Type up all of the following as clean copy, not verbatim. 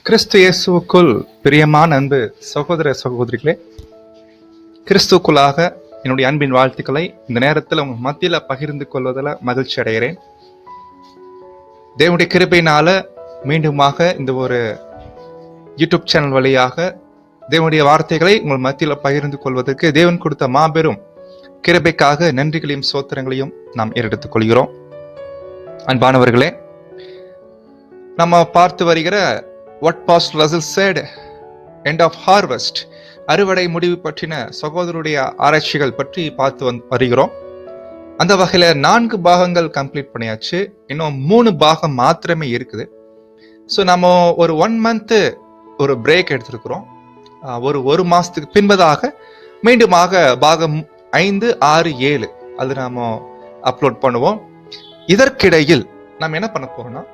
கிறிஸ்து இயேசுவுக்குள் பிரியமான அன்பு சகோதர சகோதரிகளே, கிறிஸ்துக்குள்ளாக என்னுடைய அன்பின் வாழ்த்துக்களை இந்த நேரத்தில் உங்க மத்தியில் பகிர்ந்து கொள்வதில் மகிழ்ச்சி அடைகிறேன். தேவனுடைய கிருபையினால மீண்டுமாக இந்த ஒரு யூடியூப் சேனல் வழியாக தேவனுடைய வார்த்தைகளை உங்கள் மத்தியில் பகிர்ந்து கொள்வதற்கு தேவன் கொடுத்த மாபெரும் கிருபைக்காக நன்றிகளையும் சோத்திரங்களையும் நாம் ஏறெடுத்துக் கொள்கிறோம். அன்பானவர்களே, நம்ம பார்த்து வருகிற What Pastor Russell said, end of harvest, அறுவடை முடிவு பற்றின சகோதரருடைய ஆராய்ச்சிகள் பற்றி பார்த்து வருகிறோம். அந்த வகையில் 4 பாகங்கள் கம்ப்ளீட் பண்ணியாச்சு. இன்னும் 3 பாகம் மாத்திரமே இருக்குது. ஸோ நம்ம ஒரு 1 month ஒரு பிரேக் எடுத்திருக்கிறோம். ஒரு மாதத்துக்கு பின்பதாக மீண்டுமாக பாகம் 5, 6, 7 அது நாம் அப்லோட் பண்ணுவோம். இதற்கிடையில் நாம் என்ன பண்ண போறோம்னா,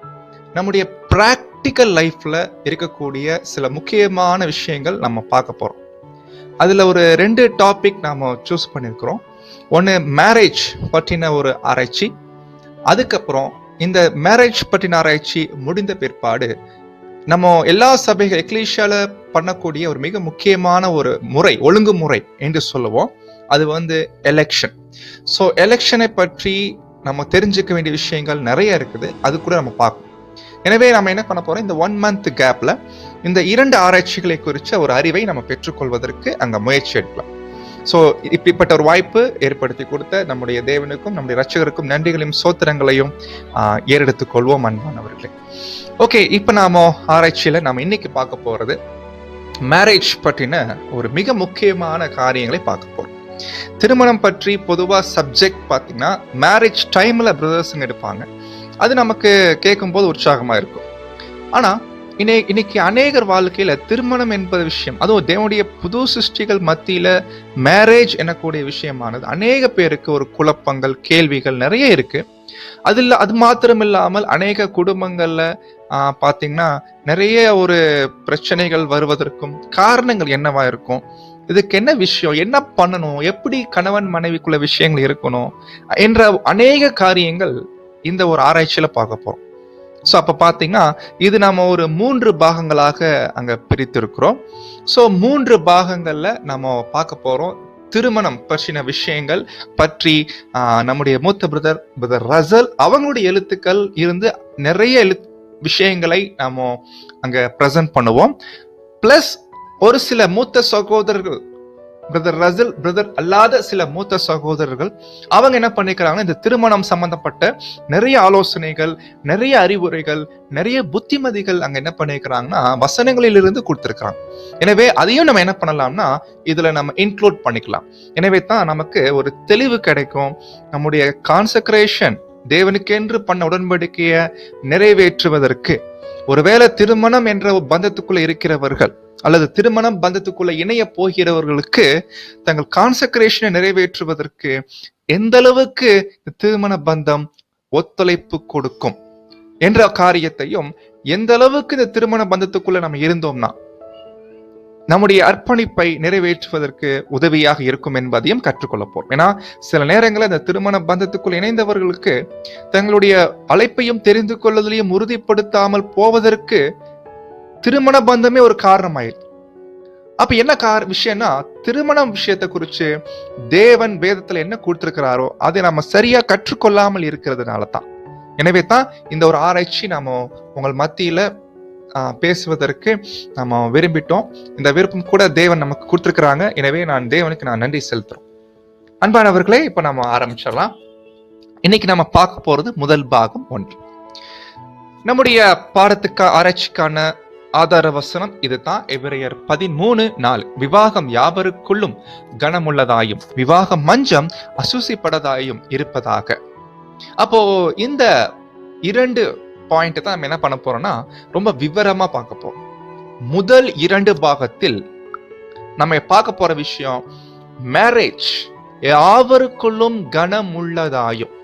நம்முடைய ப்ராக்டிக்கல் லைஃப்ல இருக்கக்கூடிய சில முக்கியமான விஷயங்கள் நம்ம பார்க்க போறோம். அதுல ஒரு 2 டாபிக் நாம சூஸ் பண்ணியிருக்கிறோம். ஒன்று மேரேஜ் பற்றின ஒரு ஆராய்ச்சி. அதுக்கப்புறம் இந்த மேரேஜ் பற்றின ஆராய்ச்சி முடிந்த பிற்பாடு நம்ம எல்லா சபைகள் எக்லீஷியால பண்ணக்கூடிய ஒரு மிக முக்கியமான ஒரு முறை, ஒழுங்குமுறை என்று சொல்லுவோம். அது எலெக்ஷன். ஸோ எலெக்ஷனை பற்றி நம்ம தெரிஞ்சுக்க வேண்டிய விஷயங்கள் நிறைய இருக்குது. அது கூட நம்ம பார்க்கணும். எனவே நம்ம என்ன பண்ண போறோம், இந்த 1 month கேப்ல இந்த 2 ஆராய்ச்சிகளை குறித்த ஒரு அறிவை நம்ம பெற்றுக்கொள்வதற்கு அங்க முயற்சி எடுக்கலாம். ஸோ இப்படிப்பட்ட ஒரு வாய்ப்பு ஏற்படுத்தி கொடுத்த நம்முடைய தேவனுக்கும் நம்முடைய ரட்சகருக்கும் நன்றிகளையும் சோத்திரங்களையும் ஏறெடுத்துக் கொள்வோம் அன்பானவர்களே. ஓகே, இப்போ நாம ஆராய்ச்சியில நம்ம இன்னைக்கு பார்க்க போறது மேரேஜ் பற்றின ஒரு மிக முக்கியமான காரியங்களை பார்க்க போறோம். திருமணம் பற்றி பொதுவா சப்ஜெக்ட் பார்த்தீங்கன்னா மேரேஜ் டைம்ல பிரதர்ஸ்ன்னு எடுப்பாங்க. அது நமக்கு கேட்கும் போது உற்சாகமா இருக்கும். ஆனா இன்னைக்கு அநேகர் வாழ்க்கையில திருமணம் என்பது விஷயம், அதுவும் தேவனுடைய புது சிருஷ்டிகள் மத்தியில மேரேஜ் எனக்கூடிய விஷயமானது அநேக பேருக்கு ஒரு குழப்பங்கள், கேள்விகள் நிறைய இருக்கு. அது மாத்திரம் இல்லாமல் அநேக குடும்பங்கள்ல பாத்தீங்கன்னா நிறைய ஒரு பிரச்சனைகள் வருவதற்கும் காரணங்கள் என்னவா இருக்கும், இதுக்கு என்ன விஷயம், என்ன பண்ணணும், எப்படி கணவன் மனைவிக்குள்ள விஷயங்கள் இருக்கணும் என்ற அநேக காரியங்கள் இந்த ஒரு ஆராய்ச்சியில பார்க்க போறோம். ஸோ அப்ப பாத்தீங்கன்னா இது நாம ஒரு 3 பாகங்களாக அங்க பிரித்திருக்கிறோம். ஸோ 3 பாகங்கள்ல நம்ம பார்க்க போறோம். திருமணம் பற்றின விஷயங்கள் பற்றி நம்முடைய மூத்த பிரதர் ரசல் அவங்களுடைய எழுத்துக்கள் இருந்து நிறைய விஷயங்களை நாம அங்க பிரசன்ட் பண்ணுவோம். பிளஸ் ஒரு சில மூத்த சகோதரர்கள், பிரதர் ரசல் பிரதர் அல்லாத சில மூத்த சகோதரர்கள் அவங்க என்ன பண்ணிக்கிறாங்கன்னா, இந்த திருமணம் சம்பந்தப்பட்ட நிறைய ஆலோசனைகள், நிறைய அறிவுரைகள், நிறைய புத்திமதிகள் அங்க என்ன பண்ணிக்கிறாங்கன்னா வசனங்களிலிருந்து கொடுத்திருக்கிறாங்க. எனவே அதையும் நம்ம என்ன பண்ணலாம்னா இதுல நம்ம இன்க்ளூட் பண்ணிக்கலாம். எனவே தான் நமக்கு ஒரு தெளிவு கிடைக்கும். நம்முடைய கான்சக்ரேஷன், தேவனுக்கென்று பண்ண உடன்படிக்கையை நிறைவேற்றுவதற்கு, ஒருவேளை திருமணம் என்ற பந்தத்துக்குள்ள இருக்கிறவர்கள் அல்லது திருமணம் பந்தத்துக்குள்ள இணைய போகிறவர்களுக்கு தங்கள் கான்சக்ரேஷனை நிறைவேற்றுவதற்கு எந்த அளவுக்கு திருமண பந்தம் ஒத்துழைப்பு கொடுக்கும் என்ற காரியத்தையும், எந்த அளவுக்கு இந்த திருமண பந்தத்துக்குள்ள நம்ம இருந்தோம்னா நம்முடைய அர்ப்பணிப்பை நிறைவேற்றுவதற்கு உதவியாக இருக்கும் என்பதையும் கற்றுக்கொள்ள போறோம். ஏன்னா சில நேரங்களில் இந்த திருமண பந்தத்துக்குள் இணைந்தவர்களுக்கு தங்களுடைய அழைப்பையும் தெரிந்து கொள்வதிலையும் உறுதிப்படுத்தாமல் போவதற்கு திருமண பந்தமே ஒரு காரணமாயிருக்கு. அப்ப என்ன விஷயம்னா, திருமணம் விஷயத்தை குறிச்சு தேவன் வேதத்துல என்ன கொடுத்திருக்கிறாரோ அதை நம்ம சரியா கற்றுக்கொள்ளாமல் இருக்கிறதுனால தான். எனவே தான் இந்த ஒரு ஆராய்ச்சி நாம உங்கள் மத்தியில பேசுவதற்கு நம்ம விரும்பிட்டோம். இந்த விருப்பம் கூட தேவன் நமக்கு கொடுத்திருக்கிறாங்க. எனவே தேவனுக்கு நன்றி செலுத்துறோம். அன்பானவர்களே, இப்ப நம்ம ஆரம்பிச்சிடலாம். இன்னைக்கு நம்ம பார்க்க போறது முதல் பாகம் 1. நம்முடைய பாடத்துக்கு ஆராய்ச்சிக்கான ஆதார வசனம் இதுதான். எபிரேயர் 13:4. விவாகம் யாவருக்குள்ளும் கனமுள்ளதாயும் விவாக மஞ்சம் அசூசிப்படதாயும் இருப்பதாக. அப்போ இந்த 2 பாயிண்ட் தான் நம்ம என்ன பண்ண போறோம்னா ரொம்ப விவரமா பார்க்க போறோம். முதல் 2 பாகத்தில் நம்ம பார்க்க போற விஷயம் மேரேஜ் யாவருக்குள்ளும் கனமுள்ளதாயும்.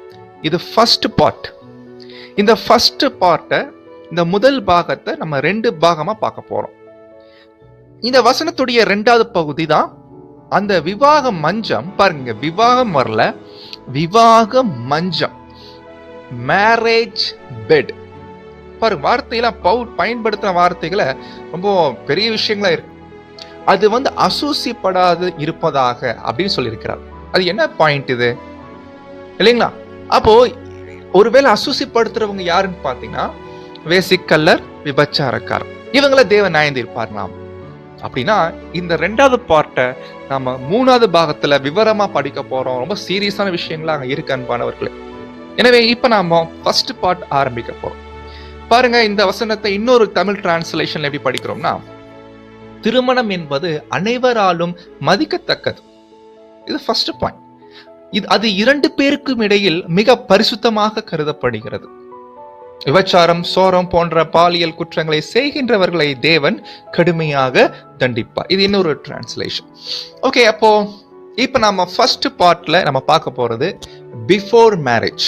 இது ஃபர்ஸ்ட் பார்ட். இந்த ஃபர்ஸ்ட் பார்ட்டை, இந்த முதல் பாகத்தை நம்ம 2 பாகமா பார்க்க போறோம். இந்த வசனத்துடைய 2வது பகுதி தான் அந்த விவாக மஞ்சம். பாருங்க, விவாகம் வரல, விவாக மஞ்சம், மேரேஜ் பெட். பாருங்க, வார்த்தையெல்லாம் பவுல் பயன்படுத்தின வார்த்தைகளை ரொம்ப பெரிய விஷயங்களா இருக்கு. அது அசூசிப்படாது இருப்பதாக அப்படின்னு சொல்லியிருக்கிறார். அது என்ன பாயிண்ட் இது இல்லைங்களா? அப்போ ஒருவேளை அசூசிப்படுத்துறவங்க யாருன்னு பாத்தீங்கன்னா வேசிக்கல்லர், விபச்சாரக்காரர், இவங்கள தேவன் நியாயந்தீர்ப்பார். நாம் அப்படின்னா இந்த 2வது பார்ட்டை நம்ம 3வது பாகத்துல விவரமா படிக்க போறோம். ரொம்ப சீரியஸான விஷயங்களா அங்க இருக்கு அன்பானவர்களே. எனவே இப்ப நாம ஃபர்ஸ்ட் பார்ட் ஆரம்பிக்க போறோம். பாருங்க, இந்த வசனத்தை இன்னொரு தமிழ் டிரான்ஸ்லேஷன்ல எப்படி படிக்கிறோம்னா, திருமணம் என்பது அனைவராலும் மதிக்கத்தக்கது. இது ஃபர்ஸ்ட் பாயிண்ட். அது 2 பேருக்கும் இடையில் மிக பரிசுத்தமாக கருதப்படுகிறது. விபச்சாரம், சோரம் போன்ற பாலியல் குற்றங்களை செய்கின்றவர்களை தேவன் கடுமையாக தண்டிப்பார். இது இன்னொரு டிரான்ஸ்லேஷன். ஓகே, அப்போ இப்ப நம்ம ஃபர்ஸ்ட் பார்ட்ல நம்ம பார்க்க போறது பிஃபோர் மேரேஜ்.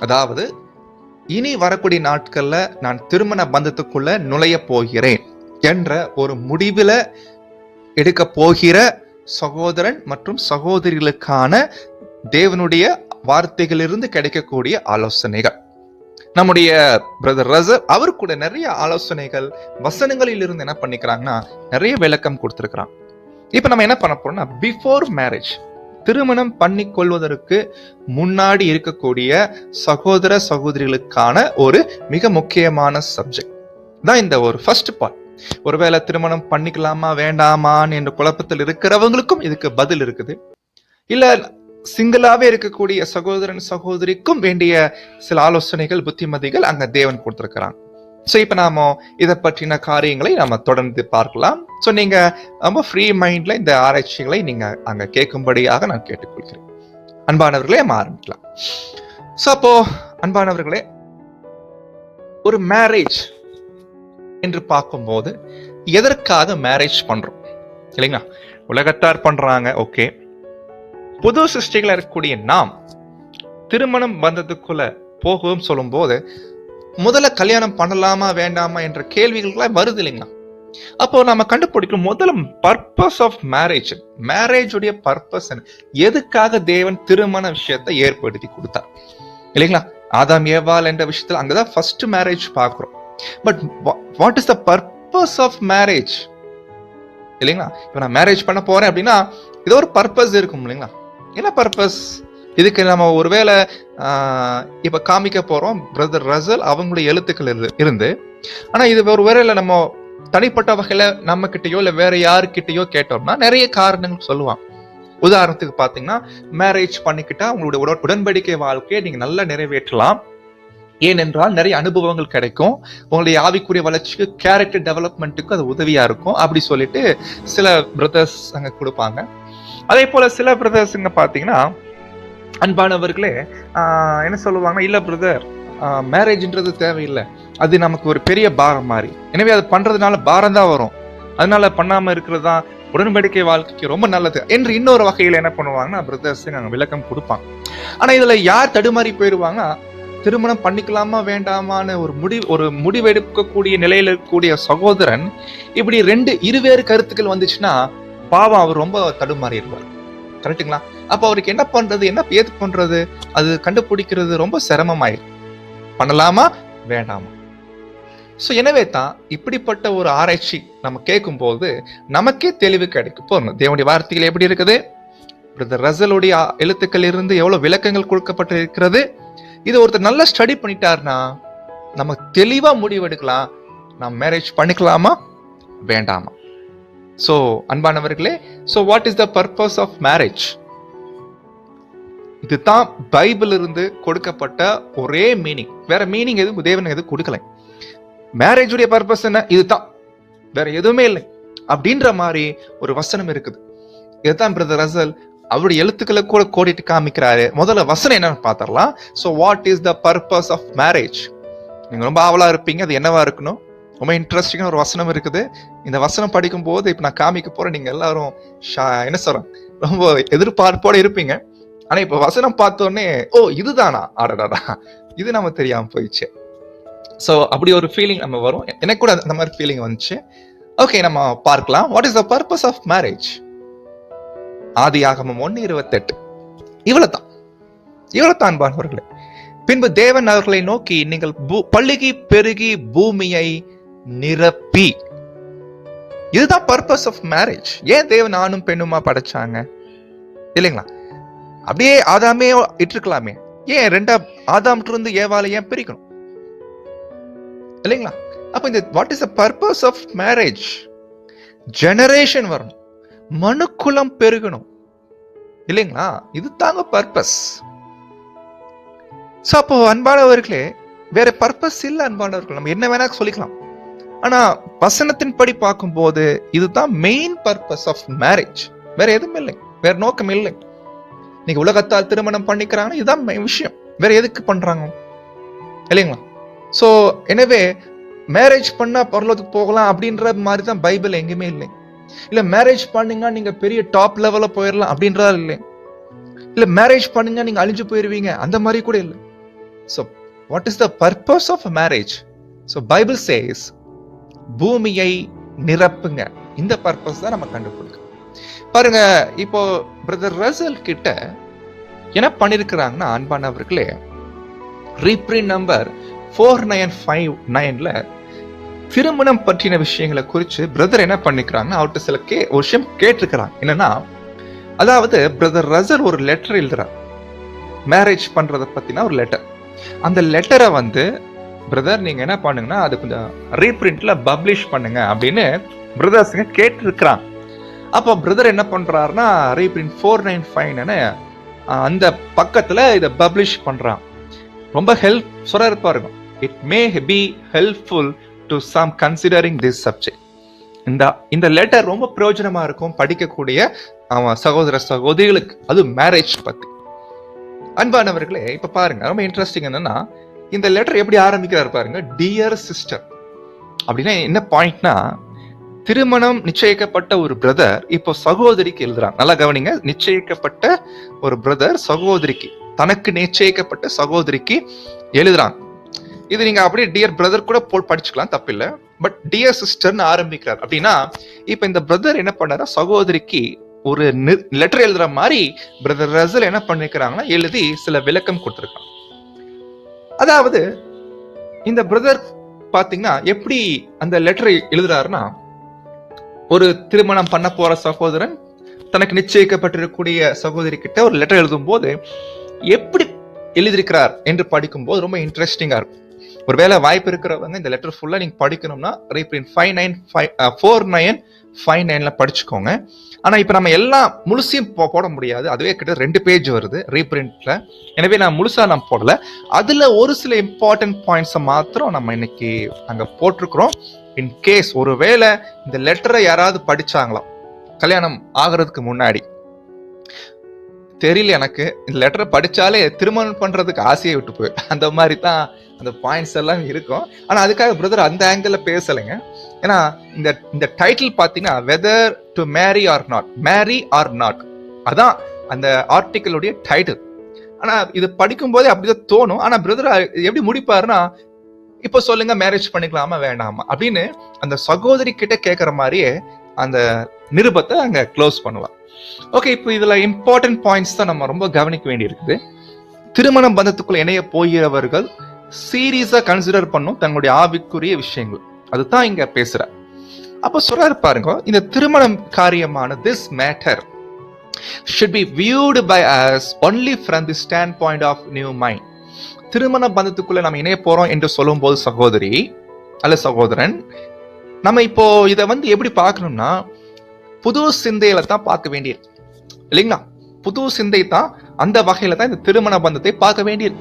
அதாவது இனி வரக்கூடிய நாட்கள்ல நான் திருமண பந்தத்துக்குள்ள நுழைய போகிறேன் என்ற ஒரு முடிவுல எடுக்க போகிற சகோதரன் மற்றும் சகோதரிகளுக்கான தேவனுடைய வார்த்தைகளிலிருந்து கிடைக்கக்கூடிய ஆலோசனைகள். நம்முடைய பிரதர் ரசல் அவர் கூட நிறைய ஆலோசனைகள் வசனங்களில் இருந்து என்ன பண்ணிக்கிறாங்கன்னா நிறைய விளக்கம் கொடுத்திருக்கிறாங்க. இப்ப நம்ம என்ன பண்ண போறோம்னா, பிஃபோர் மேரேஜ், திருமணம் பண்ணி கொள்வதற்கு முன்னாடி இருக்கக்கூடிய சகோதர சகோதரிகளுக்கான ஒரு மிக முக்கியமான சப்ஜெக்ட் தான் இந்த ஒரு ஃபர்ஸ்ட் பார்ட். ஒருவேளை திருமணம் பண்ணிக்கலாமா வேண்டாமான்னு என்ற குழப்பத்தில் இருக்கிறவங்களுக்கும் இதுக்கு பதில் இருக்குது. இல்ல சிங்கிளாவே இருக்கக்கூடிய சகோதரன் சகோதரிக்கும் வேண்டிய சில ஆலோசனைகள், புத்திமதிகள் அங்க தேவன் கொடுத்திருக்கிறாங்க. ஸோ இப்ப நாம இதை பற்றின காரியங்களை நாம தொடர்ந்து பார்க்கலாம். ஸோ நீங்க ரொம்ப ஃப்ரீ மைண்ட்ல இந்த ஆராய்ச்சிகளை நீங்க அங்க கேட்கும்படியாக நான் கேட்டுக்கொள்கிறேன். அன்பானவர்களே, நம்ம ஆரம்பிக்கலாம். ஸோ அப்போ அன்பானவர்களே, ஒரு மேரேஜ் என்று பார்க்கும்போது எதற்காக மேரேஜ் பண்றோம் இல்லைங்களா? உலகத்தார் பண்றாங்க, ஓகே. புது சிருஷ்டிகளா இருக்கக்கூடிய நாம் திருமணம் பந்தத்துக்குள்ள போகவும் சொல்லும் போது முதல்ல கல்யாணம் பண்ணலாமா வேண்டாமா என்ற கேள்விகள் வருது இல்லைங்களா? அப்போ நம்ம கண்டுபிடிக்கணும் முதல்ல பர்பஸ் ஆஃப் மேரேஜ். மேரேஜ் உடைய பர்பஸ் என்ன? எதுக்காக தேவன் திருமண விஷயத்தை ஏற்படுத்தி கொடுத்தார் இல்லைங்களா? ஆதாம் ஏவாள் என்ற விஷயத்துல அங்கதான் ஃபர்ஸ்ட் மேரேஜ் பார்க்கிறோம். But what is the purpose of marriage இல்லைங்களா? இப்ப நான் மேரேஜ் பண்ண போறேன் அப்படின்னா இது ஒரு பர்பஸ் இருக்கும் இல்லைங்களா? என்ன பர்பஸ்? இதுக்கு நம்ம ஒருவேளை இப்ப காமிக்க போறோம் பிரதர் ரசல் அவங்களுடைய எழுத்துக்கள் இருந்து. ஆனா இது ஒருவேளை நம்ம தனிப்பட்ட வகையில நம்ம கிட்டயோ இல்ல வேற யாருக்கிட்டயோ கேட்டோம்னா நிறைய காரணங்கள் சொல்லுவாங்க. உதாரணத்துக்கு பாத்தீங்கன்னா, மேரேஜ் பண்ணிக்கிட்டா உங்களுடைய உடன்படிக்கை வாழ்க்கையை நீங்க நல்லா நிறைவேற்றலாம். ஏனென்றால் நிறைய அனுபவங்கள் கிடைக்கும், உங்களுடைய ஆவிக்குரிய வளர்ச்சிக்கு, கேரக்டர் டெவலப்மெண்ட்டுக்கு அது உதவியா இருக்கும் அப்படி சொல்லிட்டு சில பிரதர்ஸ் அங்க கொடுப்பாங்க. அதே போல சில பிரதர்ஸுங்க பாத்தீங்கன்னா, அன்பானவர்களே, என்ன சொல்லுவாங்கன்னா, இல்ல பிரதர், மேரேஜ்ன்றது தேவையில்லை, அது நமக்கு ஒரு பெரிய பாரம் மாதிரி, எனவே அது பண்றதுனால பாரம் தான் வரும், அதனால பண்ணாம இருக்கிறது தான் உடன்படிக்கை வாழ்க்கைக்கு ரொம்ப நல்லது என்று இன்னொரு வகையில என்ன பண்ணுவாங்கன்னா பிரதர்ஸ் அங்க விளக்கம் கொடுப்பாங்க. ஆனா இதுல யார் தடுமாறி போயிடுவாங்கன்னா, திருமணம் பண்ணிக்கலாமா வேண்டாமான்னு ஒரு முடிவெடுக்கக்கூடிய நிலையில இருக்கக்கூடிய சகோதரன் இப்படி இருவேறு கருத்துக்கள் வந்துச்சுன்னா பாவம் அவர் ரொம்ப தடுமாறிடுவார். கரெக்டுங்களா? அப்ப அவருக்கு என்ன பண்றது, என்ன ஏது பண்றது, அது கண்டுபிடிக்கிறது ரொம்ப சிரமமாயிரும். பண்ணலாமா வேண்டாமா? சோ எனவே தான் இப்படிப்பட்ட ஒரு ஆராய்ச்சி நம்ம கேட்கும் போது நமக்கே தெளிவு கிடைக்கும். போறோம் தேவனுடைய வார்த்தைகள் எப்படி இருக்குது, பிரதர் ரசலுடைய எழுத்துக்கள் இருந்து எவ்வளவு விளக்கங்கள் கொடுக்கப்பட்டு இருக்கிறது. இது ஒருத்தர் நல்லா ஸ்டடி பண்ணிட்டாருன்னா நம்ம தெளிவா முடிவெடுக்கலாம், நாம் மேரேஜ் பண்ணிக்கலாமா வேண்டாமா. சோ அன்பானவர்களே, so what is the purpose of marriage? இதுதான் பைபிள் இருந்து கொடுக்கப்பட்ட ஒரே மீனிங். வேற மீனிங் எதுவும் தேவன் எதுவும் கொடுக்கல. மேரேஜ் உடைய பர்பஸ் என்ன, இதுதான், வேற எதுவுமே இல்லை அப்படின்ற மாதிரி ஒரு வசனம் இருக்குது. இதுதான் பிரதர் ரசல் அவருடைய எழுத்துக்களை கூட கோடிட்டு காமிக்கிறாரு. முதல்ல வசனம் என்னன்னு பாத்திரலாம். So what is the purpose of marriage? நீங்க ரொம்ப ஆவலா இருப்பீங்க, அது என்னவா இருக்கணும். ரொம்ப இன்ட்ரெஸ்டிங்கான ஒரு வசனம் இருக்குது. இந்த வசனம் படிக்கும் போது இப்ப நான் காமிக்க போறேன், நீங்க எல்லாரும் என்ன சொல்றேன், ரொம்ப எதிர்பார்ப்போட இருப்பீங்க. ஆனா இப்ப வசனம் பார்த்தோன்னே, ஓ இதுதானா, ஆடடா இது நம்ம தெரியாம போயிடுச்சு. சோ அப்படி ஒரு ஃபீலிங் நம்ம வரும். எனக்கு கூட அந்த மாதிரி ஃபீலிங் வந்துச்சு. ஓகே, நம்ம பார்க்கலாம். What is the purpose of marriage? ஆதியாகமம் 1:28. இவ்வளவுதான் அன்பானவர்களே. பின்பு தேவன் அவர்களை நோக்கி, நீங்கள் பல்லுகி பெருகி பூமியை நிரப்பி. இதுதான் பர்பஸ் ஆஃப் மேரேஜ். ஏன் தேவன் ஆணும் பெண்ணுமா படைச்சாங்க இல்லைங்களா? அப்படியே ஆதாமே இட்டிருக்கலாமே, ஏன் ரெண்டா ஆதாம் இருந்து ஏவாளை ஏன் பிரிக்கணும் இல்லைங்களா? அப்ப இந்த what is the purpose of marriage? Generation வரணும், மனுக்குலம் பெருகணும் இல்லைங்களா? இது தாங்க பர்பஸ். அப்போ அன்பானவர்களே, வேற பர்பஸ் இல்ல அன்பானவர்கள், நம்ம என்ன வேணா சொல்லிக்கலாம். ஆனா வசனத்தின் படி பார்க்கும்போது இதுதான் மெயின் பர்பஸ் ஆஃப் மேரேஜ். வேற எதுவும் இல்லை, வேற நோக்கம் இல்லை. நீங்க உலகத்தால் திருமணம் பண்ணிக்கிறாங்க, இதுதான் மெயின் விஷயம். வேற எதுக்கு பண்றாங்க இல்லைங்களா? சோ எனவே மேரேஜ் பண்ணா பரலோகத்துக்கு போகலாம் அப்படின்ற மாதிரி தான் பைபிள் எங்கேயுமே இல்லை. இல்ல மேரேஜ் பண்ணீங்கன்னா நீங்க பெரிய டாப் லெவல்ல போயிடலாம் அப்படின்றா இல்லை. இல்ல மேரேஜ் பண்ணீங்கன்னா நீங்க அழிஞ்சு போயிருவீங்க, அந்த மாதிரி கூட இல்லை. So what is the purpose of a marriage? So Bible says பூமியை நிரப்புங்க. இந்த பர்பஸ் தான் நம்ம கண்டுபிடிக்கணும். பாருங்க, இப்போ பிரதர் ரசல் கிட்ட என்ன பண்ணிருக்கிறாங்கன்னா அன்பானவர்களே, ரீப்ரிண்ட் நம்பர் 4959ல திருமணம் பற்றின விஷயங்களை குறித்து பிரதர் என்ன பண்ணிக்கிறாங்கன்னா அவர்கிட்ட சில விஷயம் கேட்டிருக்கிறாங்க. என்னன்னா, அதாவது பிரதர் ரசல் ஒரு லெட்டர் எழுதுறார், மேரேஜ் பண்றதை பத்தினா ஒரு லெட்டர். அந்த லெட்டரை பிரதர் நீங்க என்ன பண்ணுங்கன்னா அது கொஞ்சம் ரீப்ரிண்ட்ல பப்ளிஷ் பண்ணுங்க அப்படின்னு பிரதர்ஸுங்க கேட்டிருக்கிறான். அப்போ பிரதர் என்ன பண்றாருன்னா ரீப்ரிண்ட் 495 அந்த பக்கத்துல இதை பப்ளிஷ் பண்றான். ரொம்ப ஹெல்ப் சொல்றாரு பாருங்க. It may be helpful to some considering this subject. இந்த லெட்டர் ரொம்ப பிரயோஜனமா இருக்கும் படிக்கக்கூடிய சகோதர சகோதரிகளுக்கு, அது மேரேஜ் பத்தி. அன்பானவர்களே, இப்ப பாருங்க, ரொம்ப இன்ட்ரெஸ்டிங் என்னன்னா இந்த லெட்டர் எப்படி ஆரம்பிக்கிறாரு பாருங்க. டியர் சிஸ்டர் அப்படின்னா என்ன பாயிண்ட்னா, திருமணம் நிச்சயிக்கப்பட்ட ஒரு பிரதர் இப்போ சகோதரிக்கு எழுதுறாங்க. நல்லா கவனிங்க, நிச்சயிக்கப்பட்ட ஒரு பிரதர் சகோதரிக்கு, தனக்கு நிச்சயிக்கப்பட்ட சகோதரிக்கு எழுதுறாங்க. இது நீங்க அப்படியே டியர் பிரதர் கூட படிச்சுக்கலாம், தப்பில்லை. பட் டியர் சிஸ்டர்னு ஆரம்பிக்கிறார் அப்படின்னா, இப்ப இந்த பிரதர் என்ன பண்ணாரா சகோதரிக்கு ஒரு லெட்டர் எழுதுற மாதிரி பிரதர் ரசல் என்ன பண்ணிருக்கிறாங்கன்னா எழுதி சில விளக்கம் கொடுத்திருக்காங்க. அதாவது இந்த பிரதர் பாத்தீங்கன்னா எப்படி அந்த லெட்டரை எழுதுறாருன்னா, ஒரு திருமணம் பண்ண போற சகோதரன் தனக்கு நிச்சயிக்கப்பட்டிருக்கக்கூடிய சகோதரி கிட்ட ஒரு லெட்டர் எழுதும் போது எப்படி எழுதியிருக்கிறார் என்று படிக்கும் போது ரொம்ப இன்ட்ரெஸ்டிங்கா இருக்கும். ஒருவேளை வாய்ப்பு இருக்கிறவங்க இந்த லெட்டர் ஃபுல்லா நீங்க படிக்கணும்னா ரீப்ரிண்ட் 4959ல படிச்சுக்கோங்க. ஆனா இப்ப நம்ம எல்லாம் முழுசையும் போட முடியாது, அதுவே கிட்ட 2 பேஜ் வருது ரீப்ரிண்ட்ல. எனவே நான் முழுசா போடல. அதுல ஒரு சில இம்பார்ட்டன்ட் பாயிண்ட்ஸை மாத்திரம் நம்ம இன்னைக்கு அங்க போட்டிருக்கிறோம். இன் கேஸ் ஒருவேளை இந்த லெட்டரை யாராவது படிச்சாங்களா கல்யாணம் ஆகிறதுக்கு முன்னாடி, தெரியல எனக்கு, இந்த லெட்டரை படிச்சாலே திருமணம் பண்றதுக்கு ஆசையை விட்டு போயிடும். அந்த மாதிரி தான் அந்த பாயிண்ட்ஸ் எல்லாம் இருக்கும். ஆனா அதுக்காக பிரதர் அந்த ஆங்கிள் பேசலைங்க. ஏன்னா இந்த டைட்டில் பாத்தீங்கன்னா whether to marry or not, marry or not, அதான் அந்த ஆர்டிக்கிளுடைய டைட்டில். ஆனா இது படிக்கும் போதே அப்படிதான் தோணும். ஆனா பிரதர் எப்படி முடிப்பாருன்னா, இப்ப சொல்லுங்க மேரேஜ் பண்ணிக்கலாமா வேண்டாமா அப்படின்னு அந்த சகோதரி கிட்ட கேட்கற மாதிரியே அந்த நிருபத்தை அங்க க்ளோஸ் பண்ணுவார். ஓகே, இப்போ இதுல இம்பார்ட்டன்ட் பாயிண்ட்ஸ் தான் நம்ம ரொம்ப கவனிக்க வேண்டி இருக்குது. திருமண பந்தத்துக்குள்ள இணைய போகிறவர்கள் சீரியஸா கன்சிடர் பண்ணும் தங்களுடைய ஆவிக்குரிய விஷயங்கள், அதுதான் இங்க பேசுற. அப்ப சொல்றாரு பாருங்க, இந்த திருமணம் காரியமான this matter should be viewed by us only from the standpoint of new mind. திருமண பந்தத்துக்குள்ள நம்ம இணைய போறோம் என்று சொல்லும் போது சகோதரி அல்ல சகோதரன், நம்ம இப்போ இதை எப்படி பார்க்கணும்னா புது சிந்தையில தான் பார்க்க வேண்டியது இல்லைங்களா? புது சிந்தை தான், அந்த வகையில தான் இந்த திருமண பந்தத்தை பார்க்க வேண்டியது.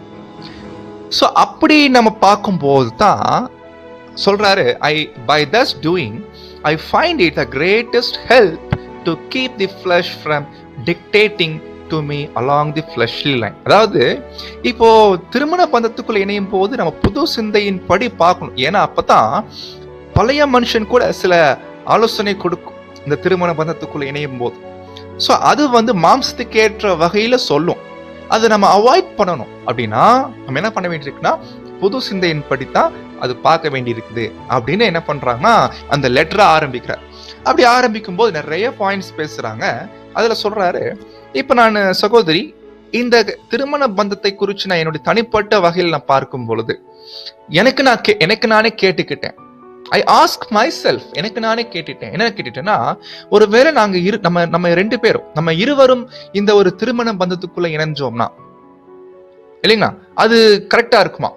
சோ அப்படி நம்ம பார்க்கும்போது தான் சொல்றாரு, by thus doing I find it the greatest help to keep the flesh from dictating to me along the fleshly line. அதாவது இப்போ திருமண பந்தத்துக்குள்ள இணையும் போது நம்ம புது சிந்தையின் படி பார்க்கணும். ஏன்னா அப்பதான் பழைய மனுஷன் கூட சில ஆலோசனை கொடுக்கும் இந்த திருமண பந்தத்துக்குள்ள இணையும் போது. ஸோ அது மாம்சத்துக்கு ஏற்ற வகையில சொல்லும். அதை நம்ம அவாய்ட் பண்ணணும். அப்படின்னா நம்ம என்ன பண்ண வேண்டியிருக்குன்னா புது சிந்தையின் படித்தான் அது பார்க்க வேண்டி இருக்குது அப்படின்னு என்ன பண்றாங்கன்னா அந்த லெட்டரை ஆரம்பிக்கிறார். அப்படி ஆரம்பிக்கும் போது நிறைய பாயிண்ட்ஸ் பேசுறாங்க. அதுல சொல்றாரு, இப்ப நான் சகோதரி இந்த திருமண பந்தத்தை குறித்து நான் என்னுடைய தனிப்பட்ட வகையில் நான் பார்க்கும் பொழுது எனக்கு நானே கேட்டுக்கிட்டேன். ஐ ஆஸ்க் மை செல்ஃப், எனக்கு நானே கேட்டுட்டேன். என்ன கேட்டுட்டேன்னா, ஒருவேளை நாங்க நம்ம 2 பேரும், நம்ம இருவரும் இந்த ஒரு திருமண பந்தத்துக்குள்ள இணைஞ்சோம்னா இல்லைங்களா, அது கரெக்டா இருக்குமா?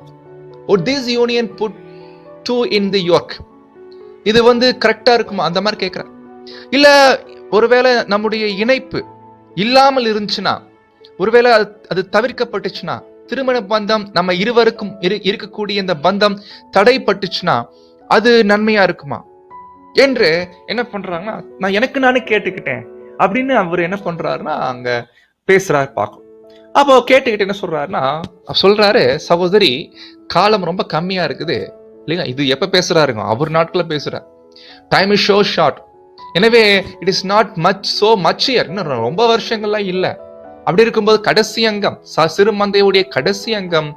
Would this union put two in the yoke? இது கரெக்டா இருக்குமா? அந்த மாதிரி கேட்கிறேன். இல்ல ஒருவேளை நம்முடைய இணைப்பு இல்லாமல் இருந்துச்சுன்னா, ஒருவேளை அது தவிர்க்கப்பட்டுச்சுன்னா, திருமண பந்தம் நம்ம இருவருக்கும் இருக்கக்கூடிய இந்த பந்தம் தடைப்பட்டுச்சுன்னா அது நன்மையா இருக்குமா என்று என்ன பண்றாங்கன்னா, நான் எனக்கு நானே கேட்டுக்கிட்டேன் அப்படின்னு அவர் என்ன பண்றாருன்னா அங்க பேசுறாரு பார்க்கும். அப்போ கேட்டுக்கிட்டு என்ன சொல்றாரு, சகோதரி காலம் ரொம்ப கம்மியா இருக்குது இல்லையா? இது எப்ப பேசுறாருங்க? அவர் நாட்கள பேசுறார். Time is so short. எனவே it is not much year, இன்னும் ரொம்ப வருஷங்கள்லாம் இல்ல. அப்படி இருக்கும்போது கடைசி அங்கம், சிறு மந்தையுடைய கடைசி அங்கம்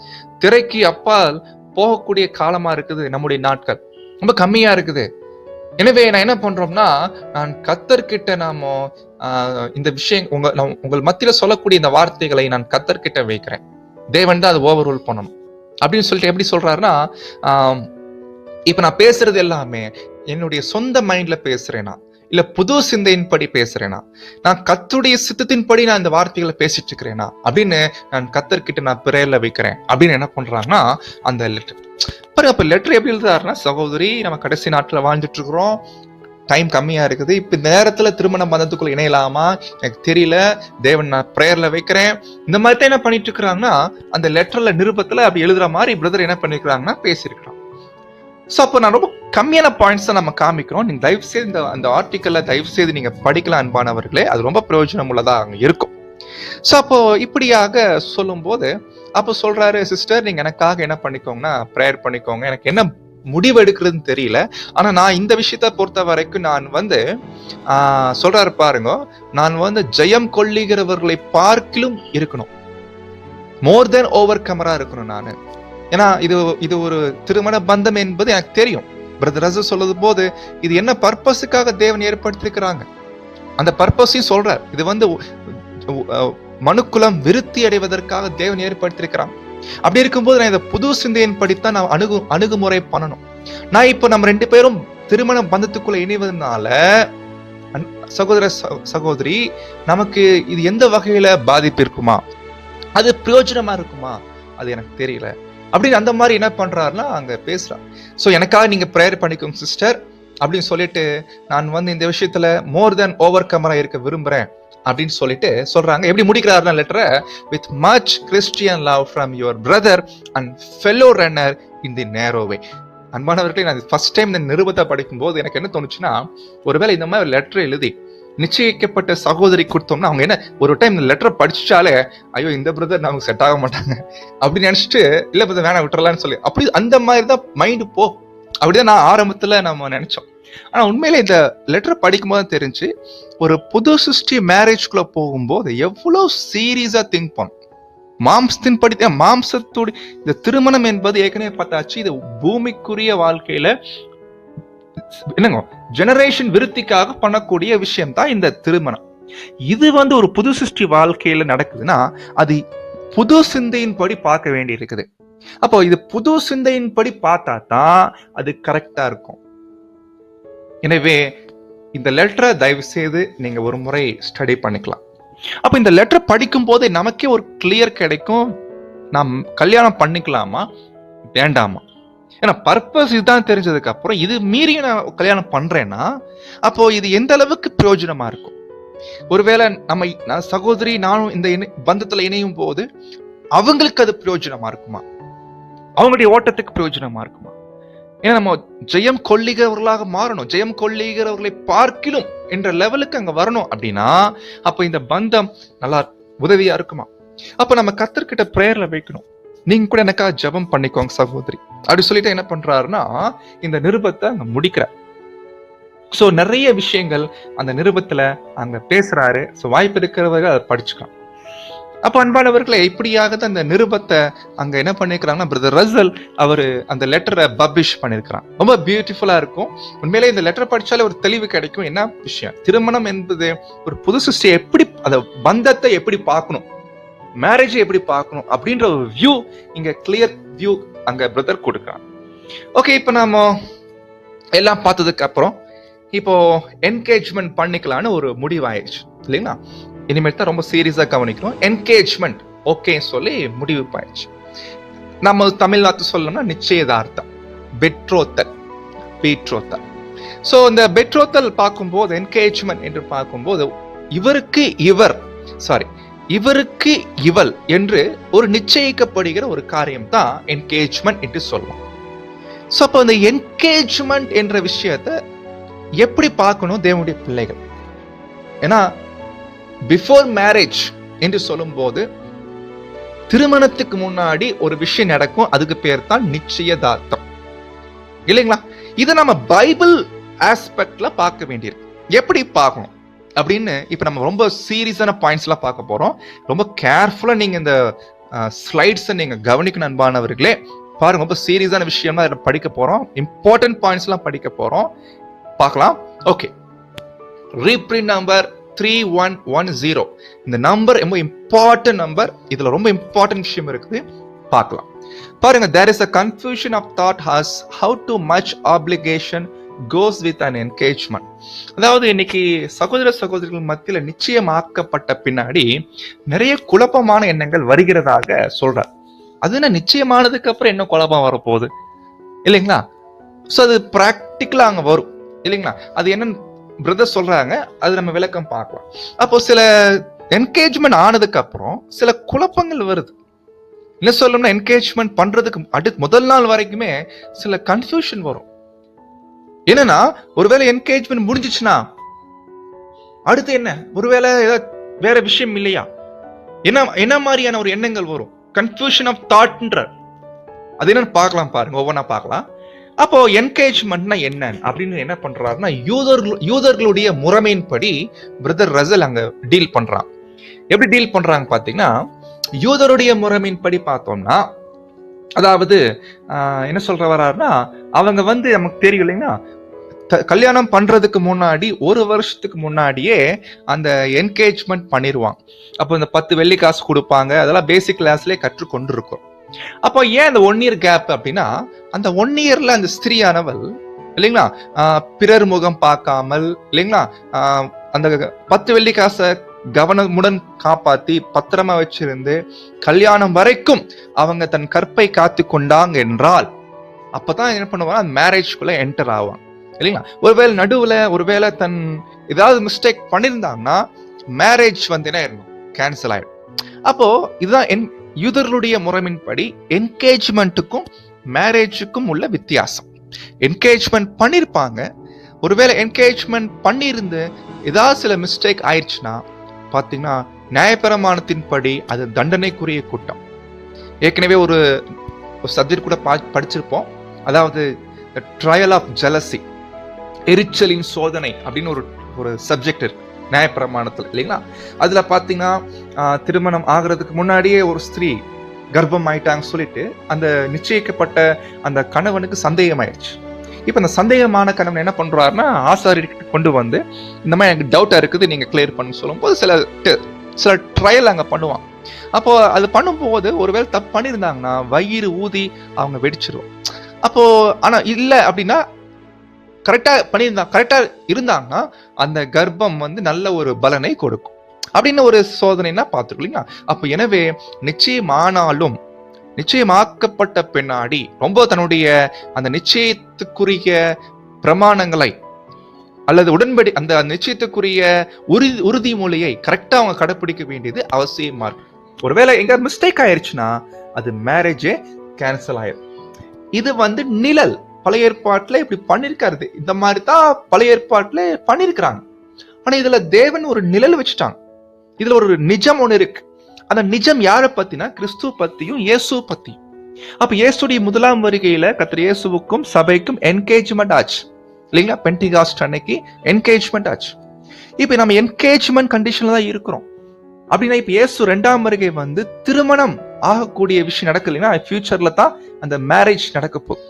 திரைக்கு அப்பால் போகக்கூடிய காலமா இருக்குது. நம்முடைய நாட்கள் ரொம்ப கம்மியா இருக்குது. எனவே நான் என்ன பண்றோம்னா, நான் கர்த்தர்கிட்ட நாம இந்த விஷயம் உங்கள் மத்தியில சொல்லக்கூடிய இந்த வார்த்தைகளை நான் கர்த்தர்கிட்ட வைக்கிறேன். தேவன் தான் அது ஓவர் ரூல் பண்ணணும் அப்படின்னு சொல்லிட்டு எப்படி சொல்றாருன்னா, இப்ப நான் பேசுறது எல்லாமே என்னுடைய சொந்த மைண்ட்ல பேசுறேனா இல்ல புது சிந்தையின் படி பேசுறேனா, நான் கர்த்தருடைய சித்தத்தின்படி நான் இந்த வார்த்தைகளை பேசிட்டு இருக்கிறேனா அப்படின்னு நான் கர்த்தர்கிட்ட நான் பிரேயர்ல வைக்கிறேன் அப்படின்னு என்ன பண்றாங்கன்னா அந்த லெட்டர். அப்ப லெட்டர் எப்படி எழுதுறாருன்னா, சகோதரி நம்ம கடைசி நாட்டுல வாழ்ந்துட்டு இருக்கிறோம், டைம் கம்மியா இருக்குது, இப்ப நேரத்துல திருமண பந்தத்துக்குள்ள இணையலாமா எனக்கு தெரியல, தேவன் நான் பிரேயர்ல வைக்கிறேன். இந்த மாதிரி தான் என்ன பண்ணிட்டு இருக்கிறாங்கன்னா அந்த லெட்டர்ல நிருபத்துல அப்படி எழுதுற மாதிரி பிரதர் என்ன பண்ணிருக்கிறாங்கன்னா பேசியிருக்கிறான். ஸோ அப்போ நான் ரொம்ப கம்மியான பாயிண்ட்ஸ் தான் நம்ம காமிக்கிறோம். நீங்க தயவு செய்து அந்த ஆர்டிக்கல்ல தயவு செய்து நீங்க படிக்கலாம் அன்பானவர்களே, அது ரொம்ப பிரயோஜனம் உள்ளதா அங்க இருக்கும். ஸோ அப்போ இப்படியாக சொல்லும் போது அப்போ சொல்றாரு, சிஸ்டர் நீங்க எனக்காக என்ன பண்ணிக்கோங்கன்னா ப்ரேயர் பண்ணிக்கோங்க, எனக்கு என்ன முடிவு எடுக்கிறதுன்னு தெரியல, ஆனா நான் இந்த விஷயத்த பொறுத்த வரைக்கும் நான் சொல்றாரு பாருங்க, நான் ஜெயம் கொள்ளுகிறவர்களை பார்க்கிலும் இருக்கணும், மோர் தென் ஓவர் கமரா இருக்கணும் நானு. ஏன்னா இது ஒரு திருமண பந்தம் என்பது எனக்கு தெரியும். பிரதர் ரசல் சொல்லும் போது இது என்ன பர்பஸுக்காக தேவன் ஏற்படுத்திருக்கிறாங்க அந்த பர்பஸையும் சொல்றார். இது மனுக்குலம் விருத்தி அடைவதற்காக தேவன் ஏற்படுத்திருக்கிறான். அப்படி இருக்கும்போது நான் இதை புது சிந்தையின் படித்தான் நான் அணுகுமுறை பண்ணணும். நான் இப்போ நம்ம 2 பேரும் திருமண பந்தத்துக்குள்ள இணைவதனால சகோதர சகோதரி நமக்கு இது எந்த வகையில பாதிப்பு இருக்குமா, அது பிரயோஜனமா இருக்குமா, அது எனக்கு தெரியல அப்படின்னு அந்த மாதிரி என்ன பண்றாருன்னா அங்க பேசுறாரு. ஸோ எனக்காக நீங்க ப்ரேயர் பண்ணிக்கோங்க சிஸ்டர் அப்படின்னு சொல்லிட்டு நான் இந்த விஷயத்துல மோர் தென் ஓவர் கமரா இருக்க விரும்புறேன் அப்படின்னு சொல்லிட்டு சொல்றாங்க. எப்படி முடிக்கிறாருன்னா லெட்டரை, with much Christian love from your brother and fellow runner in the narrow way. அன்பானவர்களே, நான் ஃபர்ஸ்ட் டைம் இந்த நிருபத்தை படிக்கும் போது எனக்கு என்ன தோணுச்சுன்னா, ஒருவேளை இந்த மாதிரி லெட்டர் எழுதி நிச்சயிக்கப்பட்ட சகோதரி கொடுத்தோம்னா அவங்க என்ன ஒரு டைம் இந்த லெட்டரை படிச்சாலே ஐயோ இந்த பிரதர் நமக்கு செட் ஆக மாட்டாங்க அப்படின்னு நினைச்சிட்டு இல்ல பிரதர் வேணா விட்டுறலாம்னு சொல்லி அப்படி அந்த மாதிரி தான் மைண்டு அப்படிதான் நான் ஆரம்பத்துல நம்ம நினைச்சோம். ஆனா உண்மையில இந்த லெட்டரை படிக்கும் போது தெரிஞ்சு ஒரு புது சிருஷ்டி மேரேஜ்குள்ள போகும்போது எவ்வளவு சீரியஸா திங்க் பண்ணும். மாம்சத்தின் படி மாம்சத்தோடு இந்த திருமணம் என்பது ஏற்கனவே பார்த்தாச்சு, இது பூமிக்குரிய வாழ்க்கையில என்னங்க ஜெனரேஷன் விருத்திக்காக பண்ணக்கூடிய விஷயம் தான் இந்த திருமணம். இது ஒரு புது சிருஷ்டி வாழ்க்கையில நடக்குதுன்னா அது புது சிந்தையின் படி பார்க்க வேண்டி இருக்குது. அப்போ இது புது சிந்தையின் படி பார்த்தா தான் அது கரெக்டா இருக்கும். எனவே இந்த லெட்டரை தயவு செய்து நீங்க ஒரு முறை ஸ்டடி பண்ணிக்கலாம். அப்ப இந்த லெட்டர் படிக்கும் போதே நமக்கே ஒரு கிளியர் கிடைக்கும், நாம் கல்யாணம் பண்ணிக்கலாமா வேண்டாமா. ஏன்னா பர்பஸ் இதுதான் தெரிஞ்சதுக்கு அப்புறம் இது மீறி நான் கல்யாணம் பண்றேன்னா அப்போ இது எந்த அளவுக்கு பிரயோஜனமா இருக்கும். ஒருவேளை நான் சகோதரி நானும் இந்த பந்தத்துல இணையும் போது அவங்களுக்கு அது பிரயோஜனமா இருக்குமா, அவங்களுடைய ஓட்டத்துக்கு பிரயோஜனமா இருக்குமா? ஏன்னா நம்ம ஜெயம் கொள்ளுகிறவர்களாக மாறணும், ஜெயம் கொள்ளுகிறவர்களை பார்க்கிலும் என்ற லெவலுக்கு அங்க வரணும். அப்படின்னா அப்ப இந்த பந்தம் நல்லா உதவியா இருக்குமா? அப்ப நம்ம கர்த்தர்கிட்ட பிரேயர்ல வைக்கணும். நீங்க கூட எனக்காக ஜெபம் பண்ணிக்கோங்க சகோதரி அப்படி சொல்லிட்டு என்ன பண்றாருன்னா இந்த நிருபத்தை அங்க முடிக்கிறார். சோ நிறைய விஷயங்கள் அந்த நிருபத்துல அங்க பேசுறாரு. சோ வாய்ப்பு இருக்கிறவர்கள் அதை படிச்சுக்கலாம். அப்ப அன்பானவர்களை இப்படியாக தான் அந்த நிருபத்தை அங்க என்ன பண்ணிருக்கிறாங்கன்னா பிரதர் ரசல் அவரு அந்த லெட்டரை பப்ளிஷ் பண்ணிருக்கிறான். ரொம்ப பியூட்டிஃபுல்லா இருக்கும். உண்மையிலே இந்த லெட்டர் படிச்சாலே ஒரு தெளிவு கிடைக்கும். என்ன விஷயம், திருமணம் என்பது ஒரு புது சிருஷ்டியை எப்படி அந்த பந்தத்தை எப்படி பார்க்கணும், மேரேஜை எப்படி பார்க்கணும் அப்படின்ற ஒரு வியூ இங்க கிளியர் வியூ அங்க பிரதர் கொடுக்குறாங்க. ஓகே, இப்போ நாம எல்லாம் பார்த்ததுக்கு அப்புறம் இப்போ என்கேஜ்மெண்ட் பண்ணிக்கலான்னு ஒரு முடிவாயிடுச்சு இல்லைங்களா. இனிமேல் தான் ரொம்ப சீரியஸா கவனிக்கணும். என்கேஜ்மெண்ட் ஓகே சொல்லி முடிவு ஆயிடுச்சு. நம்ம தமிழ்நாட்டு சொல்லணும்னா நிச்சயதார்த்தம், பெட்ரோத்தல், பீட்ரோத்தல். ஸோ இந்த பெட்ரோத்தல் பார்க்கும்போது, என்கேஜ்மெண்ட் என்று பார்க்கும்போது இவருக்கு இவள் என்று ஒரு நிச்சயிக்கப்படுகிற ஒரு காரியம் தான் என்கேஜ்மெண்ட் என்று சொல்லுவோம். ஸோ அப்போ இந்த என்கேஜ்மெண்ட் என்ற விஷயத்தை எப்படி பார்க்கணும் தேவனுடைய பிள்ளைகள்? ஏன்னா பிஃபோர் மேரேஜ் என்று சொல்லும் போது திருமணத்துக்கு முன்னாடி ஒரு விஷயம் நடக்கும், அதுக்கு பேர் தான் நிச்சயதார்த்தம் இல்லைங்களா. இதை நம்ம பைபிள் ஆஸ்பெக்ட்ல பார்க்க வேண்டியிருக்கு. எப்படி பார்க்கணும் அப்படின்னு இப்ப நம்ம ரொம்ப சீரியஸான பாயிண்ட்ஸ் எல்லாம் பார்க்க போறோம். ரொம்ப கேர்ஃபுல்லா நீங்க இந்த ஸ்லைட்ஸ் நீங்க கவனிக்கணும் அன்பானவர்களே. பாருங்க, ரொம்ப சீரியஸான விஷயம் தான் படிக்க போறோம். இம்பார்ட்டன்ட் பாயிண்ட்ஸ் எல்லாம் படிக்க போறோம், பார்க்கலாம். Okay, reprint number 3110. இந்த நம்பர் ரொம்ப இம்பார்ட்டன்ட் நம்பர். இதுல ரொம்ப இம்பார்ட்டன்ட் விஷயம் இருக்குது, பார்க்கலாம். பாருங்க, there is a confusion of thought as how to much obligation goes with an engagement. அதாவது இன்னைக்கு சகோதரிகள் மத்தியில நிச்சயமாக்கப்பட்ட பின்னாடி நிறைய குழப்பமான எண்ணங்கள் வருகிறதாக சொல்றார். அது என்ன, நிச்சயமானதுக்கு அப்புறம் என்ன குழப்பம் வரப்போகுது இல்லைங்களா. ஸோ அது ப்ராக்டிக்கலா அங்க வரும் இல்லைங்களா. அது என்னன்னு பிரதர் சொல்றாங்க, அது நம்ம விளக்கம் பார்க்கலாம். அப்போ சில என்கேஜ்மெண்ட் ஆனதுக்கு அப்புறம் சில குழப்பங்கள் வருது. என்ன சொல்லணும்னா, என்கேஜ்மெண்ட் பண்றதுக்கு முதல் நாள் வரைக்குமே சில கன்ஃபியூஷன் வரும். என்னன்னா, ஒருவேளை என்கேஜ்மெண்ட் முடிஞ்சிச்சுன்னா அடுத்து என்ன, ஒருவேளை வேற விஷயம் இல்லையா, என்ன மாதிரியான ஒரு எண்ணங்கள் வரும். கன்ஃபியூஷன் ஆஃப் தாட்ன்ற அது என்னன்னு பார்க்கலாம். பாருங்க, ஒவ்வொன்றா பார்க்கலாம். அப்போ என்கேஜ்மெண்ட்னா என்ன அப்படின்னு என்ன பண்றாருன்னா, யூதர்களுடைய முறைமையின்படி பிரதர் ரசல் அங்க டீல் பண்றான். எப்படி டீல் பண்றாங்க பாத்தீங்கன்னா, யூதருடைய முறைமையின்படி பார்த்தோம்னா, அதாவது என்ன சொல்ற வர்றாருன்னா, அவங்க நமக்கு தெரியும் இல்லைன்னா, கல்யாணம் பண்றதுக்கு முன்னாடி ஒரு வருஷத்துக்கு முன்னாடியே அந்த என்கேஜ்மெண்ட் பண்ணிடுவாங்க. அப்போ இந்த 10 வெள்ளி காசு கொடுப்பாங்க, அதெல்லாம் பேசிக் கிளாஸ்லயே கற்றுக்கொண்டு இருக்கோம். அப்போ ஏன் அந்த 1 year கேப் அப்படின்னா, அந்த 1 yearல அந்த ஸ்திரீயானவள் இல்லைங்களா, பிறர் முகம் பார்க்காமல் இல்லைங்களா, அந்த 10 வெள்ளி காசை கவனமுடன் காப்பாத்தி பத்திரமா வச்சிருந்து கல்யாணம் வரைக்கும் அவங்க தன் கற்பை காத்து கொண்டாங்க என்றால், அப்பதான் என்ன பண்ணுவாங்க, அந்த மேரேஜ்குள்ள என்டர் ஆவாங்க இல்லைங்களா. ஒருவேளை நடுவுல ஒருவேளை தன் ஏதாவது மிஸ்டேக் பண்ணியிருந்தாங்கன்னா மேரேஜ் என்ன ஆயிடும், கேன்சல் ஆயிடும். அப்போ இதுதான் யூதர்களுடைய முறைமையின்படி என்கேஜ்மெண்ட்டுக்கும் மேரேஜுக்கும் உள்ள வித்தியாசம். என்கேஜ்மெண்ட் பண்ணிருப்பாங்க, ஒருவேளை என்கேஜ்மெண்ட் பண்ணியிருந்து ஏதாவது சில மிஸ்டேக் ஆயிடுச்சுன்னா பாத்தீங்கன்னா நியாயப்பிரமாணத்தின்படி அது தண்டனைக்குரிய குற்றம். ஏற்கனவே ஒரு சப்ஜெக்ட் கூட படிச்சிருப்போம், அதாவது ட்ரையல் ஆஃப் ஜெலசி, எரிச்சலின் சோதனை அப்படின்னு ஒரு சப்ஜெக்ட் இருக்கு நியாயப்பிரமாணத்துல இல்லைங்களா. அதுல பாத்தீங்கன்னா திருமணம் ஆகிறதுக்கு முன்னாடியே ஒரு ஸ்திரீ கர்ப்பம் ஆயிட்டாங்க சொல்லிட்டு அந்த நிச்சயிக்கப்பட்ட அந்த கணவனுக்கு சந்தேகம் ஆயிடுச்சு. இப்ப அந்த சந்தேகமான கணவன் என்ன பண்றாருன்னா, ஆசாரியர்கிட்ட கொண்டு வந்து இந்த மாதிரி எனக்கு டவுட்டா இருக்குது, நீங்க கிளியர் பண்ண சொல்லும் போது சில ட்ரையல் அங்க பண்ணுவாங்க. அப்போ அது பண்ணும்போது ஒருவேளை தப்பு பண்ணியிருந்தாங்கன்னா வயிறு ஊதி அவங்க வெடிச்சிருவோம். அப்போ ஆனா இல்ல அப்படின்னா கரெக்டா இருந்தாங்கன்னா அந்த கர்ப்பம் நல்ல ஒரு பலனை கொடுக்கும் அப்படின்னு ஒரு சோதனைனா பார்த்துருக்கீங்களா. அப்ப எனவே நிச்சயமாக்கப்பட்ட பின்னாடி ரொம்ப தன்னுடைய அந்த நிச்சயத்துக்குரிய பிரமாணங்களை அல்லது உடன்படி அந்த நிச்சயத்துக்குரிய உறுதிமொழியை கரெக்டா அவங்க கடைபிடிக்க வேண்டியது அவசியமா இருக்கு. ஒருவேளை எங்க மிஸ்டேக் ஆயிருச்சுன்னா அது மேரேஜே கேன்சல் ஆயிரும். இது நிழல். பழைய ஏற்பாட்டுல இப்படி பண்ணிருக்காரு, இந்த மாதிரி தான் பழைய ஏற்பாட்டுல பண்ணிருக்கிறாங்க. ஆனா இதுல தேவன் ஒரு நிழல் வச்சுட்டாங்க. இதுல ஒரு நிஜம் ஒண்ணு இருக்கு. அந்த நிஜம் யாரை பத்தினா கிறிஸ்துவ பத்தியும் இயேசு பத்தியும். அப்ப இயேசுடைய முதலாம் வருகையில கர்த்தர் இயேசுவுக்கும் சபைக்கும் என்கேஜ்மெண்ட் ஆச்சு இல்லைங்களா. பெண்டிகாஸ்ட் அன்னைக்கு என்கேஜ்மெண்ட் ஆச்சு. இப்ப நம்ம என்கேஜ்மெண்ட் கண்டிஷன்ல தான் இருக்கிறோம். அப்படின்னா இப்ப இயேசு 2ஆம் வருகை திருமணம் ஆகக்கூடிய விஷயம் நடக்கலைன்னா ஃபியூச்சர்ல தான் அந்த மேரேஜ் நடக்க போகுது.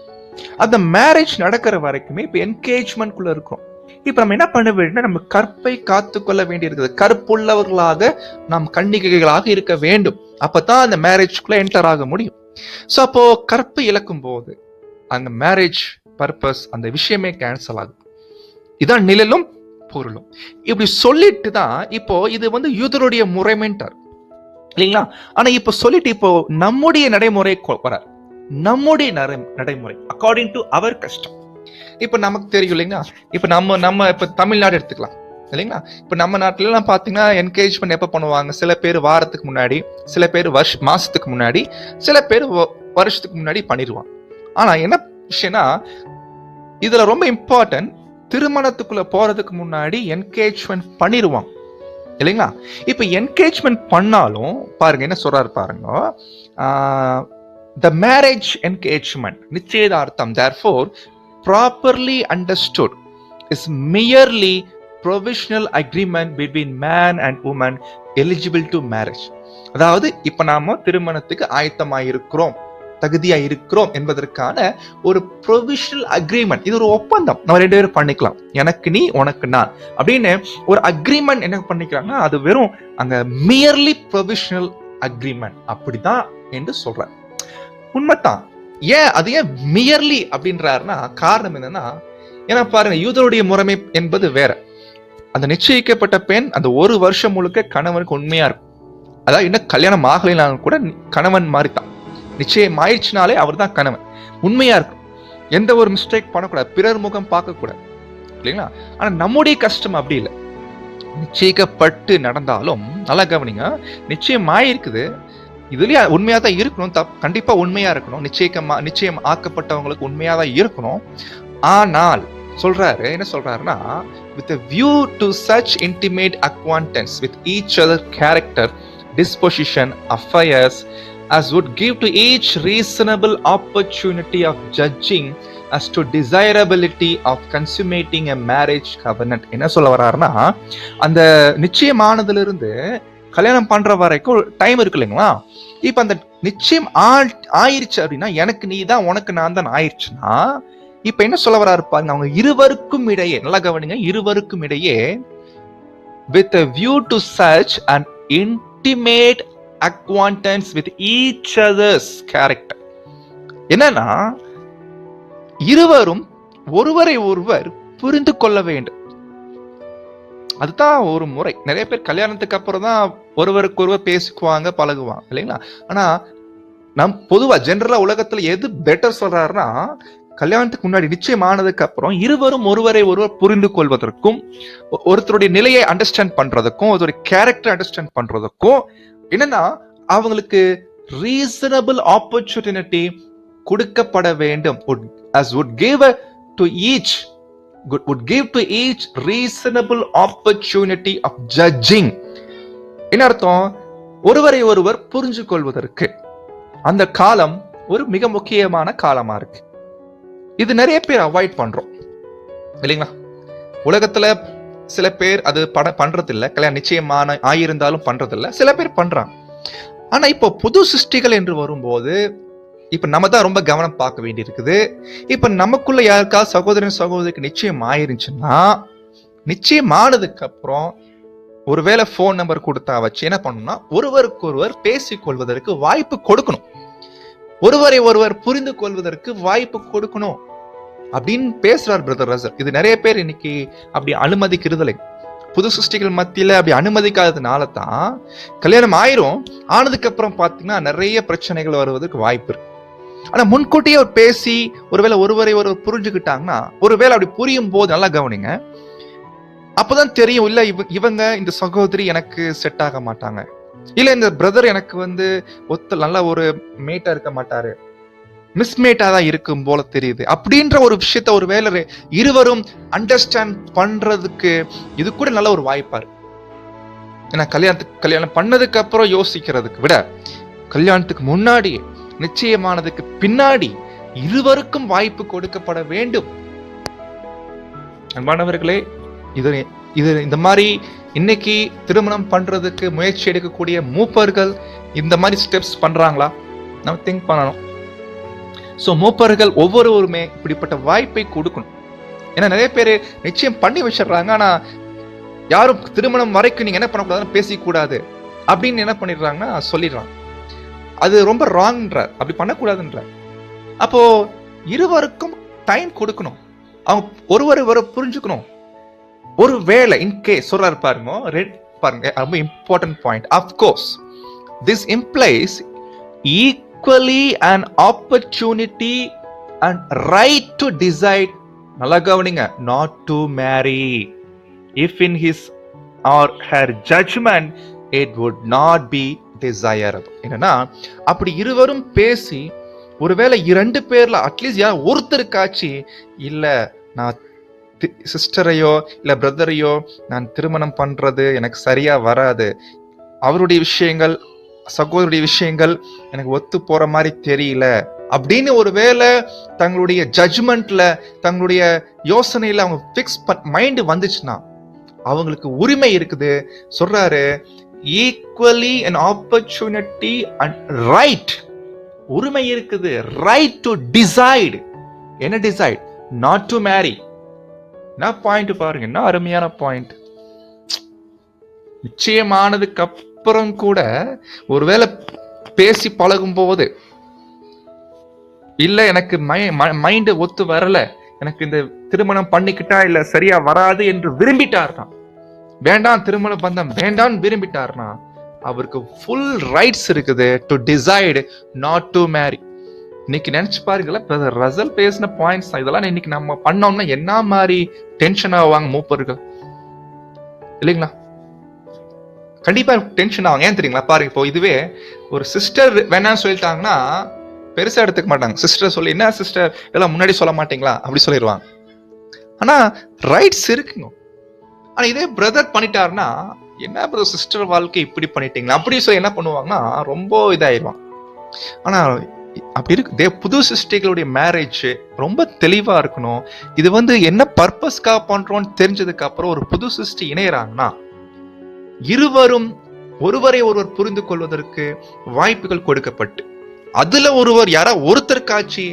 அந்த மேரேஜ் நடக்கிற வரைக்குமே இப்ப என்கேஜ்மெண்ட் குள்ள இருக்கிறோம். இப்ப நம்ம என்ன பண்ண வேண்டும், நம்ம கற்பை காத்து கொள்ள வேண்டி இருக்குது. கற்புள்ளவர்களாக நாம் கன்னிகைகளாக இருக்க வேண்டும் அப்பதான் அந்த மேரேஜ்குள்ள என்டர் ஆக முடியும். ஸோ அப்போ கற்பு இழக்கும் போது அந்த மேரேஜ் பர்பஸ் அந்த விஷயமே கேன்சல் ஆகும். இதான் நிழலும் பொருளும். இப்படி சொல்லிட்டு தான் இப்போ இது யூதருடைய முறைமைன்ட்டார் இல்லைங்களா? ஆனா இப்ப சொல்லிட்டு இப்போ நம்முடைய நடைமுறை வரார். நம்முடைய நடைமுறை அக்கார்டிங் டு அவர் கஸ்டம். இப்ப நமக்கு தெரியும் இல்லைங்களா? இப்ப நம்ம இப்ப தமிழ்நாடு எடுத்துக்கலாம் இல்லைங்களா? இப்ப நம்ம நாட்டுல எல்லாம் பாத்தீங்கன்னா என்கேஜ்மெண்ட் எப்ப பண்ணுவாங்க? சில பேர் வாரத்துக்கு முன்னாடி, சில பேர் மாசத்துக்கு முன்னாடி, சில பேர் வருஷத்துக்கு முன்னாடி பண்ணிடுவாங்க. ஆனா என்ன விஷயம்னா, இதுல ரொம்ப இம்பார்ட்டன்ட், திருமணத்துக்குள்ள போறதுக்கு முன்னாடி என்கேஜ்மெண்ட் பண்ணிடுவாங்க இல்லைங்களா? இப்ப என்கேஜ்மெண்ட் பண்ணாலும் பாருங்க என்ன சொல்றாரு பாருங்க. The marriage engagement, நிச்சயதார்த்தம், therefore properly understood is merely provisional agreement between man and woman eligible to marriage. அதாவது இப்ப நாம திருமணத்துக்கு ஆயத்தமாயிருக்கிறோம், தகுதியா இருக்கிறோம் என்பதற்கான ஒரு ப்ரொவிஷனல் அக்ரிமெண்ட். இது ஒரு ஒப்பந்தம், நம்ம 2 பேரும் பண்ணிக்கலாம், எனக்கு நீ உனக்கு நான் அப்படின்னு ஒரு அக்ரிமெண்ட் என்ன பண்ணிக்கிறாங்கன்னா அது வெறும் அங்க மியர்லி ப்ரொவிஷனல் அக்ரிமெண்ட் அப்படிதான் என்று சொல்றாரு. உண்மைதான். அது ஏன் மியர்லி அப்படின்றாருன்னா காரணம் என்னன்னா, ஏன்னா பாருங்க யூதருடைய முறைமை என்பது வேற. அந்த நிச்சயிக்கப்பட்ட பெண் அந்த 1 வருஷம் முழுக்க கணவனுக்கு உண்மையா இருக்கும். அதாவது இன்னும் கல்யாணம் ஆகலைனாலும் கூட கணவன் மாதிரி தான். நிச்சயம் ஆயிடுச்சுனாலே அவர் தான் கணவன், உண்மையா இருக்கும். எந்த ஒரு மிஸ்டேக் பண்ணக்கூடாது, பிறர் முகம் பார்க்க கூடாது இல்லைங்களா? ஆனா நம்முடைய கஷ்டம் அப்படி இல்லை. நிச்சயிக்கப்பட்டு நடந்தாலும் நல்லா கவனிங்க, நிச்சயம் ஆயிருக்குது, இதுலயே உண்மையா தான் இருக்கணும், கண்டிப்பா உண்மையா இருக்கணும், நிச்சயம் ஆக்கப்பட்டவங்களுக்கு உண்மையா தான் இருக்கணும். ஆனால் சொல்றாரு என்ன சொல்றாருன்னா, with a view to such intimate acquaintance with each other character, disposition, affairs as would give to each reasonable opportunity of judging as to desirability of consummating a marriage covenant. என்ன சொல்ல வர்றாருன்னா, அந்த நிச்சயமானதுல இருந்து கல்யாணம் பண்ற வரைக்கும் டைம் இருக்கு இல்லைங்களா? இப்ப அந்த நிச்சயம் ஆயிருச்சு அப்படின்னா, எனக்கு நீ தான் உனக்கு நான் தான் ஆயிடுச்சுன்னா, இப்ப என்ன சொல்ல வர்றாரு பாருங்க, அவங்க இருவருக்கும் இடையே, நல்லா கவனிங்க, இருவருக்கும் இடையே with a view to such an intimate acquaintance with each other's character. என்னன்னா இருவரும் ஒருவரை ஒருவர் புரிந்து கொள்ள வேண்டும். அதுதான் ஒரு முறை. நிறைய பேர் கல்யாணத்துக்கு அப்புறம் தான் ஒருவருக்கு ஒருவர் பேசிக்குவாங்க, பழகுவாங்க இல்லைங்களா? ஆனா பொதுவா ஜெனரலா உலகத்துல எது பெட்டர் சொல்றாருன்னா, கல்யாணத்துக்கு முன்னாடி நிச்சயமானதுக்கு அப்புறம் இருவரும் ஒருவரை ஒருவர் புரிந்து கொள்வதற்கும், ஒருத்தருடைய நிலையை அண்டர்ஸ்டாண்ட் பண்றதுக்கும், ஒருத்தருடைய கேரக்டர் அண்டர்ஸ்டாண்ட் பண்றதுக்கும் என்னன்னா அவங்களுக்கு ரீசனபிள் ஆப்பர்ச்சுனிட்டி கொடுக்கப்பட வேண்டும். as would give to each reasonable opportunity of judging. என்ன அர்த்தம்? ஒருவரை ஒருவர் புரிஞ்சு கொள்வதற்கு அந்த காலம் ஒரு மிக முக்கியமான காலமா இருக்கு. இது நிறைய பேர் அவாய்ட் பண்றோம் இல்லைங்களா? உலகத்துல சில பேர் அது பண்றதில்லை, கல்யாணம் நிச்சயமான ஆயிருந்தாலும் பண்றதில்லை, சில பேர் பண்றாங்க. ஆனா இப்போ புது சிருஷ்டிகள் என்று வரும்போது இப்ப நம்ம தான் ரொம்ப கவனம் பார்க்க வேண்டி இருக்குது. இப்ப நமக்குள்ள யாருக்காவது சகோதரன் சகோதரிக்கு நிச்சயம் ஆயிருந்துச்சுன்னா, நிச்சயமானதுக்கு அப்புறம் ஒருவேளை போன் நம்பர் கொடுத்தா வச்சு என்ன பண்ணணும்னா, ஒருவருக்கு ஒருவர் பேசிக் கொள்வதற்கு வாய்ப்பு கொடுக்கணும், ஒருவரை ஒருவர் புரிந்து கொள்வதற்கு வாய்ப்பு கொடுக்கணும் அப்படின்னு பேசுறார் பிரதர் ரசல். இது நிறைய பேர் இன்னைக்கு அப்படி அனுமதிக்கிறதில்லை. புது சிருஷ்டிகள் மத்தியில அப்படி அனுமதிக்காததுனால தான் கல்யாணம் ஆனதுக்கு அப்புறம் பாத்தீங்கன்னா நிறைய பிரச்சனைகள் வருவதற்கு வாய்ப்பு இருக்கு. ஆனா முன்கூட்டியே பேசி ஒருவேளை ஒருவரை ஒருவர் புரிஞ்சுக்கிட்டாங்கன்னா, ஒருவேளை அப்படி புரியும் போது நல்லா கவனிங்க, அப்பதான் தெரியும், இல்ல இவங்க இந்த சகோதரி எனக்கு செட் ஆக மாட்டாங்க, இல்ல இந்த பிரதர் எனக்கு நல்ல ஒரு மேட்டா இருக்க மாட்டாரு, மிஸ்மேட்டா தான் இருக்கும் போல தெரியுது அப்படின்ற ஒரு விஷயத்த ஒருவேளை இருவரும் அண்டர்ஸ்டாண்ட் பண்றதுக்கு இது கூட நல்ல ஒரு வாய்ப்பா இருக்கு. ஏன்னா கல்யாணம் பண்ணதுக்கு அப்புறம் யோசிக்கிறதுக்கு விட கல்யாணத்துக்கு முன்னாடி, நிச்சயமானதுக்கு பின்னாடி இருவருக்கும் வாய்ப்பு கொடுக்கப்பட வேண்டும். அன்பானவர்களே, இது இந்த மாதிரி இன்னைக்கு திருமணம் பண்றதுக்கு முயற்சி எடுக்கக்கூடிய மூப்பர்கள் இந்த மாதிரி ஸ்டெப்ஸ் பண்றாங்களா? நம்ம திங்க் பண்ணணும். ஸோ மூப்பர்கள் ஒவ்வொருவருமே இப்படிப்பட்ட வாய்ப்பை கொடுக்கணும். ஏன்னா நிறைய பேர் நிச்சயம் பண்ணி வச்சிடுறாங்க, ஆனா யாரும் திருமணம் வரைக்கும் நீங்க என்ன பண்ணக்கூடாதுன்னு பேசிக்கூடாது அப்படின்னு என்ன பண்ணிடுறாங்கன்னா சொல்லிடுறாங்க. அது ரொம்ப ராங்ன்றார், அப்படி பண்ணக்கூடாதுன்றார். அப்போ இருவருக்கும் டைம் கொடுக்கணும், அவங்க ஒருவர் புரிஞ்சுக்கணும். ஒரு வேளை இன்கேஸ் சொல்றாரு பாருங்க, பாருங்க ரொம்ப important point. Of course this implies equally an opportunity and right to decide, நல்லா கவனிங்க, not to marry if in his or her judgment it would not be desirable. என்னன்னா அப்படி இருவரும் பேசி ஒருவேளை 2 பேர்ல அட்லீஸ்ட் யார் ஒருத்தருக்காச்சு இல்ல நான் சிஸ்டரையோ இல்ல பிரதரையோ நான் திருமணம் பண்றது எனக்கு சரியா வராது, அவருடைய விஷயங்கள் சகோதரருடைய விஷயங்கள் எனக்கு ஒத்து போற மாதிரி தெரியல அப்படின்னு ஒருவேளை தங்களுடைய ஜட்ஜ்மெண்ட்ல தங்களுடைய யோசனையில அவங்க பிக்ஸ் மைண்ட் வந்துச்சுன்னா அவங்களுக்கு உரிமை இருக்குது. சொல்றாரு equally an opportunity and right, உரிமை இருக்குது, ரைட் டு டிசைட். என்ன டிசைட்? Not to marry. என்ன பாயிண்ட் பாருங்க, என்ன அருமையான பாயிண்ட். நிச்சயமானதுக்கு அப்புறம் கூட ஒருவேளை பேசி பழகும் போது இல்ல எனக்கு மைண்ட் ஒத்து வரல, எனக்கு இந்த திருமணம் பண்ணிக்கிட்டா இல்ல சரியா வராது என்று விரும்பிட்டார்னா, வேண்டாம் திருமண பந்தம் வேண்டாம் விரும்பிட்டார்னா அவருக்கு ஃபுல் ரைட்ஸ் இருக்குது to decide not to marry. இன்னைக்கு நினைச்சு பாருங்களேன், பிரதர் ரசல் பேசின பாயிண்ட்ஸ் இதெல்லாம் இன்னைக்கு நம்ம பண்ணோம்னா என்ன மாதிரி டென்ஷன் ஆவாங்க மூப்பர்கள் இல்லைங்களா? கண்டிப்பா டென்ஷன் ஆவாங்க. ஏன் தெரியுங்களா? பாருங்க, இப்போ இதுவே ஒரு சிஸ்டர் வேணாம்னு சொல்லிட்டாங்கன்னா பெருசா எடுத்துக்க மாட்டாங்க. சிஸ்டர் சொல்லி என்ன சிஸ்டர் இதெல்லாம் முன்னாடி சொல்ல மாட்டீங்களா அப்படி சொல்லிடுவாங்க. ஆனா ரைட்ஸ் இருக்குங்க. ஆனா இதே பிரதர் பண்ணிட்டாருன்னா என்ன பிரதர் சிஸ்டர் வாழ்க்கை இப்படி பண்ணிட்டீங்களா அப்படி சொல்லி என்ன பண்ணுவாங்கன்னா ரொம்ப இதாயிருவாங்க. ஆனா அப்படி இருக்கு. புது சிஸ்டர்களுடைய மேரேஜ் ரொம்ப தெளிவா இருக்கணும். இது என்ன பர்பஸ்க்காக பண்றோம்னு தெரிஞ்சதுக்கு அப்புறம் ஒரு புது சிஸ்டி இணையறாங்கன்னா இருவரும் ஒருவரை ஒருவர் புரிந்து கொள்வதற்கு வாய்ப்புகள் கொடுக்கப்பட்டு அதுல ஒருவர் யாரா ஒருத்தருக்காச்சு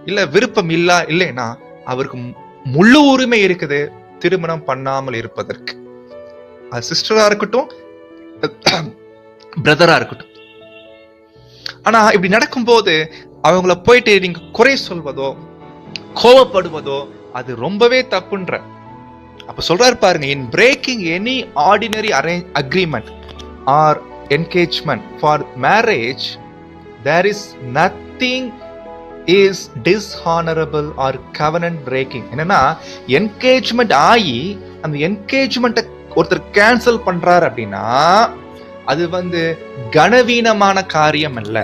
இல்ல விருப்பம் இல்லைன்னா அவருக்கு முழு உரிமை இருக்குது திருமணம் பண்ணாமல் இருப்பதற்கு. அது சிஸ்டரா இருக்கட்டும் பிரதரா இருக்கட்டும். ஆனா இப்படி நடக்கும்போது அவங்கள போயிட்டு நீங்க குறை சொல்வதோ கோவப்படுவதோ அது ரொம்பவே தப்புன்ற. அப்ப சொல்றாரு பாருங்க, in breaking any ordinary agreement or engagement for marriage there is nothing is dishonorable or covenant breaking. என்னன்னா என்கேஜ்மெண்ட் ஆகி அந்த என்கேஜ்மெண்ட்டை ஒருத்தர் கேன்சல் பண்றாரு அப்படின்னா அது கனவீனமான காரியம் அல்ல,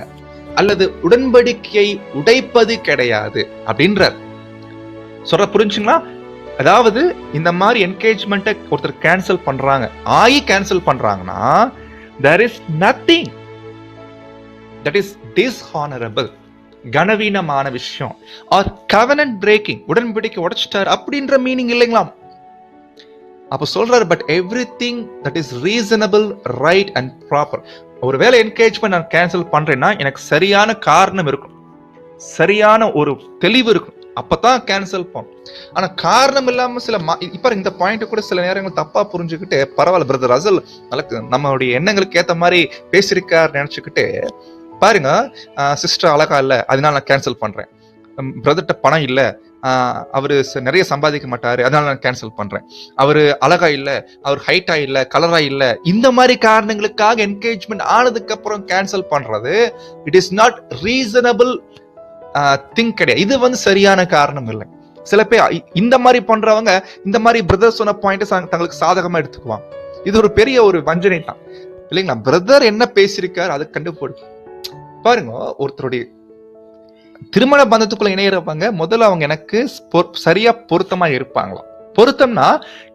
அல்லது உடன்படிக்கையை உடைப்பது கிடையாது அப்படின்றார். சொல்ற புரிஞ்சுங்களா? அதாவது இந்த மாதிரி என்கேஜ்மெண்ட்டை ஒருத்தர் கேன்சல் பண்றாங்க, ஆகி கேன்சல் பண்றாங்கன்னா there is nothing that is dishonorable, கனவீனமான விஷயம், or covenant breaking, உடன்படிக்கை உடைச்சிட்டார் அப்படின்ற மீனிங் இல்லைங்களா? அப்ப சொல்றாரு but everything that is reasonable, right and proper. ஒருவேளை என்கேஜ்மெண்ட் நான் கேன்சல் பண்றேன்னா எனக்கு சரியான காரணம் இருக்கும், சரியான ஒரு தெளிவு இருக்கும், அப்பதான் கேன்சல் பண்ணும். ஆனா காரணம் இல்லாம சில இப்ப இந்த பாயிண்ட் கூட சில நேரங்கள் தப்பா புரிஞ்சுக்கிட்டு பரவாயில்ல பிரதர் ரசல் நம்மளுடைய எண்ணங்களுக்கு ஏத்த மாதிரி பேசியிருக்கார் நினைச்சுக்கிட்டு பாருங்க, சிஸ்டர் அழகா இல்ல அதனால நான் கேன்சல் பண்றேன், பிரதர்ட்ட பணம் இல்ல அவரு நிறைய சம்பாதிக்க மாட்டாரு அதனால நான் கேன்சல் பண்றேன், அவரு அழகா இல்ல, அவர் ஹைட்டா இல்ல, கலரா இல்ல, இந்த மாதிரி காரணங்களுக்காக என்கேஜ்மெண்ட் ஆனதுக்கு அப்புறம் கேன்சல் பண்றது it is not reasonable thing கிடையாது. இது சரியான காரணம் இல்லை. சில பேர் இந்த மாதிரி பண்றவங்க இந்த மாதிரி பிரதர் சொன்ன பாயிண்ட் தங்களுக்கு சாதகமா எடுத்துக்குவாங்க. இது ஒரு பெரிய ஒரு வஞ்சனை தான் இல்லைங்களா? பிரதர் என்ன பேசியிருக்காரு அதை கண்டுபிடி பாருங்க. ஒருத்தருடைய திருமண பந்தத்துக்குள்ள இணையறவங்க முதல்ல அவங்க எனக்கு சரியா பொருத்தமா இருப்பாங்களாம். பொருத்தம்னா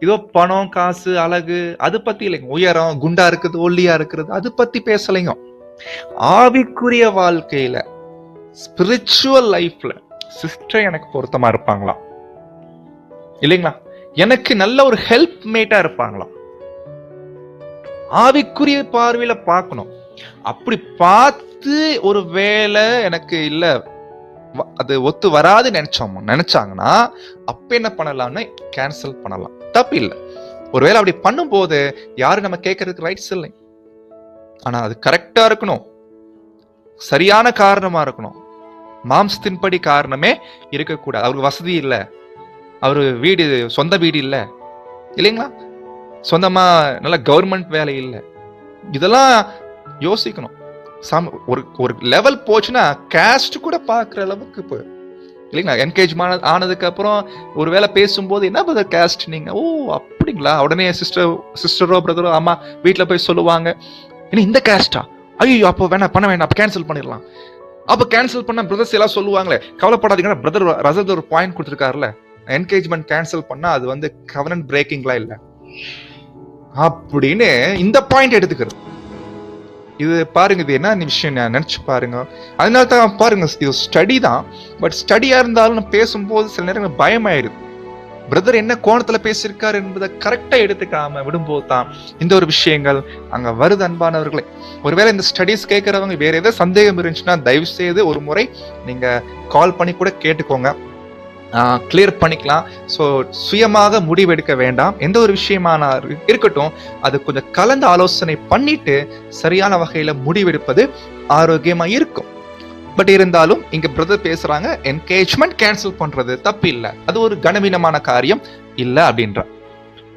இதோ பணம் காசு அழகு அது பத்தி இல்லைங்க, உயரம் குண்டா இருக்குது ஒல்லியா இருக்கிறது அது பத்தி பேசலைங்க. ஆவிக்குரிய வாழ்க்கையில ஸ்பிரிச்சுவல் லைஃப்ல சிஸ்டர் எனக்கு பொருத்தமா இருப்பாங்களா இல்லைங்களா? எனக்கு நல்ல ஒரு ஹெல்ப் மேட்டா இருப்பாங்களா? ஆவிக்குரிய பார்வையில பார்க்கணும். அப்படி பார்த்து ஒரு வேலை எனக்கு இல்ல அது ஒத்து வராது நினைச்சாங்கன்னா அப்ப என்ன பண்ணலாம்னு கேன்சல் பண்ணலாம், தப்பு இல்லை. ஒருவேளை அப்படி பண்ணும் போது யாரும் நம்ம கேட்கறதுக்கு ரைட்ஸ் இல்லை. ஆனா அது கரெக்டா இருக்கணும், சரியான காரணமா இருக்கணும். மாம்சத்தின்படி காரணமே இருக்கக்கூடாது. அவருக்கு வசதி இல்லை, அவரு வீடு சொந்த வீடு இல்லை இல்லைங்களா, சொந்தமா நல்ல கவர்மெண்ட் வேலை இல்லை, இதெல்லாம் யோசிக்கணும். ஒரு ஒரு லெவல் போச்சுன்னா கேஸ்ட் கூட பார்க்குற அளவுக்கு இப்போ இல்லைங்களா. என்கேஜ்மெண்ட் ஆனதுக்கு அப்புறம் ஒரு வேளை பேசும்போது என்ன பிரதர் கேஸ்ட் நீங்க, ஓ அப்படிங்களா, உடனே சிஸ்டரோ பிரதரோ அம்மா வீட்டில் போய் சொல்லுவாங்க, ஏன்னா இந்த கேஸ்டா, ஐயோ அப்போ வேணாம் பண்ண வேணாம், அப்போ கேன்சல் பண்ணிடலாம். அப்போ கேன்சல் பண்ண பிரதர்ஸ் எல்லாம் சொல்லுவாங்களே, கவலைப்படாதீங்கன்னா பிரதர் ரசல் ஒரு பாயிண்ட் கொடுத்துருக்காருல, என்கேஜ்மெண்ட் கேன்சல் பண்ணா அது வந்து கவர்னன்ட் பிரேக்கிங்லாம் இல்லை அப்படின்னு இந்த பாயிண்ட் எடுத்துக்கிறது. இது பாருங்க, இது என்ன விஷயம் நினைச்சு பாருங்க. அதனால தான் பாருங்க, இது ஸ்டடி தான். பட் ஸ்டடியா இருந்தாலும் பேசும்போது சில நேரங்கள் பயமாயிருது. பிரதர் என்ன கோணத்துல பேசியிருக்காரு என்பதை கரெக்டா எடுத்துக்காம விடும்போது தான் இந்த ஒரு விஷயங்கள் அங்க வருது. அன்பானவர்களே, ஒருவேளை இந்த ஸ்டடிஸ் கேட்கறவங்க வேற ஏதாவது சந்தேகம் இருந்துச்சுன்னா தயவு செய்து ஒரு முறை நீங்க கால் பண்ணி கூட கேட்டுக்கோங்க, கிளியர் பண்ணிக்கலாம். ஸோ சுயமாக முடிவெடுக்க வேண்டாம். எந்த ஒரு விஷயமான இருக்கட்டும், அது கொஞ்சம் கலந்து ஆலோசனை பண்ணிட்டு சரியான வகையில முடிவெடுப்பது ஆரோக்கியமா இருக்கும். பட் இருந்தாலும் இங்க பிரதர் பேசுறாங்க, என்கேஜ்மெண்ட் கேன்சல் பண்றது தப்பு இல்லை, அது ஒரு கனவீனமான காரியம் இல்லை அப்படின்ற.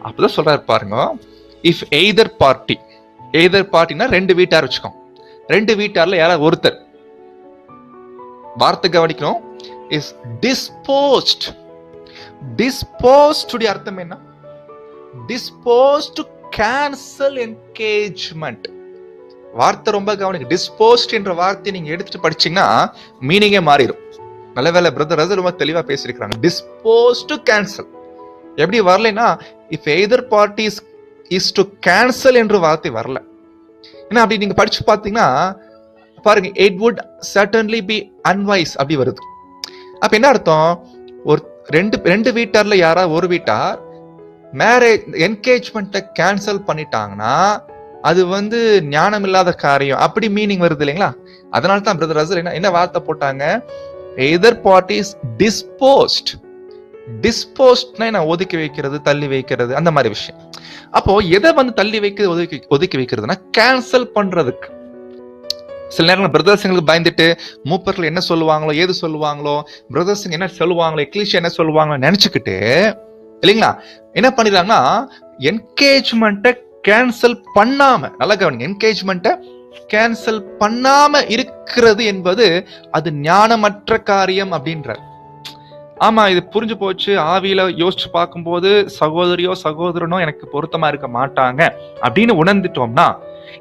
அப்பதான் சொல்றாரு பாருங்க, இஃப் எய்தர் பார்ட்டினா ரெண்டு வீட்டார் வச்சுக்கோம், ரெண்டு வீட்டார்ல யாராவது ஒருத்தர், வார்த்தை கவனிக்கணும், is disposed உடைய அர்த்தம் என்ன? disposed to cancel engagement. வார்த்தை ரொம்ப கவனிக்க. disposed என்ற வார்த்தை நீங்க எடுத்துட்டு படிச்சீங்கன்னா மீனிங்கே மாறிடும். நல்ல வேலை பிரதர் ரசல் ரொம்ப தெளிவா பேசியிருக்கிறாங்க. disposed to cancel எப்படி வரலைன்னா, if either party is to cancel என்ற வார்த்தை வரல. ஏன்னா அப்படி நீங்க படிச்சு பார்த்தீங்கன்னா பாருங்க, it would certainly be unwise அப்படி வருது. அப்ப என்ன அர்த்தம், ஒரு ரெண்டு வீட்டார்ல யாராவது ஒரு வீட்டார் மேரேஜ் என்கேஜ்மெண்ட்டை கேன்சல் பண்ணிட்டாங்கன்னா அது வந்து ஞானம் இல்லாத காரியம் அப்படி மீனிங் வருது இல்லைங்களா. அதனால தான் பிரதர் ரசல் என்ன வார்த்தை போட்டாங்க, எய்தர் பார்ட்டிஸ் டிஸ்போஸ்ட்னா என்ன, ஒதுக்கி வைக்கிறது, தள்ளி வைக்கிறது, அந்த மாதிரி விஷயம். அப்போ எதை வந்து தள்ளி வைக்கிறது, ஒதுக்கி வைக்கிறதுனா கேன்சல் பண்றதுக்கு. சில நேரம் பிரதர்ஸுங்களுக்கு பயந்துட்டு மூப்பர்கள் என்ன சொல்லுவாங்களோ, ஏது சொல்லுவாங்களோ, பிரதர்ஸுங்க என்ன சொல்லுவாங்களோ, எக்லீஷியா என்ன சொல்லுவாங்களோ நினைச்சுக்கிட்டு இல்லைங்களா என்ன பண்ணிடுறாங்கன்னா, என்கேஜ்மெண்ட்டை கேன்சல் பண்ணாம, நல்லா கவனிங்க, என்கேஜ்மெண்ட்டை கேன்சல் பண்ணாம இருக்கிறது என்பது அது ஞானமற்ற காரியம் அப்படின்றார். ஆமா, இது புரிஞ்சு போச்சு. ஆவியில யோசிச்சு பார்க்கும்போது சகோதரியோ சகோதரனோ எனக்கு பொருத்தமா இருக்க மாட்டாங்க அப்படின்னு உணர்ந்துட்டோம்னா,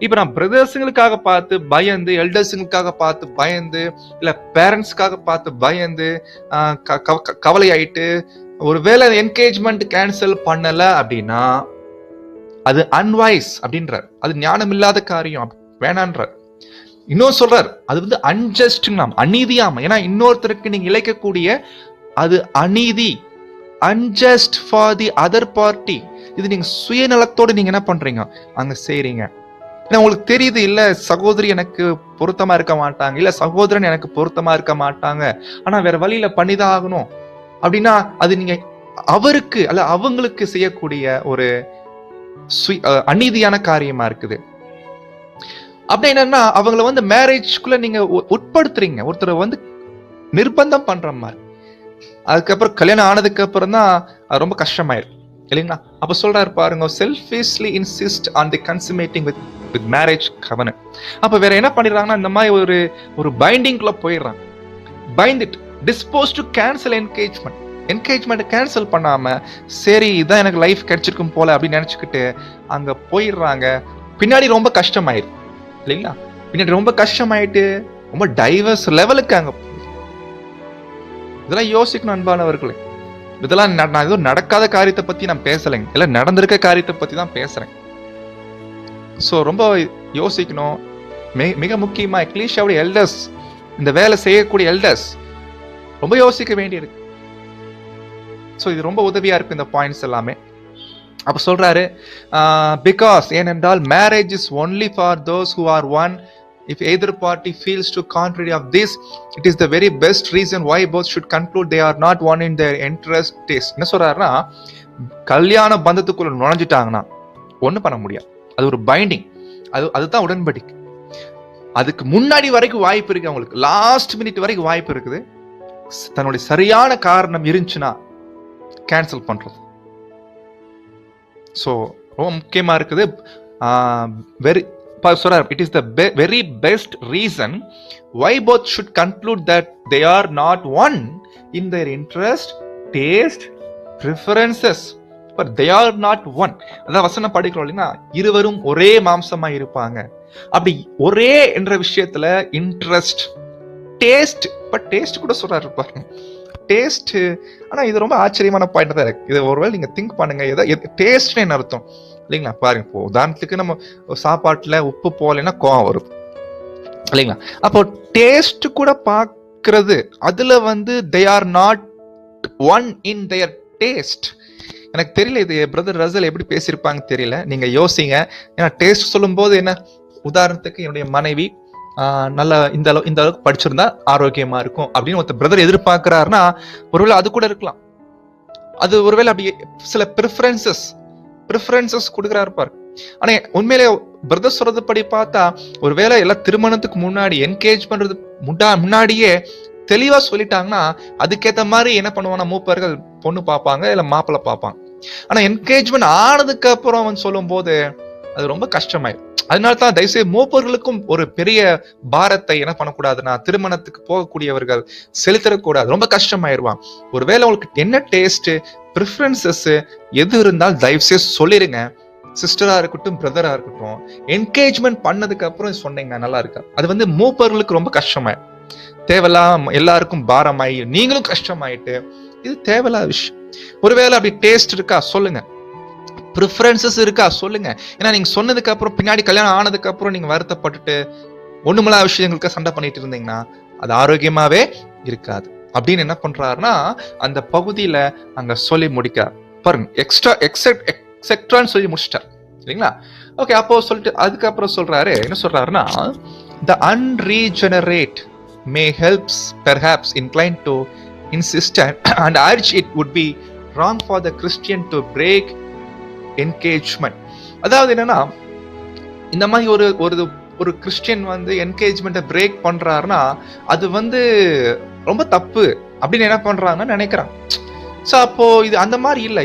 இப்ப நான் பிரதர்ஸுங்களுக்காக பார்த்து பயந்து, எல்டர்ஸுங்களுக்காக பார்த்து பயந்து, இல்ல பேரண்ட்ஸ்க்காக பார்த்து பயந்து கவலையாயிட்டு ஒருவேளை என்கேஜ்மெண்ட் கேன்சல் பண்ணல அப்படின்னா அது அன்வைஸ் அப்படின்றார், அது ஞானம் இல்லாத காரியம், வேணான்றார். இன்னொரு சொல்றார், அது வந்து அன்ஜஸ்ட்னாம், அநீதியாம். ஏன்னா இன்னொருத்தருக்கு நீங்க இழைக்கக்கூடிய அது அநீதி, unjust for the other party. இது நீங்க சுயநலத்தோடு நீங்க என்ன பண்றீங்க அங்க செய்றீங்க. உங்களுக்கு தெரியுது, இல்ல சகோதரி எனக்கு பொருத்தமா இருக்க மாட்டாங்க, இல்ல சகோதரன் எனக்கு பொருத்தமா இருக்க மாட்டாங்க, ஆனா வேற வழியில பண்ணிதான் ஆகணும் அப்படின்னா அது நீங்க அவருக்கு அல்ல அவங்களுக்கு செய்யக்கூடிய ஒரு அநீதியான காரியமா இருக்குது. அப்படி என்னன்னா அவங்களை வந்து மேரேஜ்குள்ள நீங்க உட்படுத்துறீங்க, ஒருத்தரை வந்து நிர்பந்தம் பண்ற மாதிரி. அதுக்கப்புறம் கல்யாணம் ஆனதுக்கு அப்புறம் தான் அது ரொம்ப கஷ்டமாயிரும் இல்லைங்களா. அப்ப சொல்றாரு பாருங்க, selfishly insist on the consummating with marriage covenant. அப்ப வேற என்ன பண்ணிடுறாங்கன்னா, இந்த மாதிரி ஒரு பைண்டிங்குள்ள போயிடுறாங்க. Binded dispose to cancel engagement cancel பண்ணாம, சரி இதான் எனக்கு லைஃப் கிடைச்சிருக்கும் போல அப்படின்னு நினைச்சுக்கிட்டு அங்க போயிடுறாங்க. பின்னாடி ரொம்ப கஷ்டமாயிரு இல்லைங்களா. பின்னாடி ரொம்ப கஷ்டமாயிட்டு ரொம்ப டைவர்ஸ் லெவலுக்கு அங்க. இதெல்லாம் யோசிக்கணும் அன்பானவர்களே. இதெல்லாம் நான் ஏதோ நடக்காத காரியத்தை பத்தி நான் பேசலைங்க, இல்ல நடந்திருக்க காரியத்தை பத்தி தான் பேசுறேன். ஸோ ரொம்ப யோசிக்கணும். மிக முக்கியமா எக்லீஷியாவுடைய எல்டர்ஸ், இந்த வேலை செய்யக்கூடிய எல்டர்ஸ் ரொம்ப யோசிக்க வேண்டியிருக்கு. ஸோ இது ரொம்ப உதவியா இருக்கு இந்த பாயிண்ட்ஸ் எல்லாமே. அப்ப சொல்றாரு, பிகாஸ் ஏனென்றால் marriage is only for those who are one. If either party feels to contrary of this, it is the very best reason why both should conclude they are not one in their interest taste. என்ன சொல்றாருன்னா, கல்யாண பந்தத்துக்குள்ள நுழைஞ்சிட்டாங்கன்னா ஒன்றும் பண்ண முடியாது, அது ஒரு binding, அதுதான் உடன்படிக்கை. அதுக்கு முன்னாடி வரைக்கும் வாய்ப்பு இருக்கு, அவங்களுக்கு லாஸ்ட் மினிட் வரைக்கும் வாய்ப்பு இருக்குது. தன்னுடைய சரியான காரணம் இருந்துச்சுன்னா கேன்சல் பண்றது. ஸோ ரொம்ப முக்கியமா இருக்குது. வெரி சொல்றார், it is the very best reason why both should conclude that they are not one in their interest, taste, preferences, but they are not one. அதான் வசனம் படிக்கிறோம் இல்லைன்னா, இருவரும் ஒரே மாம்சமா இருப்பாங்க. அப்படி ஒரே என்ற விஷயத்துல இன்ட்ரெஸ்ட், டேஸ்ட், பட் டேஸ்ட் கூட சொல்றாரு பாருங்க, டேஸ்ட். ஆனா இது ரொம்ப ஆச்சரியமான பாயிண்ட் தான் இருக்கு. இது ஒருவேளை நீங்க திங்க் பண்ணுங்க, டேஸ்ட்னு என்ன அர்த்தம் இல்லைங்களா? பாருங்க, இப்போ உதாரணத்துக்கு நம்ம சாப்பாட்டுல உப்பு போகலைன்னா கோவம் வரும் இல்லைங்களா? அப்போ டேஸ்ட் கூட பார்க்கிறது, அதுல வந்து they are not one in their taste. எனக்கு தெரியல இது பிரதர் ரசல் எப்படி பேசியிருப்பாங்க தெரியல, நீங்க யோசிங்க. ஏன்னா டேஸ்ட் சொல்லும் போது என்ன, உதாரணத்துக்கு என்னுடைய மனைவி நல்லா இந்த அளவுக்கு படிச்சிருந்தா ஆரோக்கியமா இருக்கும் அப்படின்னு ஒருத்தர் பிரதர் எதிர்பார்க்கிறாருன்னா, ஒருவேளை அது கூட இருக்கலாம். அது ஒருவேளை அப்படி சில ப்ரிஃபரன்சஸ் கொடுக்குறாரு பாரு. ஆனா உண்மையிலே பிரதர் சொல்றது படி பார்த்தா, ஒருவேளை எல்லாம் திருமணத்துக்கு முன்னாடி என்கேஜ் பண்றது முன்னாடியே தெளிவா சொல்லிட்டாங்கன்னா, அதுக்கேற்ற மாதிரி என்ன பண்ணுவாங்கன்னா, மூப்பர்கள் பொண்ணு பார்ப்பாங்க, இல்ல மாப்பிள்ளை பார்ப்பாங்க. ஆனா என்கேஜ்மெண்ட் ஆனதுக்கு அப்புறம் அவன் சொல்லும் போது அது ரொம்ப கஷ்டமாயிடும். அதனால்தான் தயவுசெய்து மூப்பர்களுக்கும் ஒரு பெரிய பாரத்தை என்ன பண்ணக்கூடாதுன்னா, திருமணத்துக்கு போகக்கூடியவர்கள் செலுத்தக்கூடாது, ரொம்ப கஷ்டமாயிருவான். ஒருவேளை உங்களுக்கு என்ன டேஸ்ட், ப்ரிஃபரன்சஸ் எது இருந்தாலும் தயவுசெய்து சொல்லிருங்க. சிஸ்டரா இருக்கட்டும், பிரதரா இருக்கட்டும், என்கேஜ்மெண்ட் பண்ணதுக்கு அப்புறம் சொன்னீங்கன்னா நல்லா இருக்கா. அது வந்து மூப்பர்களுக்கு ரொம்ப கஷ்டமாயிடும், தேவையில்லாம எல்லாருக்கும் பாரமாயி நீங்களும் கஷ்டமாயிட்டு, இது தேவையில்லாத விஷயம். ஒருவேளை அப்படி டேஸ்ட் இருக்கா சொல்லுங்க, ப்ரிஃபரன்சஸ் இருக்கா சொல்லுங்க. ஏன்னா நீங்க சொன்னதுக்கு அப்புறம் பின்னாடி கல்யாணம் ஆனதுக்கு அப்புறம் நீங்க வருத்தப்பட்டுட்டு ஒண்ணுமில்லாத விஷயங்களுக்கு சண்டை பண்ணிட்டு இருந்தீங்கன்னா அது ஆரோக்கியமாவே இருக்காது. அப்படின்னு என்ன பண்றாருன்னா, அந்த பகுதியில அங்க சொல்லி முடிக்கிறார் பாருங்க. எக்ஸெட்ரான்னு சொல்லி முடிச்சிட்டார் இல்லைங்களா? ஓகே, அப்போ சொல்லிட்டு அதுக்கப்புறம் சொல்றாரு, என்ன சொல்றாருன்னா, the unregenerate may helps perhaps inclined to insist and urge it would be wrong for the Christian to break engagement. அதாவது என்னன்னா, இந்த மாதிரி ஒரு கிறிஸ்டியன் வந்து என்கேஜ்மெண்ட்டை பிரேக் பண்றாருன்னா அது வந்து ரொம்ப தப்பு அப்படின்னு என்ன பண்றாங்கன்னு நினைக்கிறாங்க. ஸோ அப்போ இது அந்த மாதிரி இல்லை,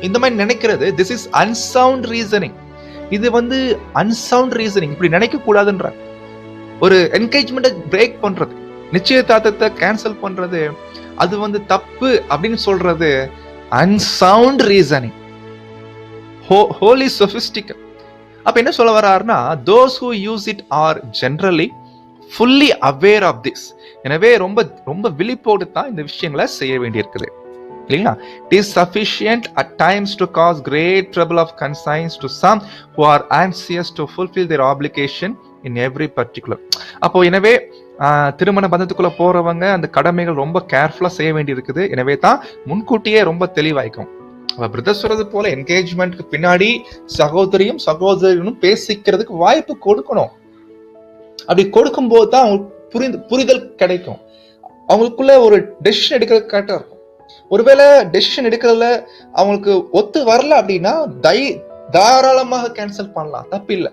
இந்த மாதிரி நினைக்கிறது திஸ் இஸ் அன்சவுண்ட் ரீசனிங். இது வந்து அன்சவுண்ட் ரீசனிங், இப்படி நினைக்க கூடாதுன்றாங்க. ஒரு என்கேஜ்மெண்ட்டை பிரேக் பண்றது, நிச்சயதார்த்தத்தை கேன்சல் பண்றது, அது வந்து தப்பு அப்படின்னு சொல்றது அன்சவுண்ட் ரீசனிங், ஹோலி சொபிஸ்டிக்கல். அப்ப என்ன சொல்ல வர்றாருன்னா, those who use it are generally fully aware of this. எனவே ரொம்ப ரொம்ப விழிப்போடு தான் இந்த விஷயங்களை செய்ய வேண்டியிருக்குது இல்லைங்களா? It is sufficient at times to cause great trouble of conscience to some who are anxious to fulfill their obligation in every particular. அப்போ எனவே திருமண பந்தத்துக்குள்ள போறவங்க அந்த கடமைகள் ரொம்ப கேர்ஃபுல்லா செய்ய வேண்டி இருக்குது. எனவே தான் முன்கூட்டியே ரொம்ப தெளிவாய்க்கும். பிரதர் சொல்றது போல என்கேஜ்மெண்ட்க்கு பின்னாடி சகோதரியும் சகோதரனும் பேசிக்கிறதுக்கு வாய்ப்பு கொடுக்கணும். அப்படி கொடுக்கும் போது தான் அவங்களுக்கு புரிதல் கிடைக்கும், அவங்களுக்குள்ள ஒரு டெசிஷன் எடுக்கிறது கரெக்டா இருக்கும். ஒருவேளை டெசிஷன் எடுக்கிறதுல அவங்களுக்கு ஒத்து வரல அப்படின்னா தாராளமாக கேன்சல் பண்ணலாம், தப்பு இல்லை.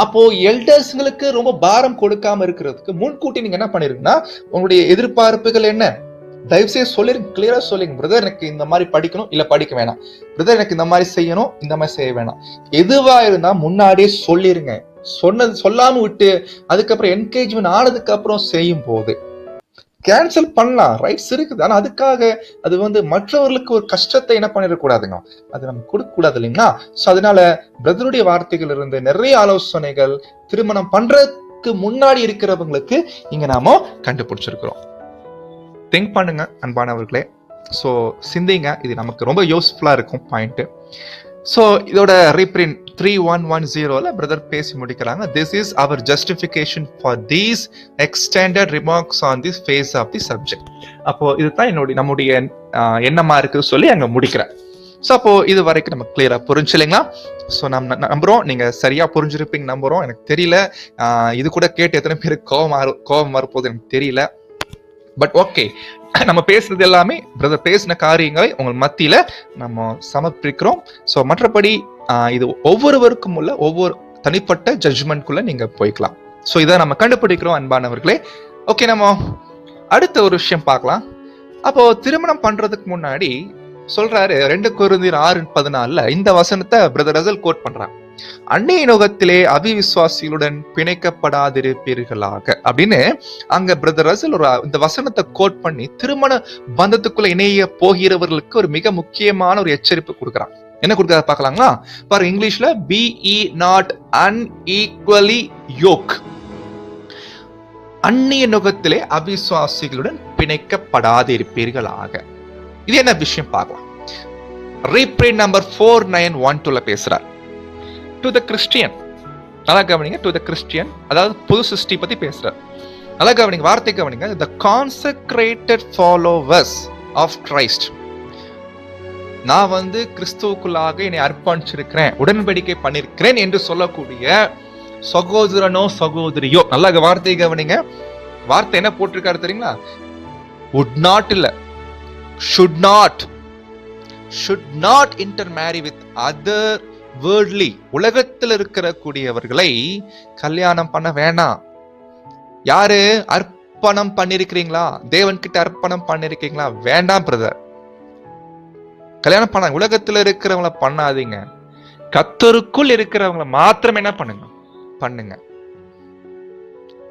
அப்போ எல்டர்ஸ்ங்களுக்கு ரொம்ப பாரம் கொடுக்காம இருக்கிறதுக்கு முன்கூட்டி நீங்க என்ன பண்ணிருக்கீங்கன்னா, உங்களுடைய எதிர்பார்ப்புகள் என்ன தயவுசெய்து சொல்லிருங்க, கிளியரா சொல்லுங்க. பிரதர் எனக்கு இந்த மாதிரி படிக்கணும், இல்ல படிக்க வேணாம். பிரதர் எனக்கு இந்த மாதிரி செய்யணும், இந்த மாதிரி செய்ய வேணாம். எதுவா இருந்தா முன்னாடியே சொல்லிருங்க. சொல்லாம விட்டு அதுக்கப்புறம் என்கேஜ்மெண்ட் ஆனதுக்கு அப்புறம் செய்யும் போது கேன்சல் பண்ணலாம், ரைட்ஸ் இருக்குது. ஆனா அதுக்காக அது வந்து மற்றவர்களுக்கு ஒரு கஷ்டத்தை என்ன பண்ணிடக்கூடாதுங்க, அது நம்ம கொடுக்க கூடாது இல்லைங்களா? சோ அதனால பிரதருடைய வார்த்தைகள் இருந்து நிறைய ஆலோசனைகள் திருமணம் பண்றதுக்கு முன்னாடி இருக்கிறவங்களுக்கு இங்க நாம கண்டுபிடிச்சிருக்கிறோம். திங்க் பண்ணுங்க அன்பானவர்களே. ஸோ சிந்திங்க, இது நமக்கு ரொம்ப யூஸ்ஃபுல்லா இருக்கும் பாயிண்ட். ஸோ இதோட ரீப்ரிண்ட் 3110 பிரதர் பேசி முடிக்கிறாங்க. This is our justification for these extended remarks on the face of the subject. அப்போ இதுதான் நம்முடைய எண்ணமா இருக்குன்னு சொல்லி அங்க முடிக்கிறேன். ஸோ அப்போ இது வரைக்கும் நம்ம கிளியரா புரிஞ்சு இல்லைங்களா? ஸோ நம்ம நம்புறோம் நீங்க சரியா புரிஞ்சிருப்பீங்க நம்புறோம். எனக்கு தெரியல இது கூட கேட்டு எத்தனை பேருக்கு கோபம் வரப்போகுது எனக்கு தெரியல. பட் ஓகே, நம்ம பேசுறது எல்லாமே பிரதர் பேசின காரியங்களை உங்கள் மத்தியில நம்ம சமர்ப்பிக்கிறோம். ஸோ மற்றபடி இது ஒவ்வொருவருக்கும் உள்ள ஒவ்வொரு தனிப்பட்ட ஜட்ஜ்மெண்ட்குள்ள நீங்க போய்க்கலாம். ஸோ இதை நம்ம கண்டுபிடிக்கிறோம் அன்பானவர்களே. ஓகே, நம்ம அடுத்த ஒரு விஷயம் பார்க்கலாம். அப்போ திருமணம் பண்றதுக்கு முன்னாடி சொல்றாரு 2 கொரிந்தியர் 6:14 இந்த வசனத்தை பிரதர் ரசல் கோட் பண்றாங்க. அந்நிய நுகத்திலே அவிவிசுவாசிகளுடன் பிணைக்கப்படாதிருப்பீர்களாக அப்படின்னு அங்க பிரதர் ரசல் இந்த வசனத்தை கோட் பண்ணி திருமண பந்தத்துக்குள்ள இணைய போகிறவர்களுக்கு ஒரு மிக முக்கியமான ஒரு எச்சரிப்பு கொடுக்குறான். என்ன கொடுக்கறத பார்க்கலாங்களா? பாருங்க, இங்கிலீஷ்ல be ye not unequally yoke. அந்நிய நுகத்திலே அவிசுவாசிகளுடன் பிணைக்கப்படாதிருப்பீர்களாக. இது என்ன விஷயம் பார்க்கலாம். ரீப்ரிண்ட் நம்பர் 4912 பேசுறார். டு த கிறிஸ்டியன், நல்லா கவனிங்க, டு த கிறிஸ்டியன், அதாவது புது சிருஷ்டி பத்தி பேசுறார். நல்லா கவனிங்க, வார்த்தை கவனிங்க. த கான்செக்ரேட்டட் ஃபாலோவர்ஸ் ஆஃப் கிரைஸ்ட். நான் கிறிஸ்துவுக்குள்ளாக என்னை அர்ப்பணிச்சிருக்கிறேன், உடன்படிக்கை பண்ணிருக்கிறேன் என்று சொல்லக்கூடிய சகோதரனோ சகோதரியோ, நல்ல வார்த்தை கவனிங்க. வார்த்தை என்ன போட்டிருக்காரு தெரியுங்களா? would not இல்ல, should not intermarry with other worldly, உலகத்தில் இருக்கிற கூடியவர்களை கல்யாணம் பண்ண வேணாம். யாரு அர்ப்பணம் பண்ணிருக்கிறீங்களா? தேவன் கிட்ட அர்ப்பணம் பண்ணிருக்கீங்களா? வேண்டாம் பிரதர், கல்யாணம் பண்ண. உலகத்துல இருக்கிறவங்கள பண்ணாதீங்க, கர்த்தருக்குள் இருக்கிறவங்கள மாத்திரம் என்ன பண்ணுங்க.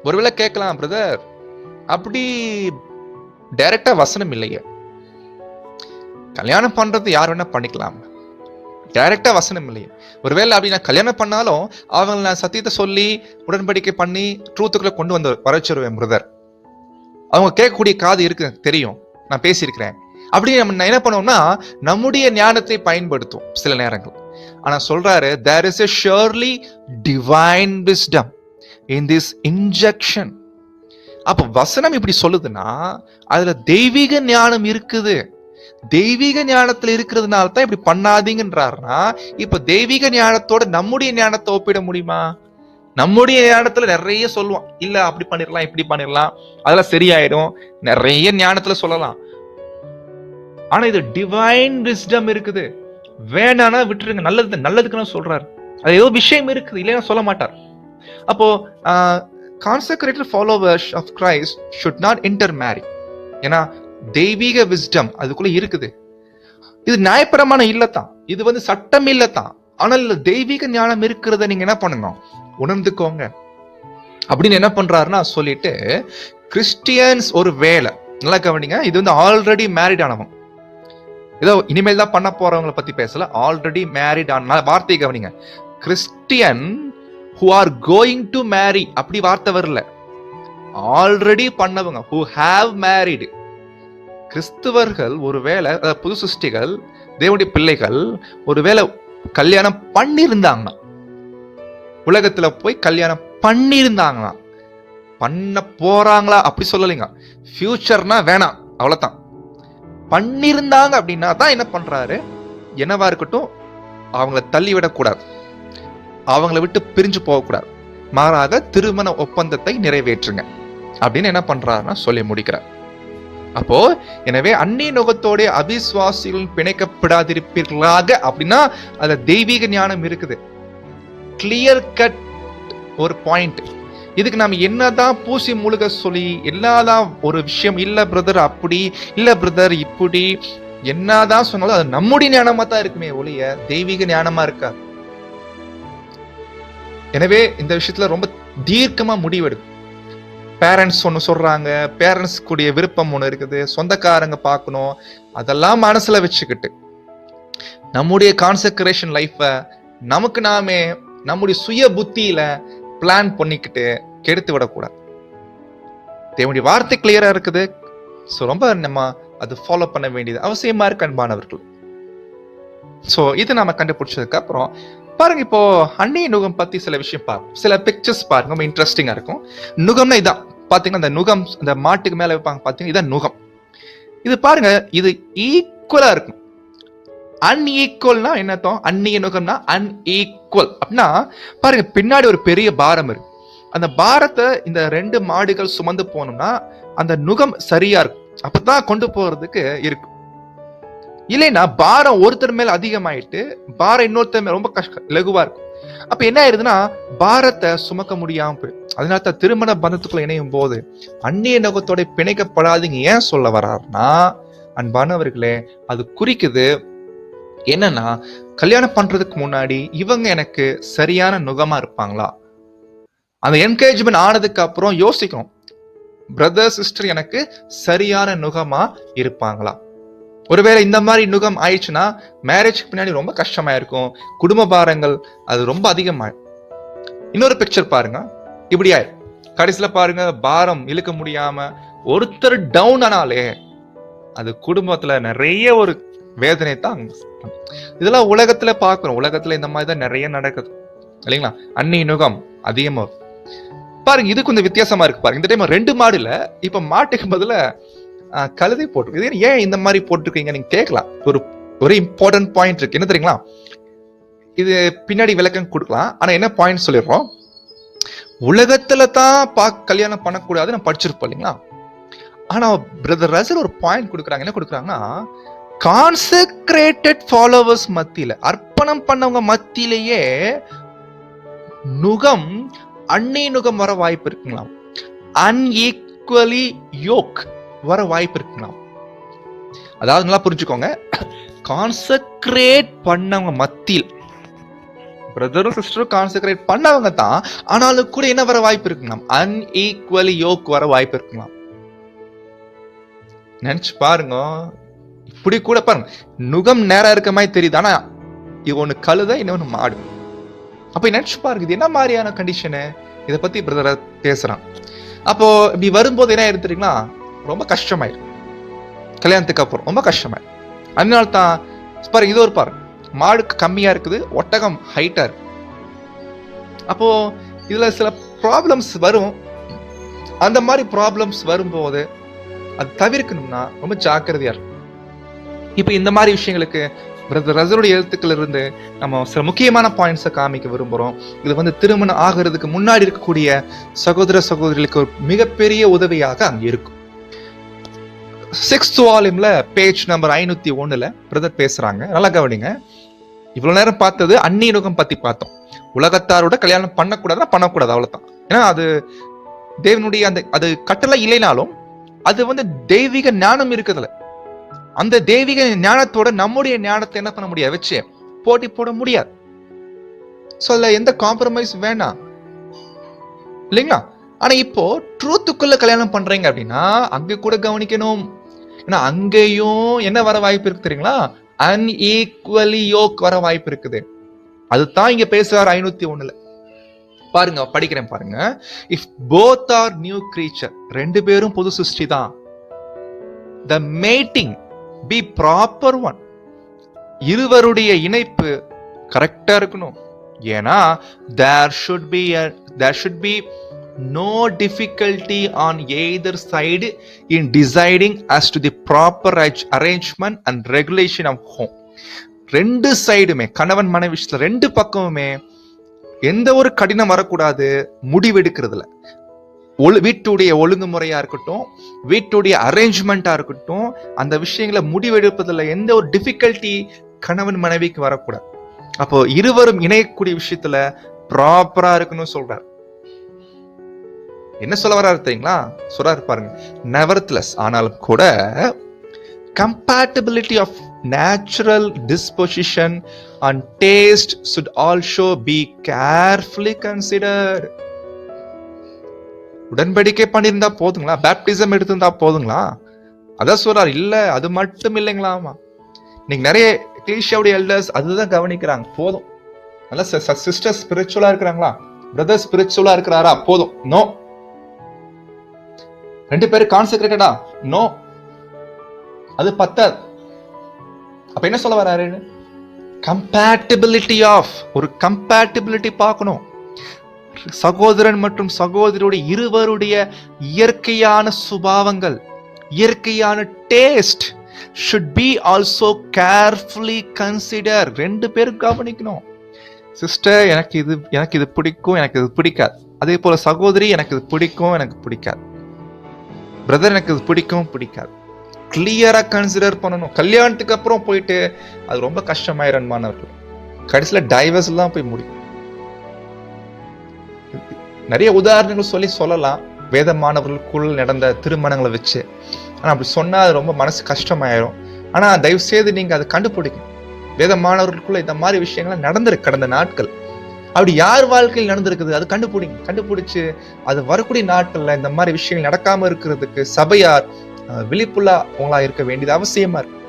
ஒருவேளை கேட்கலாம், பிரதர் அப்படி டைரக்டா வசனம் இல்லையே, கல்யாணம் பண்றது யார் வேணா பண்ணிக்கலாம், டைரக்டா வசனம் இல்லையே. ஒருவேளை அப்படி நான் கல்யாணம் பண்ணாலும் அவங்க நான் சத்தியத்தை சொல்லி உடன்படிக்கை பண்ணி ட்ரூத்துக்குள்ள கொண்டு வர வச்சிருவேன் பிரதர். அவங்க கேட்கக்கூடிய காது இருக்கு, தெரியும், நான் பேசியிருக்கிறேன். அப்படி நம்ம என்ன பண்ணுவோம்னா நம்முடைய ஞானத்தை பயன்படுத்தும் சில நேரங்கள். ஆனா சொல்றாரு, there is a surely divine wisdom in this injection. அப்ப வசனம் இப்படி சொல்லுதுன்னா அதுல தெய்வீக ஞானம் இருக்குது. தெய்வீக ஞானத்துல இருக்கிறதுனால தான் இப்படி பண்ணாதீங்கன்றாருன்னா, இப்ப தெய்வீக ஞானத்தோட நம்முடைய ஞானத்தை ஒப்பிட முடியுமா? நம்முடைய ஞானத்துல நிறைய சொல்லுவோம், இல்ல அப்படி பண்ணிடலாம், இப்படி பண்ணிடலாம், அதெல்லாம் சரியாயிடும், நிறைய ஞானத்துல சொல்லலாம். ஆனா இது டிவைன் விஸ்டம் இருக்குது. வேணானா விட்டுருங்க, நல்லதுக்குன்னு சொல்றாரு. அது ஏதோ விஷயம் இருக்குது, இல்லைன்னா சொல்ல மாட்டார். அப்போ consecrated followers of Christ should not intermarry. ஏன்னா தெய்வீக விஸ்டம் அதுக்குள்ள இருக்குது. இது நியாயப்பிரமாணம் இல்லத்தான், இது சட்டம் இல்லத்தான், ஆனால் தெய்வீக ஞானம் இருக்கிறத நீங்க என்ன பண்ணணும், உணர்ந்துக்கோங்க அப்படின்னு என்ன பண்றாருன்னா சொல்லிட்டு, கிறிஸ்டியன்ஸ் ஒரு வேலை, நல்லா கவனிங்க, இது ஆல்ரெடி மேரிட் ஆனவங்க, ஏதோ இனிமேல் தான் பண்ண போறவங்களை பத்தி பேசல, ஆல்ரெடி மேரிட் ஆன வார்த்தை கவனிங்க. Christian who are going to marry அப்படி வார்த்தை வரல, ஆல்ரெடி பண்ணவங்க who have married. கிறிஸ்துவர்கள் ஒருவேளை புது சிருஷ்டிகள் தேவனுடைய பிள்ளைகள் ஒருவேளை கல்யாணம் பண்ணியிருந்தாங்கன்னா, உலகத்துல போய் கல்யாணம் பண்ணியிருந்தாங்கன்னா, பண்ண போறாங்களா அப்படி சொல்லலைங்க, ஃபியூச்சர்னா வேணாம் அவ்வளவுதான். பண்ணிருந்தாங்க அப்படின்னா தான் என்ன பண்றாரு, என்னவா இருக்கட்டும் அவங்கள தள்ளிவிடக்கூடாது, அவங்கள விட்டு பிரிஞ்சு போகக்கூடாது, மாறாக திருமண ஒப்பந்தத்தை நிறைவேற்றுங்க அப்படின்னு என்ன பண்றாருன்னா சொல்லி முடிக்கிறார். அப்போ எனவே அந்நிய நுகத்தோட அவிசுவாசிகள் பிணைக்கப்படாதிருப்பீர்களாக அப்படின்னா அதுல தெய்வீக ஞானம் இருக்குது. கிளியர் கட் ஒரு பாயிண்ட். இதுக்கு நாம என்னதான் பூசி முழுக சொல்லி எல்லாதான் ஒரு விஷயம், இல்ல பிரதர் அப்படி, இல்ல பிரதர் இப்படி, என்னதான் சொன்னாலும் அது நம்முடைய ஞானமா தான் இருக்குமே ஒழிய தெய்வீக ஞானமா இருக்கா. எனவே இந்த விஷயத்துல ரொம்ப தீர்க்கமா முடிவெடுக்கும். பேரண்ட்ஸ் ஒண்ணு சொல்றாங்க, பேரண்ட்ஸ் கூடிய விருப்பம் ஒண்ணு இருக்குது, சொந்தக்காரங்க பார்க்கணும், அதெல்லாம் மனசுல வச்சுக்கிட்டு நம்முடைய கான்செக்ரேஷன் லைஃப நமக்கு நாமே நம்முடைய சுய புத்தியில பிளான் பண்ணிக்கிட்டு கெடுத்து விடக்கூடாது. தேவனுடைய வார்த்தை கிளியரா இருக்குது. ஸோ ரொம்ப நம்ம அது ஃபாலோ பண்ண வேண்டியது அவசியமா இருக்கு அன்பானவர்கள். ஸோ இது நம்ம கண்டுபிடிச்சதுக்கு அப்புறம் பாருங்க, இப்போ அந்நிய நுகம் பத்தி சில விஷயம் பாருங்க, சில பிக்சர்ஸ் பாருங்க, ரொம்ப இன்ட்ரெஸ்டிங்கா இருக்கும். நுகம்னா இதான் பாத்தீங்கன்னா, இந்த நுகம் இந்த மாட்டுக்கு மேல வைப்பாங்க பாத்தீங்கன்னா, இதான் நுகம். இது பாருங்க, இது ஈக்குவலா இருக்கும். அன்ஈக்குவல்னா என்னத்தோம், அந்நிய நுகம்னா அன்ஈக்குவல் அப்படின்னா பாருங்க, பின்னாடி ஒரு பெரிய பாரம் இருக்கு. அந்த பாரத்தை இந்த 2 மாடுகள் சுமந்து போனோம்னா அந்த நுகம் சரியா இருக்கும், அப்பதான் கொண்டு போறதுக்கு இருக்கும். இல்லைன்னா பாரம் ஒருத்தர் மேல அதிகமாயிட்டு பாரம் இன்னொருத்தர் மேல ரொம்ப லகுவா இருக்கும். அப்ப என்ன ஆயிருதுன்னா பாரத்தை சுமக்க முடியாம போய், அதனால தான் திருமண பந்தத்துக்குள்ள இணையும் போது அந்நிய நோகத்தோட பிணைக்கப்படாதீங்க. ஏன் சொல்ல வர்றாருன்னா, அன்பானவர்களே, அது குறிக்குது என்னன்னா, கல்யாணம் பண்றதுக்கு முன்னாடி இவங்க எனக்கு சரியான நுகமா இருப்பாங்களா, அந்த என்கேஜ்மெண்ட் ஆனதுக்கு அப்புறம் யோசிக்கணும், பிரதர் சிஸ்டர் எனக்கு சரியான நுகமா இருப்பாங்களா. ஒருவேளை இந்த மாதிரி நுகம் ஆயிடுச்சுன்னா மேரேஜ்க்கு பின்னாடி ரொம்ப கஷ்டமா இருக்கும், குடும்ப பாரங்கள் அது ரொம்ப அதிகமாயிடும். இன்னொரு பிக்சர் பாருங்க, இப்படி ஆயிடும். கடைசியில பாருங்க, பாரம் இழுக்க முடியாம ஒருத்தர் டவுன் ஆனாலே அது குடும்பத்துல நிறைய ஒரு வேதனை தான். இதெல்லாம் உலகத்துல பாக்குறோம், உலகத்துல இந்த மாதிரி தான் நிறைய நடக்குது இல்லைங்களா. அந்நிய நுகம் அதிகமா பாருங்க. இது கொஞ்சம் வித்தியாசமா இருக்கு பாருங்க. இந்த டைம் 2 மாடுல இப்ப மாட்டுக்கு பதில கழுதை போட்டு, ஏன் இந்த மாதிரி போட்டிருக்கீங்க நீங்க கேட்கலாம். ஒரு இம்பார்ட்டன்ட் பாயிண்ட் இருக்கு, என்ன தெரியுங்களா? இது பின்னாடி விளக்கம் கொடுக்கலாம். ஆனா என்ன பாயிண்ட் சொல்லிடுறோம், உலகத்துல தான் கல்யாணம் பண்ணக்கூடாது நம்ம படிச்சிருப்போம் இல்லைங்களா. ஆனா பிரதர் ரசல் ஒரு பாயிண்ட் கொடுக்குறாங்க. என்ன கொடுக்குறாங்கன்னா, கான்செக்ரேட்டட் ஃபாலோவர்ஸ் மத்தியில, அர்ப்பணம் பண்ணவங்க மத்தியிலேயே நுகம், அந்நிய நுகம் வர வாய்ப்பு இருக்குங்களாம். அன்ஈக்குவலி யோக் வர வாய்ப்பு இருக்கலாம். அதாவது நல்லா புரிஞ்சுக்கோங்க, கான்செக்ரேட் பண்ணவங்க மத்தியில், பிரதரும் சிஸ்டரும் கான்செக்ரேட் பண்ணவங்க தான், ஆனாலும் கூட என்ன வர வாய்ப்பு இருக்கலாம், அன்ஈக்குவலி யோக் வர வாய்ப்பு இருக்கலாம். நினைச்சு பாருங்க. இப்படி கூட பாருங்க, நுகம் நேரா இருக்க மாதிரி தெரியுது, ஆனா இது ஒண்ணு கழுதை, இன்னொன்னு மாடு. அப்ப நினைச்சு பாருங்க, இது என்ன மாதிரியான கண்டிஷனு. இதை பத்தி பிரதர் பேசுறான். அப்போ இப்படி வரும்போது என்ன எடுத்துட்டீங்கன்னா ரொம்ப கஷ்டமாயிடும், கல்யாணத்துக்கு அப்புறம் ரொம்ப கஷ்டமாயிடும். அதனால தான் பாருங்க, இது ஒரு பாருங்க, மாடுக்கு கம்மியா இருக்குது, ஒட்டகம் ஹைட்டா இருக்கு. அப்போ இதுல சில ப்ராப்ளம்ஸ் வரும். அந்த மாதிரி ப்ராப்ளம்ஸ் வரும்போது அது தவிர்க்கணும்னா ரொம்ப ஜாக்கிரதையா இருக்கும். இப்ப இந்த மாதிரி விஷயங்களுக்கு பிரதர் ரசலுடைய எழுத்துக்கள் இருந்து நம்ம சில முக்கியமான பாயிண்ட்ஸை காமிக்க விரும்புறோம். இது திருமணம் ஆகிறதுக்கு முன்னாடி இருக்கக்கூடிய சகோதர சகோதரிகளுக்கு ஒரு மிகப்பெரிய உதவியாக அங்க இருக்கும். 6th வால்யூம்ல பேஜ் நம்பர் 501 பிரதர் பேசுறாங்க. நல்லா கவனிங்க. இவ்வளவு நேரம் பார்த்தது அந்நிய நுகம் பத்தி பார்த்தோம். உலகத்தாரோட கல்யாணம் பண்ணக்கூடாதுன்னா பண்ணக்கூடாது, அவ்வளவுதான். ஏன்னா அது தேவனுடைய அந்த அது கட்டளை இல்லைனாலும் அது தெய்வீக ஞானம் இருக்குதுல. அந்த தெய்வீக ஞானத்தோட நம்முடைய ஞானத்தை என்ன பண்ண முடியாது, வச்சு போட்டி போட முடியாது. சொல்ல எந்த காம்ப்ரமைஸ் வேணாம் இல்லைங்களா. ஆனா இப்போ ட்ரூத்துக்குள்ள கல்யாணம் பண்றீங்க அப்படின்னா அங்க கூட கவனிக்கணும். ஏன்னா அங்கேயும் என்ன வர வாய்ப்பு இருக்கு தெரியுங்களா, அன்ஈக்குவலி யோக் வர வாய்ப்பு இருக்குது. அதுதான் இங்க பேசுறாரு 501. பாருங்க, படிக்கிறேன் பாருங்க. If both are new creature, 2 பேரும் புது சிருஷ்டி தான், the mating be proper one, இருவருடைய இணைப்பு கரெக்டா இருக்கணும். ஏன்னா there should be no difficulty on either side in deciding as to the proper arrangement and regulation of home. 2 சைடுமே, கணவன் மனைவி விஷயத்துல 2 பக்கமுமே எந்த ஒரு கடினம் வரக்கூடாது முடிவெடுக்கிறதுல. வீட்டுடைய ஒழுங்குமுறையா இருக்கட்டும், வீட்டுடைய அரேஞ்ச்மெண்டா இருக்கட்டும், அந்த விஷயங்களை முடிவெடுப்பதில் எந்த ஒரு டிஃபிகல்ட்டி கணவன் மனைவிக்கு வரக்கூடாது. அப்போ இருவரும் இணையக்கூடிய விஷயத்துல ப்ராப்பரா இருக்கணும் சொல்றாரு. என்ன சொல்ல வர்றாரு தெரியுங்களா, சொல்றாரு பாருங்க. nevertheless, ஆனாலும் கூட compatibility of natural disposition and taste should also be carefully considered. உடன்படிக்கை பண்ணியிருந்தா போதுங்களா, பேப்டிசம் எடுத்திருந்தா போதுங்களா, அதான் சொல்றாரு. இல்ல, அது மட்டும் இல்லைங்களாமா. இன்னைக்கு நிறைய எக்லீசியாவுடைய எல்டர்ஸ் அதுதான் கவனிக்கிறாங்க. போதும், நல்லா சிஸ்டர் ஸ்பிரிச்சுவலா இருக்கிறாங்களா, பிரதர் ஸ்பிரிச்சுவலா இருக்கிறாரா, போதும். நோ, 2 பேரும் கான்செக்ரேட்டடா, நோ, அது பத்தாது. அப்ப என்ன சொல்ல வர்றாரு, கம்பேட்டிபிலிட்டி ஆஃப், ஒரு கம்பேட்டிபிலிட்டி பார்க்கணும். சகோதரன் மற்றும் சகோதரியுடைய இருவருடைய இயற்கையான சுபாவங்கள், இயற்கையான taste should be also carefully considered. 2 பேரும் கவனிக்கணும். சிஸ்டர் எனக்கு இது பிடிக்கும், எனக்கு இது பிடிக்காது. அதே போல சகோதரி எனக்கு இது பிடிக்கும், எனக்கு பிடிக்காது. பிரதர் எனக்கு இது பிடிக்கும், பிடிக்காது. கிளியரா கன்சிடர் பண்ணணும். கல்யாணத்துக்கு அப்புறம் போயிட்டு அது ரொம்ப கஷ்டமாயிரன்மானவர்கள், கடைசியில டைவர்ஸ் தான் போய் முடியும். நிறைய உதாரணங்கள் சொல்லலாம் வேதமானவர்களுக்குள் நடந்த திருமணங்களை வச்சு. ஆனா அப்படி சொன்னா அது ரொம்ப மனசு கஷ்டமாயிரும். ஆனா தயவு செய்து நீங்க அதை கண்டுபிடிக்கணும். வேதமானவர்களுக்குள்ள இந்த மாதிரி விஷயங்கள்லாம் நடந்திருக்கு கடந்த நாட்கள். அப்படி யார் வாழ்க்கையில் நடந்திருக்குது அது கண்டுபிடிச்சு அது வரக்கூடிய நாட்கள்ல இந்த மாதிரி விஷயங்கள் நடக்காம இருக்கிறதுக்கு சபையார் விழிப்புள்ளவங்களா இருக்க வேண்டியது அவசியமா இருக்கு.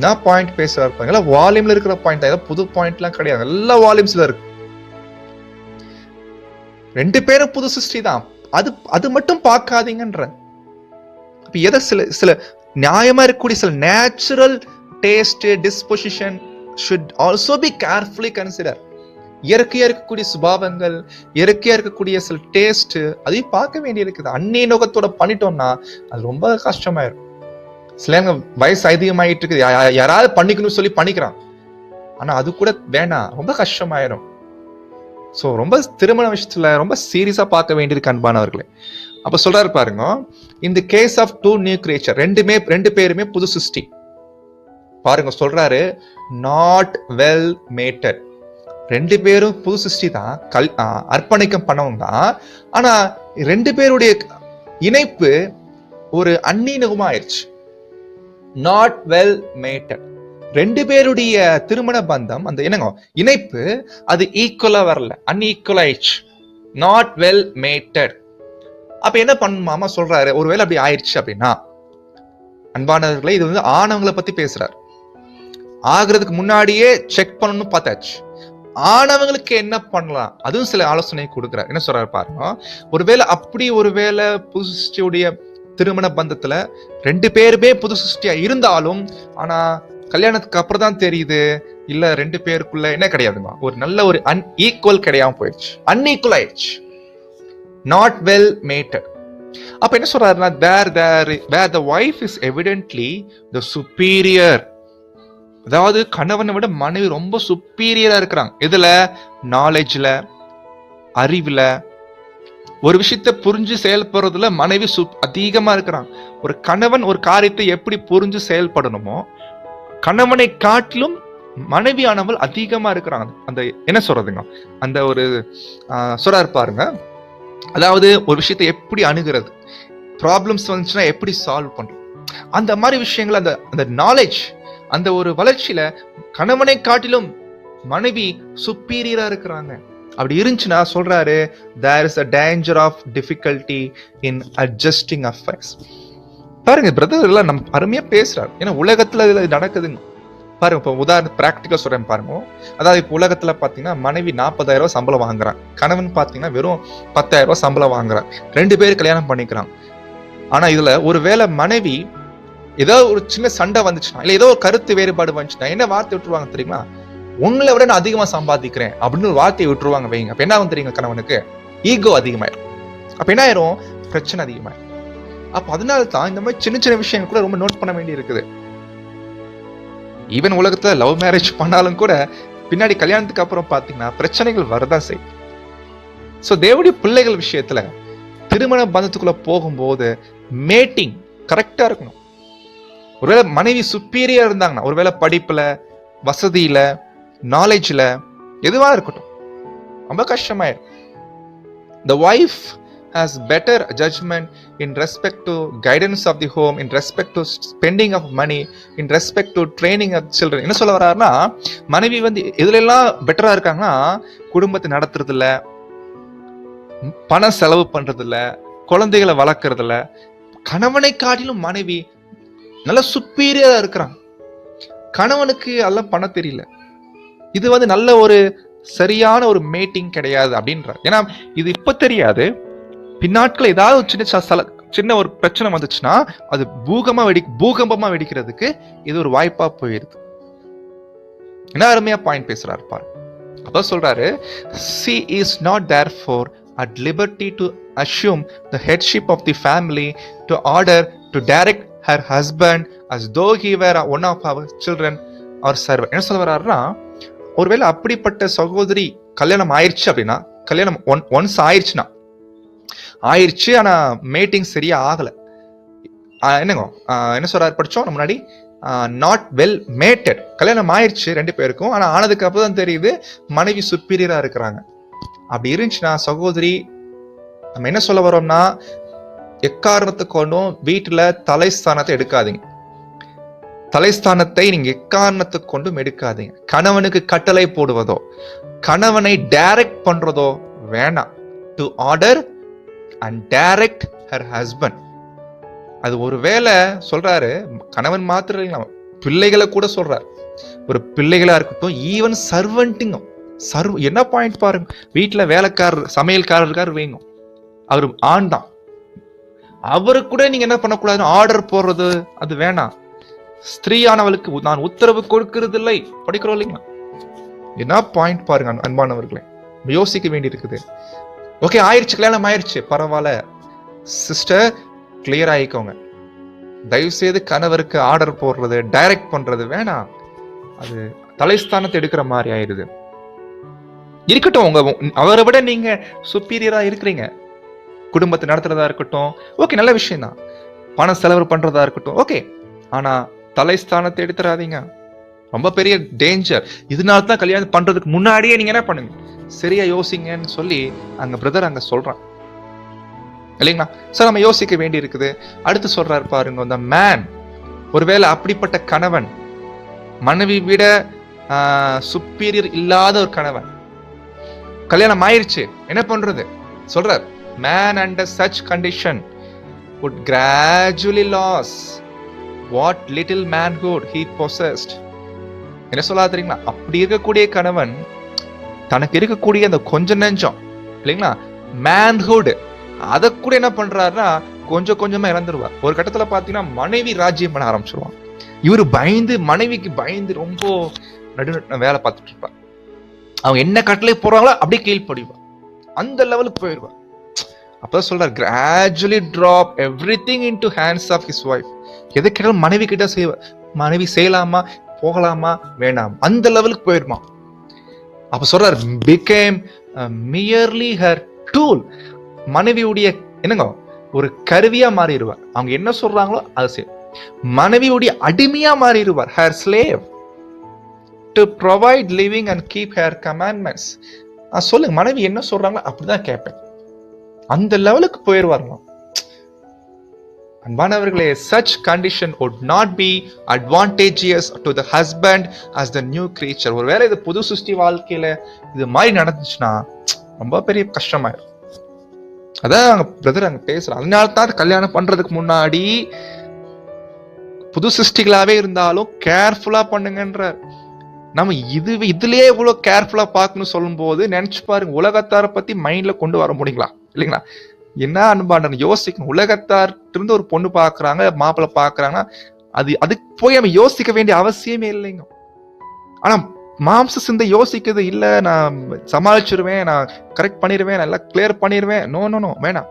நான் பாயிண்ட் பேச இருப்பாங்க வால்யூம்ல இருக்கிற பாயிண்ட் தான், புது பாயிண்ட் எல்லாம் கிடையாது, எல்லா வால்யூம்ஸ்ல இருக்கு. 2 பேரும் புது சிருஷ்டி தான், அது மட்டும் பார்க்காதீங்கன்ற. எதை சில நியாயமா இருக்கக்கூடிய சில natural taste disposition should also be carefully consider. இயற்கையா இருக்கக்கூடிய சுபாவங்கள், இயற்கையா இருக்கக்கூடிய சில டேஸ்ட் அதையும் பார்க்க வேண்டி இருக்குது. அந்நிய நோக்கத்தோட பண்ணிட்டோம்னா அது ரொம்ப கஷ்டமாயிரும். சில வயசு அதிகமாயிட்டு இருக்குது, யாராவது பண்ணிக்கணும்னு சொல்லி பண்ணிக்கிறான், ஆனா அது கூட வேணாம், ரொம்ப கஷ்டமாயிரும். சோ ரொம்ப திருமண விஷயத்துல ரொம்ப சீரியஸா பார்க்க வேண்டியிருக்கு அன்பானவர்களே. அப்ப சொல்றாரு பாருங்க, இந்த கேஸ் ஆஃப் 2 நியூ கிரியேச்சர், 2 பேருமே புது சிருஷ்டி. பாருங்க சொல்றாரு, நாட் வெல் மேட்டட். 2 பேரும் புது சிருஷ்டி தான், அர்ப்பணிக்கம் பண்ணவும் தான். ஆனா 2 பேருடைய இணைப்பு ஒரு அந்நீனகமா ஆயிடுச்சு. Not well matted. 2 பேருடைய திருமண பந்தம், அந்த இணைப்பு அது ஈக்குவலா வரல, அன்ஈக்குவல் ஆயிடுச்சு. Not well matted. அப்ப என்ன பண்ணுமாமா சொல்றாரு, ஒருவேளை அப்படி ஆயிடுச்சு அப்படின்னா, அன்பானவர்களே இது வந்து ஆணவங்களை பத்தி பேசுறாரு. ஆகிறதுக்கு முன்னாடியே செக் பண்ணணும்னு பார்த்தாச்சு. ஆணவங்களுக்கு என்ன பண்ணலாம் அதுவும் சில ஆலோசனை கொடுக்கிறார். என்ன சொல்றாரு பாருங்க, ஒருவேளை புது சிருஷ்டியுடைய திருமண பந்தத்துல 2 பேருமே புது சிருஷ்டியா இருந்தாலும், ஆனா கல்யாணத்துக்கு அப்புறம் தான் தெரியுது இல்ல 2 பேருக்குள்ள என்ன கிடையாதுங்க, ஒரு நல்ல ஒரு அன்ஈக்குவல் கிடையாம போயிடுச்சு, அன்ஈக்குவல் ஆயிடுச்சு. Not well matted. அப்ப என்ன சொல்றாருன்னா, where the wife is evidently the superior, அதாவது கணவனை விட மனைவி ரொம்ப சுப்பீரியரா இருக்கிறாங்க. இதுல நாலேஜ்ல, அறிவுல, ஒரு விஷயத்தை புரிஞ்சு செயல்படுறதுல மனைவி அதிகமா இருக்கிறாங்க. ஒரு கணவன் ஒரு காரியத்தை எப்படி புரிஞ்சு செயல்படணுமோ கணவனை காட்டிலும் மனைவியானவள் அதிகமா இருக்கிறாங்க. அந்த என்ன சொல்றதுங்க, அந்த ஒரு சொல்றாரு பாருங்க, அதாவது ஒரு விஷயத்தை எப்படி அணுகிறது, ப்ராப்ளம்ஸ் வந்துச்சுன்னா எப்படி சால்வ் பண்றது, அந்த மாதிரி விஷயங்கள், அந்த நாலேஜ், அந்த ஒரு வளர்ச்சியில கணவனை காட்டிலும் மனைவி சுப்பீரியரா இருக்கிறாங்க. அப்படி இருந்துச்சுன்னா சொல்றாரு, there is a danger of difficulty in adjusting affairs. பாருங்க பிரதர் எல்லாம் நம்ம அருமையா பேசுறாரு, ஏன்னா உலகத்துல இது நடக்குதுங்க பாருங்க. இப்போ உதாரணம் பிராக்டிக்கலா சொல்றேன் பாருங்க. அதாவது இப்போ உலகத்துல பாத்தீங்கன்னா மனைவி 40,000 ரூபாய் சம்பளம் வாங்குறான், கணவன் பாத்தீங்கன்னா வெறும் 10,000 ரூபாய் சம்பளம் வாங்குறான். 2 பேரும் கல்யாணம் பண்ணிக்கிறான். ஆனா இதுல ஒருவேளை மனைவி ஏதோ ஒரு சின்ன சண்டை வந்துச்சுன்னா, இல்ல ஏதோ ஒரு கருத்து வேறுபாடு வந்துச்சுன்னா என்ன வார்த்தை விட்டுருவாங்க தெரியுமா, உங்களை விட நான் அதிகமா சம்பாதிக்கிறேன் அப்படின்னு ஒரு வார்த்தையை விட்டுருவாங்க வைங்க. அப்ப என்ன ஆகும் தெரியுங்க, கணவனுக்கு ஈகோ அதிகமாயிரும். அப்ப என்ன ஆயிரும், பிரச்சனை அதிகமாயிரும். அப்ப அதனால தான் இந்த மாதிரி சின்ன சின்ன விஷயங்கள் கூட ரொம்ப நோட் பண்ண வேண்டி இருக்குது. ஈவன் உலகத்துல லவ் மேரேஜ் பண்ணாலும் கூட பின்னாடி கல்யாணத்துக்கு அப்புறம் பாத்தீங்கன்னா பிரச்சனைகள் வரதான் செய்யும். சோ தேவனுடைய பிள்ளைகள் விஷயத்துல திருமண பந்தத்துக்குள்ள போகும்போது மேட்டிங் கரெக்டா இருக்கணும். ஒருவேளை மனைவி சுப்பீரியர் இருந்தாங்கன்னா, ஒருவேளை படிப்புல, வசதியில, நாலேஜ்ல எதுவா இருக்கட்டும், ரொம்ப கஷ்டமாயிரும். The wife has better judgment in respect to guidance of the home, in respect to spending of money, in respect to training of children. என்ன சொல்ல வர்றாருன்னா, மனைவி வந்து எதுல எல்லாம் பெட்டரா இருக்காங்கன்னா, குடும்பத்தை நடத்துறதுல, பணம் செலவு பண்றதுல, குழந்தைகளை வளர்க்கறதுல கணவனை காட்டிலும் மனைவி நல்ல சுப்பீரியரா இருக்கிறான். கணவனுக்கு எல்லாம் பண்ண தெரியல. இது வந்து நல்ல ஒரு சரியான ஒரு மேட்டிங் கிடையாது அப்படின்றார். ஏன்னா இது இப்ப தெரியாது, பின்னாட்கள் ஏதாவது சின்ன ஒரு பிரச்சனை வந்துச்சுன்னா அது பூகம்பமா வெடிக்கிறதுக்கு இது ஒரு வாய்ப்பா போயிருது. என்ன அருமையா பாயிண்ட் பேசுறாரு பாரு. அப்ப சொல்றாரு, she is not therefore at liberty to assume the headship of the family, to order, to direct her husband as though he were one of our children or servant. என்ன சொல்ல வர்றாருன்னா, ஒருவேளை அப்படிப்பட்ட சகோதரி கல்யாணம் ஆயிடுச்சு அப்படின்னா, கல்யாணம் ஒன்ஸ் ஆயிடுச்சு ஆனா மேட்டிங் சரியா ஆகல, என்ன சொல்றாரு படிச்சோம் முன்னாடி, நாட் வெல் மேட்டட். கல்யாணம் ஆயிடுச்சு 2 பேருக்கும், ஆனா ஆனதுக்கு அப்புறம் தான் தெரியுது மனைவி சுப்பீரியரா இருக்கிறாங்க. அப்படி இருந்துச்சுன்னா சகோதரி, நம்ம என்ன சொல்ல வரோம்னா, எக்காரணத்துக்கு கொண்டும் வீட்டுல தலைஸ்தானத்தை எடுக்காதீங்க. தலைஸ்தானத்தை நீங்க எக்காரணத்துக்கு கொண்டும் எடுக்காதீங்க. கணவனுக்கு கட்டளை போடுவதோ, கணவனை டைரக்ட் பண்றதோ வேணாம். To order and direct her husband. அது ஒருவேளை சொல்றாரு, கணவன் மாத்திரம் இல்ல, பிள்ளைகளை கூட சொல்றாரு. ஒரு பிள்ளைகளா இருக்கட்டும், ஈவன் சர்வெண்டிங்கும். என்ன பாயிண்ட் பாருங்க, வீட்டுல வேலைக்காரர் சமையல்காரர் இருக்காரு வைங்க, அவரு ஆண் தான், அவரு கூட நீங்க என்ன பண்ணக்கூடாது, ஆர்டர் போடுறது அது வேணாம். ஸ்திரீயானவளுக்கு நான் உத்தரவு கொடுக்கிறது இல்லை, படிக்கிறோம் இல்லைங்களா? என்ன பாயிண்ட் பாருங்க அன்பானவர்களே, யோசிக்க வேண்டி இருக்குது. ஓகே, ஆயிடுச்சு, கல்யாணம் ஆயிடுச்சு, பரவாயில்ல சிஸ்டர், கிளியர் ஆயிக்கோங்க. தயவு செய்து கணவருக்கு ஆர்டர் போடுறது, டைரக்ட் பண்றது வேணாம். அது தலைஸ்தானத்தை எடுக்கிற மாதிரி ஆயிடுது. இருக்கட்டும், அவரை விட நீங்க சுப்பீரியரா இருக்கிறீங்க, குடும்பத்தை நடத்துறதா இருக்கட்டும், ஓகே, நல்ல விஷயம் தான். பணம் செலவு பண்றதா இருக்கட்டும், ஓகே. ஆனா தலைஸ்தானத்தை எடுத்துறாதீங்க, ரொம்ப பெரிய டேஞ்சர். இதனால தான் கல்யாணம் பண்றதுக்கு முன்னாடியே நீங்க என்ன பண்ணுங்க, சரியா யோசிங்கன்னு சொல்லி அங்க பிரதர் அங்க சொல்றான் இல்லைங்களா? சார், நம்ம யோசிக்க வேண்டி இருக்குது. அடுத்து சொல்றாரு பாருங்க, இந்த மேன், ஒருவேளை அப்படிப்பட்ட கணவன், மனைவி விட சுப்பீரியர் இல்லாத ஒரு கணவன், கல்யாணம் ஆயிருச்சு, என்ன பண்றது சொல்றார், man under such condition would gradually lose what little manhood he possessed. என்ன சொல்ல தெரியுங்களா? அப்படி இருக்கக்கூடிய கணவன் தனக்கு இருக்கக்கூடிய அந்த கொஞ்ச நெஞ்சம் இல்லைங்களா, மேன்ஹுட், அதை கூட என்ன பண்றாருன்னா கொஞ்சம் கொஞ்சமா இழந்துருவார். ஒரு கட்டத்துல பாத்தீங்கன்னா மனைவி ராஜ்யம் பண்ண ஆரம்பிச்சிருவான். இவரு பயந்து, மனைவிக்கு பயந்து ரொம்ப நடு வேலை பார்த்துட்டு இருப்பார். அவங்க என்ன கட்டளை போறாங்களோ அப்படியே கீழ்ப்படிவார், அந்த லெவலுக்கு போயிடுவார். அப்பதான் சொல்றார், gradually drop everything into hands of his wife. எது கேட்டாலும் மனைவி கிட்ட செய்வார். மனைவி செய்யலாமா, போகலாமா, வேணாம், அந்த லெவலுக்கு போயிருமா. அப்ப சொல்றார், became merely her tool. மனைவியுடைய என்னங்க ஒரு கருவியா மாறிடுவார். அவங்க என்ன சொல்றாங்களோ அது செய். மனைவியுடைய அடிமையா மாறிடுவார், her slave to provide living and keep her commandments. சொல்லுங்க, மனைவி என்ன சொல்றாங்களோ அப்படிதான் கேட்பேன், அந்த லெவலுக்கு போயிடுவாருங்க. அன்பானவர்களே, such condition would not be advantageous to the husband as the new creature. ஒருவேளை இது புது சிருஷ்டி வாழ்க்கையில இது மாதிரி நடந்துச்சுன்னா ரொம்ப பெரிய கஷ்டமாயிடும். அதான் பிரதர் அங்க பேசுறான். அதனால தான் கல்யாணம் பண்றதுக்கு முன்னாடி புது சிருஷ்டிகளாவே இருந்தாலும் கேர்ஃபுல்லா பண்ணுங்கன்ற. நம்ம இதுலயே இவ்வளவு கேர்ஃபுல்லா பார்க்கணும் சொல்லும் போது நினைச்சு பாருங்க, உலகத்தார பத்தி மைண்ட்ல கொண்டு வர முடியுங்களா? இல்லைங்களா? என்ன அன்பான யோசிக்கணும். உலகத்தார் இருந்து ஒரு பொண்ணு பாக்குறாங்க, மாப்பிள்ளை பாக்குறாங்கன்னா அதுக்கு போய் நம்ம யோசிக்க வேண்டிய அவசியமே இல்லைங்க. ஆனா மாம்ச சிந்தை யோசிக்கிறது இல்ல, நான் சமாளிச்சிருவேன், நான் கரெக்ட் பண்ணிடுவேன், நல்லா கிளியர் பண்ணிடுவேன். நோ நோ நோ, வேணாம்,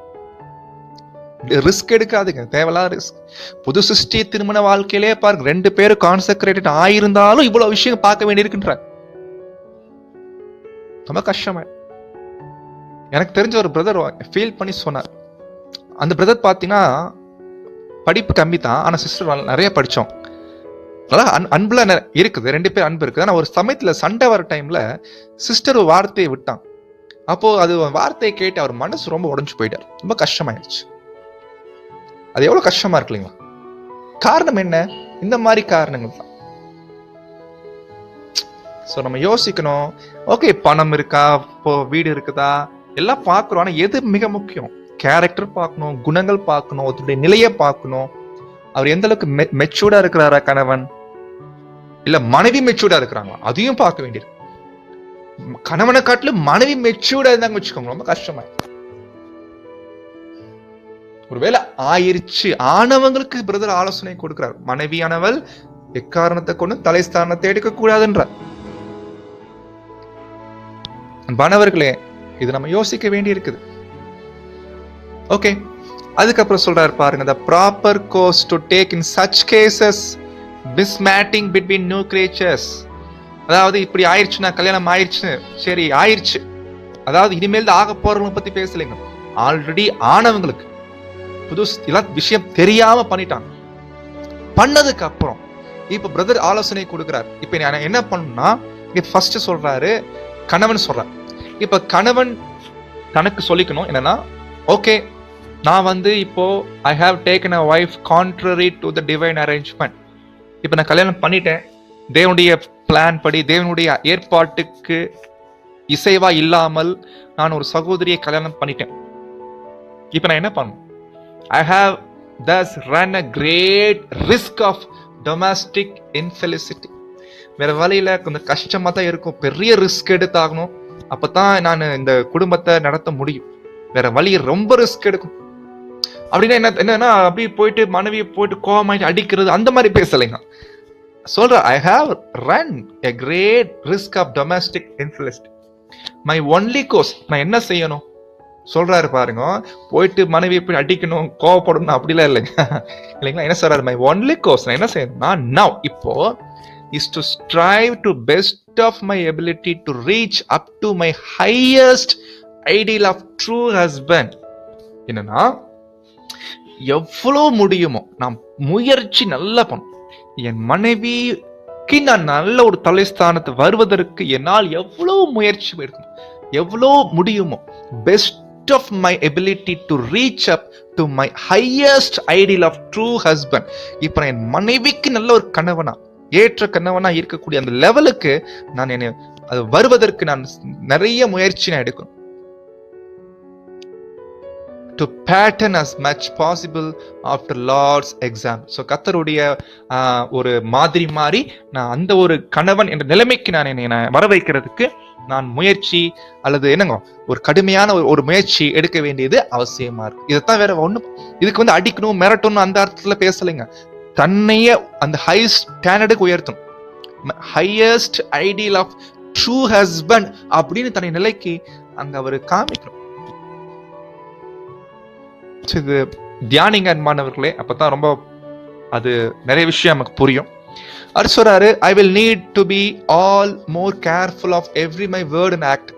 ரிஸ்க் எடுக்காதுங்க, தேவையில்லாத ரிஸ்க். புது சிருஷ்டி திருமண வாழ்க்கையிலே பாருங்க, 2 பேரும் கான்செக்ரேட்டட் ஆயிருந்தாலும் இவ்வளவு விஷயம் பார்க்க வேண்டி இருக்குன்ற, ரொம்ப கஷ்டமா. எனக்கு தெரிஞ்ச ஒரு பிரதர் ஃபீல் பண்ணி சொன்னார். அந்த பிரதர் பார்த்தீங்கன்னா படிப்பு கம்மி தான், ஆனா சிஸ்டர் நிறைய படிச்சோம், நல்லா அன்புல இருக்குது, 2 பேர் அன்பு இருக்குது. ஆனா ஒரு சமயத்துல சண்டை வர டைம்ல சிஸ்டர் ஒரு வார்த்தையை விட்டான். அப்போ அது வார்த்தையை கேட்டு அவர் மனசு ரொம்ப உடைஞ்சு போயிட்டார், ரொம்ப கஷ்டமாயிடுச்சு. அது எவ்வளவு கஷ்டமா இருக்கு இல்லைங்களா? காரணம் என்ன? இந்த மாதிரி காரணங்கள் தான். சோ நம்ம யோசிக்கணும். ஓகே, பணம் இருக்கா, வீடு இருக்குதா, எல்லாம் பார்க்கிறோம். ஆனா எது மிக முக்கியம்? கேரக்டர் பார்க்கணும், குணங்கள் பார்க்கணும், ஒருத்தருடைய நிலையை பார்க்கணும். அவர் எந்த அளவுக்கு மெச்சூர்டா இருக்கிறாரா கணவன், இல்ல மனைவி மெச்சூர்டா இருக்கிறாங்களா, அதையும் பார்க்க வேண்டியிருக்கு. கணவனை காட்டிலும் மனைவி மெச்சூர்டா இருந்தாங்க வச்சுக்கோங்க, ரொம்ப கஷ்டமா. ஒருவேளை ஆயிருச்சு, ஆனவங்களுக்கு பிரதர் ஆலோசனை கொடுக்கிறார், மனைவியானவள் எக்காரணத்தை கொண்டு தலைஸ்தானத்தை எடுக்க கூடாதுன்றார். அன்பானவர்களே, இது நம்ம யோசிக்க வேண்டி இருக்குது. ஓகே, அதுக்கப்புறம் சொல்றாரு பாருங்க, the proper course to take in such cases, mismatching between new creatures. அதாவது இப்படி ஆயிருச்சுன்னா, கல்யாணம் ஆயிருச்சு, சரி ஆயிருச்சு, அதாவது இனிமேல் தான் ஆக போறவங்களை பத்தி பேசலைங்க, ஆல்ரெடி ஆனவங்களுக்கு புது விஷயம் தெரியாம பண்ணிட்டாங்க. பண்ணதுக்கு அப்புறம் இப்ப பிரதர் ஆலோசனை கொடுக்கிறார். இப்ப நான் என்ன பண்ணணும்னா, ஃபர்ஸ்ட் சொல்றாரு கணவன் சொல்றார். இப்ப கணவன் தனக்கு சொல்லிக்கணும் என்னன்னா, ஓகே, நான் வந்து இப்போ I have taken a wife contrary to the divine arrangement. இப்போ நான் கல்யாணம் பண்ணிட்டேன், தேவனுடைய பிளான் படி, தேவனுடைய ஏற்பாட்டுக்கு இசைவா இல்லாமல் நான் ஒரு சகோதரியை கல்யாணம் பண்ணிட்டேன். இப்போ நான் என்ன பண்ணணும்? I have thus run a great risk of domestic infelicity. வேற வழியில கொஞ்சம் கஷ்டமா தான் இருக்கும், பெரிய ரிஸ்க் எடுத்தாகணும், அப்பதான் நான் இந்த குடும்பத்தை நடத்த முடியும். வேற வழி, ரொம்ப ரிஸ்க் எடுக்கும். அப்படின்னா என்னன்னா அப்படி போயிட்டு மனைவியை போயிட்டு கோவமாயிட்டு அடிக்கிறது அந்த மாதிரி பேசலைங்க. சொல்ற I have run a great risk of domestic infelicity. My only course, நான் என்ன செய்யணும் சொல்றாரு பாருங்க. போயிட்டு மனைவியை போய் அடிக்கணும், கோவப்படணும் அப்படிலாம் இல்லைங்க, இல்லைங்களா? என்ன சொல்றாரு? மை ஒன்லி கோர்ஸ், நான் என்ன செய்யணும்னா நவ் இப்போ is to strive to best of my ability to reach up to my highest ideal of true husband. என்னன்னா, எவ்வளவு முடியுமோ நான் முயற்சி நல்லா பண்ணும், என் மனைவிக்கு நான் நல்ல ஒரு தலைஸ்தானத்தை வருவதற்கு என்னால் எவ்வளவு முயற்சி எடுக்கணும், எவ்வளவு முடியுமோ, best of my ability to reach up to my highest ideal of true husband. இப்ப என் மனைவிக்கு நல்ல ஒரு கணவனா, ஏற்ற கணவனா இருக்கக்கூடிய அந்த லெவலுக்கு நான் என்ன அது வருவதற்கு நான் நிறைய முயற்சி நான் எடுக்கணும். To pattern as much possible after Lord's example. So கர்த்தருடைய ஒரு மாதிரி மாறி நான் அந்த ஒரு கணவன் என்ற நிலைமைக்கு நான் என்னை வர வைக்கிறதுக்கு நான் முயற்சி அல்லது என்னங்க ஒரு கடுமையான ஒரு முயற்சி எடுக்க வேண்டியது அவசியமா இருக்கு. இதைத்தான் வேற ஒண்ணும் இதுக்கு வந்து அடிக்கணும் மிரட்டணும் அந்த அர்த்தத்துல பேசலைங்க. தன்னைய அந்த ஹை ஸ்டாண்டர்டுக்கு உயர்த்தணும். Highest ideal of true husband அப்படின்னு தன்னை நிலைக்கு அங்க அவரு காமிக்கணும். இது தியானிங்க அன்பானவர்களே, அப்பதான் ரொம்ப அது நிறைய விஷயம் நமக்கு புரியும். அடுத்து சொல்றாரு, I will need to be all more careful of every my word and act.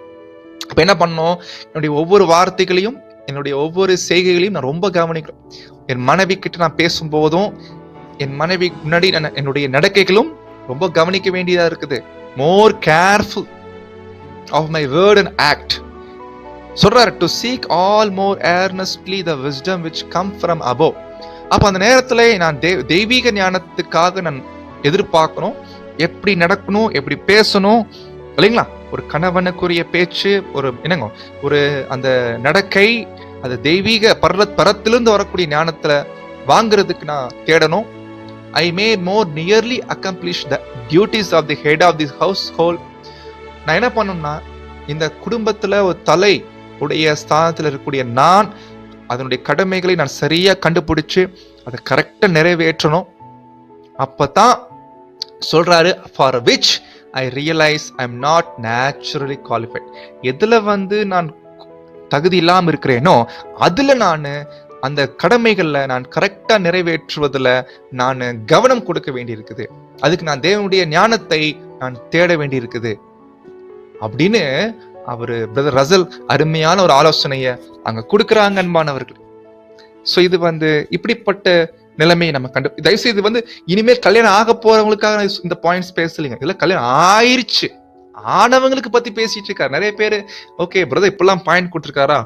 அப்ப என்ன பண்ணணும்? என்னுடைய ஒவ்வொரு வார்த்தைகளையும் என்னுடைய ஒவ்வொரு செய்கைகளையும் நான் ரொம்ப கவனிக்கணும். என் மனைவி கிட்ட நான் பேசும்போதும் என் மனைவி முன்னாடி என்னுடைய நடக்கைகளும் ரொம்ப கவனிக்க வேண்டியதா இருக்குது. More careful of my word and act. சொல்றாரு, to seek all more earnestly the wisdom which come from above. அப்ப அந்த நேரத்துல நான் தெய்வீக ஞானத்துக்காக நான் எதிர்பார்க்கணும், எப்படி நடக்கணும், எப்படி பேசணும், இல்லைங்களா? ஒரு கணவனுக்குரிய பேச்சு, ஒரு என்னங்க ஒரு அந்த நடக்கை, அது தெய்வீக பரத்திலிருந்து வரக்கூடிய ஞானத்துல வாங்குறதுக்கு நான் தேடணும். I may more nearly accomplish the duties of the head of the household. நான் என்ன பண்ணணும்னா இந்த குடும்பத்துல ஒரு தலை உடைய ஸ்தானத்தில் இருக்கக்கூடிய நான் அதனுடைய கடமைகளை நான் சரியா கண்டுபிடிச்சு அதை கரெக்டா நிறைவேற்றணும். அப்பதான் சொல்றாரு, for which I realise I am not naturally qualified. எதுல வந்து நான் தகுதி இல்லாம இருக்கிறேனோ அதுல நான் அந்த கடமைகள்ல நான் கரெக்டா நிறைவேற்றுவதில் நான் கவனம் கொடுக்க வேண்டி இருக்குது. அதுக்கு நான் தேவனுடைய ஞானத்தை நான் தேட வேண்டி இருக்குது அப்படின்னு அவரு பிரதர் ரசல் அருமையான ஒரு ஆலோசனைய அங்க கொடுக்குறாங்க அன்பானவர்கள். சோ இது வந்து இப்படிப்பட்ட நிலைமையை நம்ம தயவுசெய்து வந்து இனிமேல் கல்யாணம் ஆக போறவங்களுக்காக இந்த பாயிண்ட்ஸ் பேசலைங்க. இதுல கல்யாணம் ஆயிருச்சு ஆனவங்களுக்கு பத்தி பேசிட்டு இருக்காரு நிறைய பேரு. ஓகே பிரதர் இப்பெல்லாம் பாயிண்ட் கொடுத்துருக்காரா,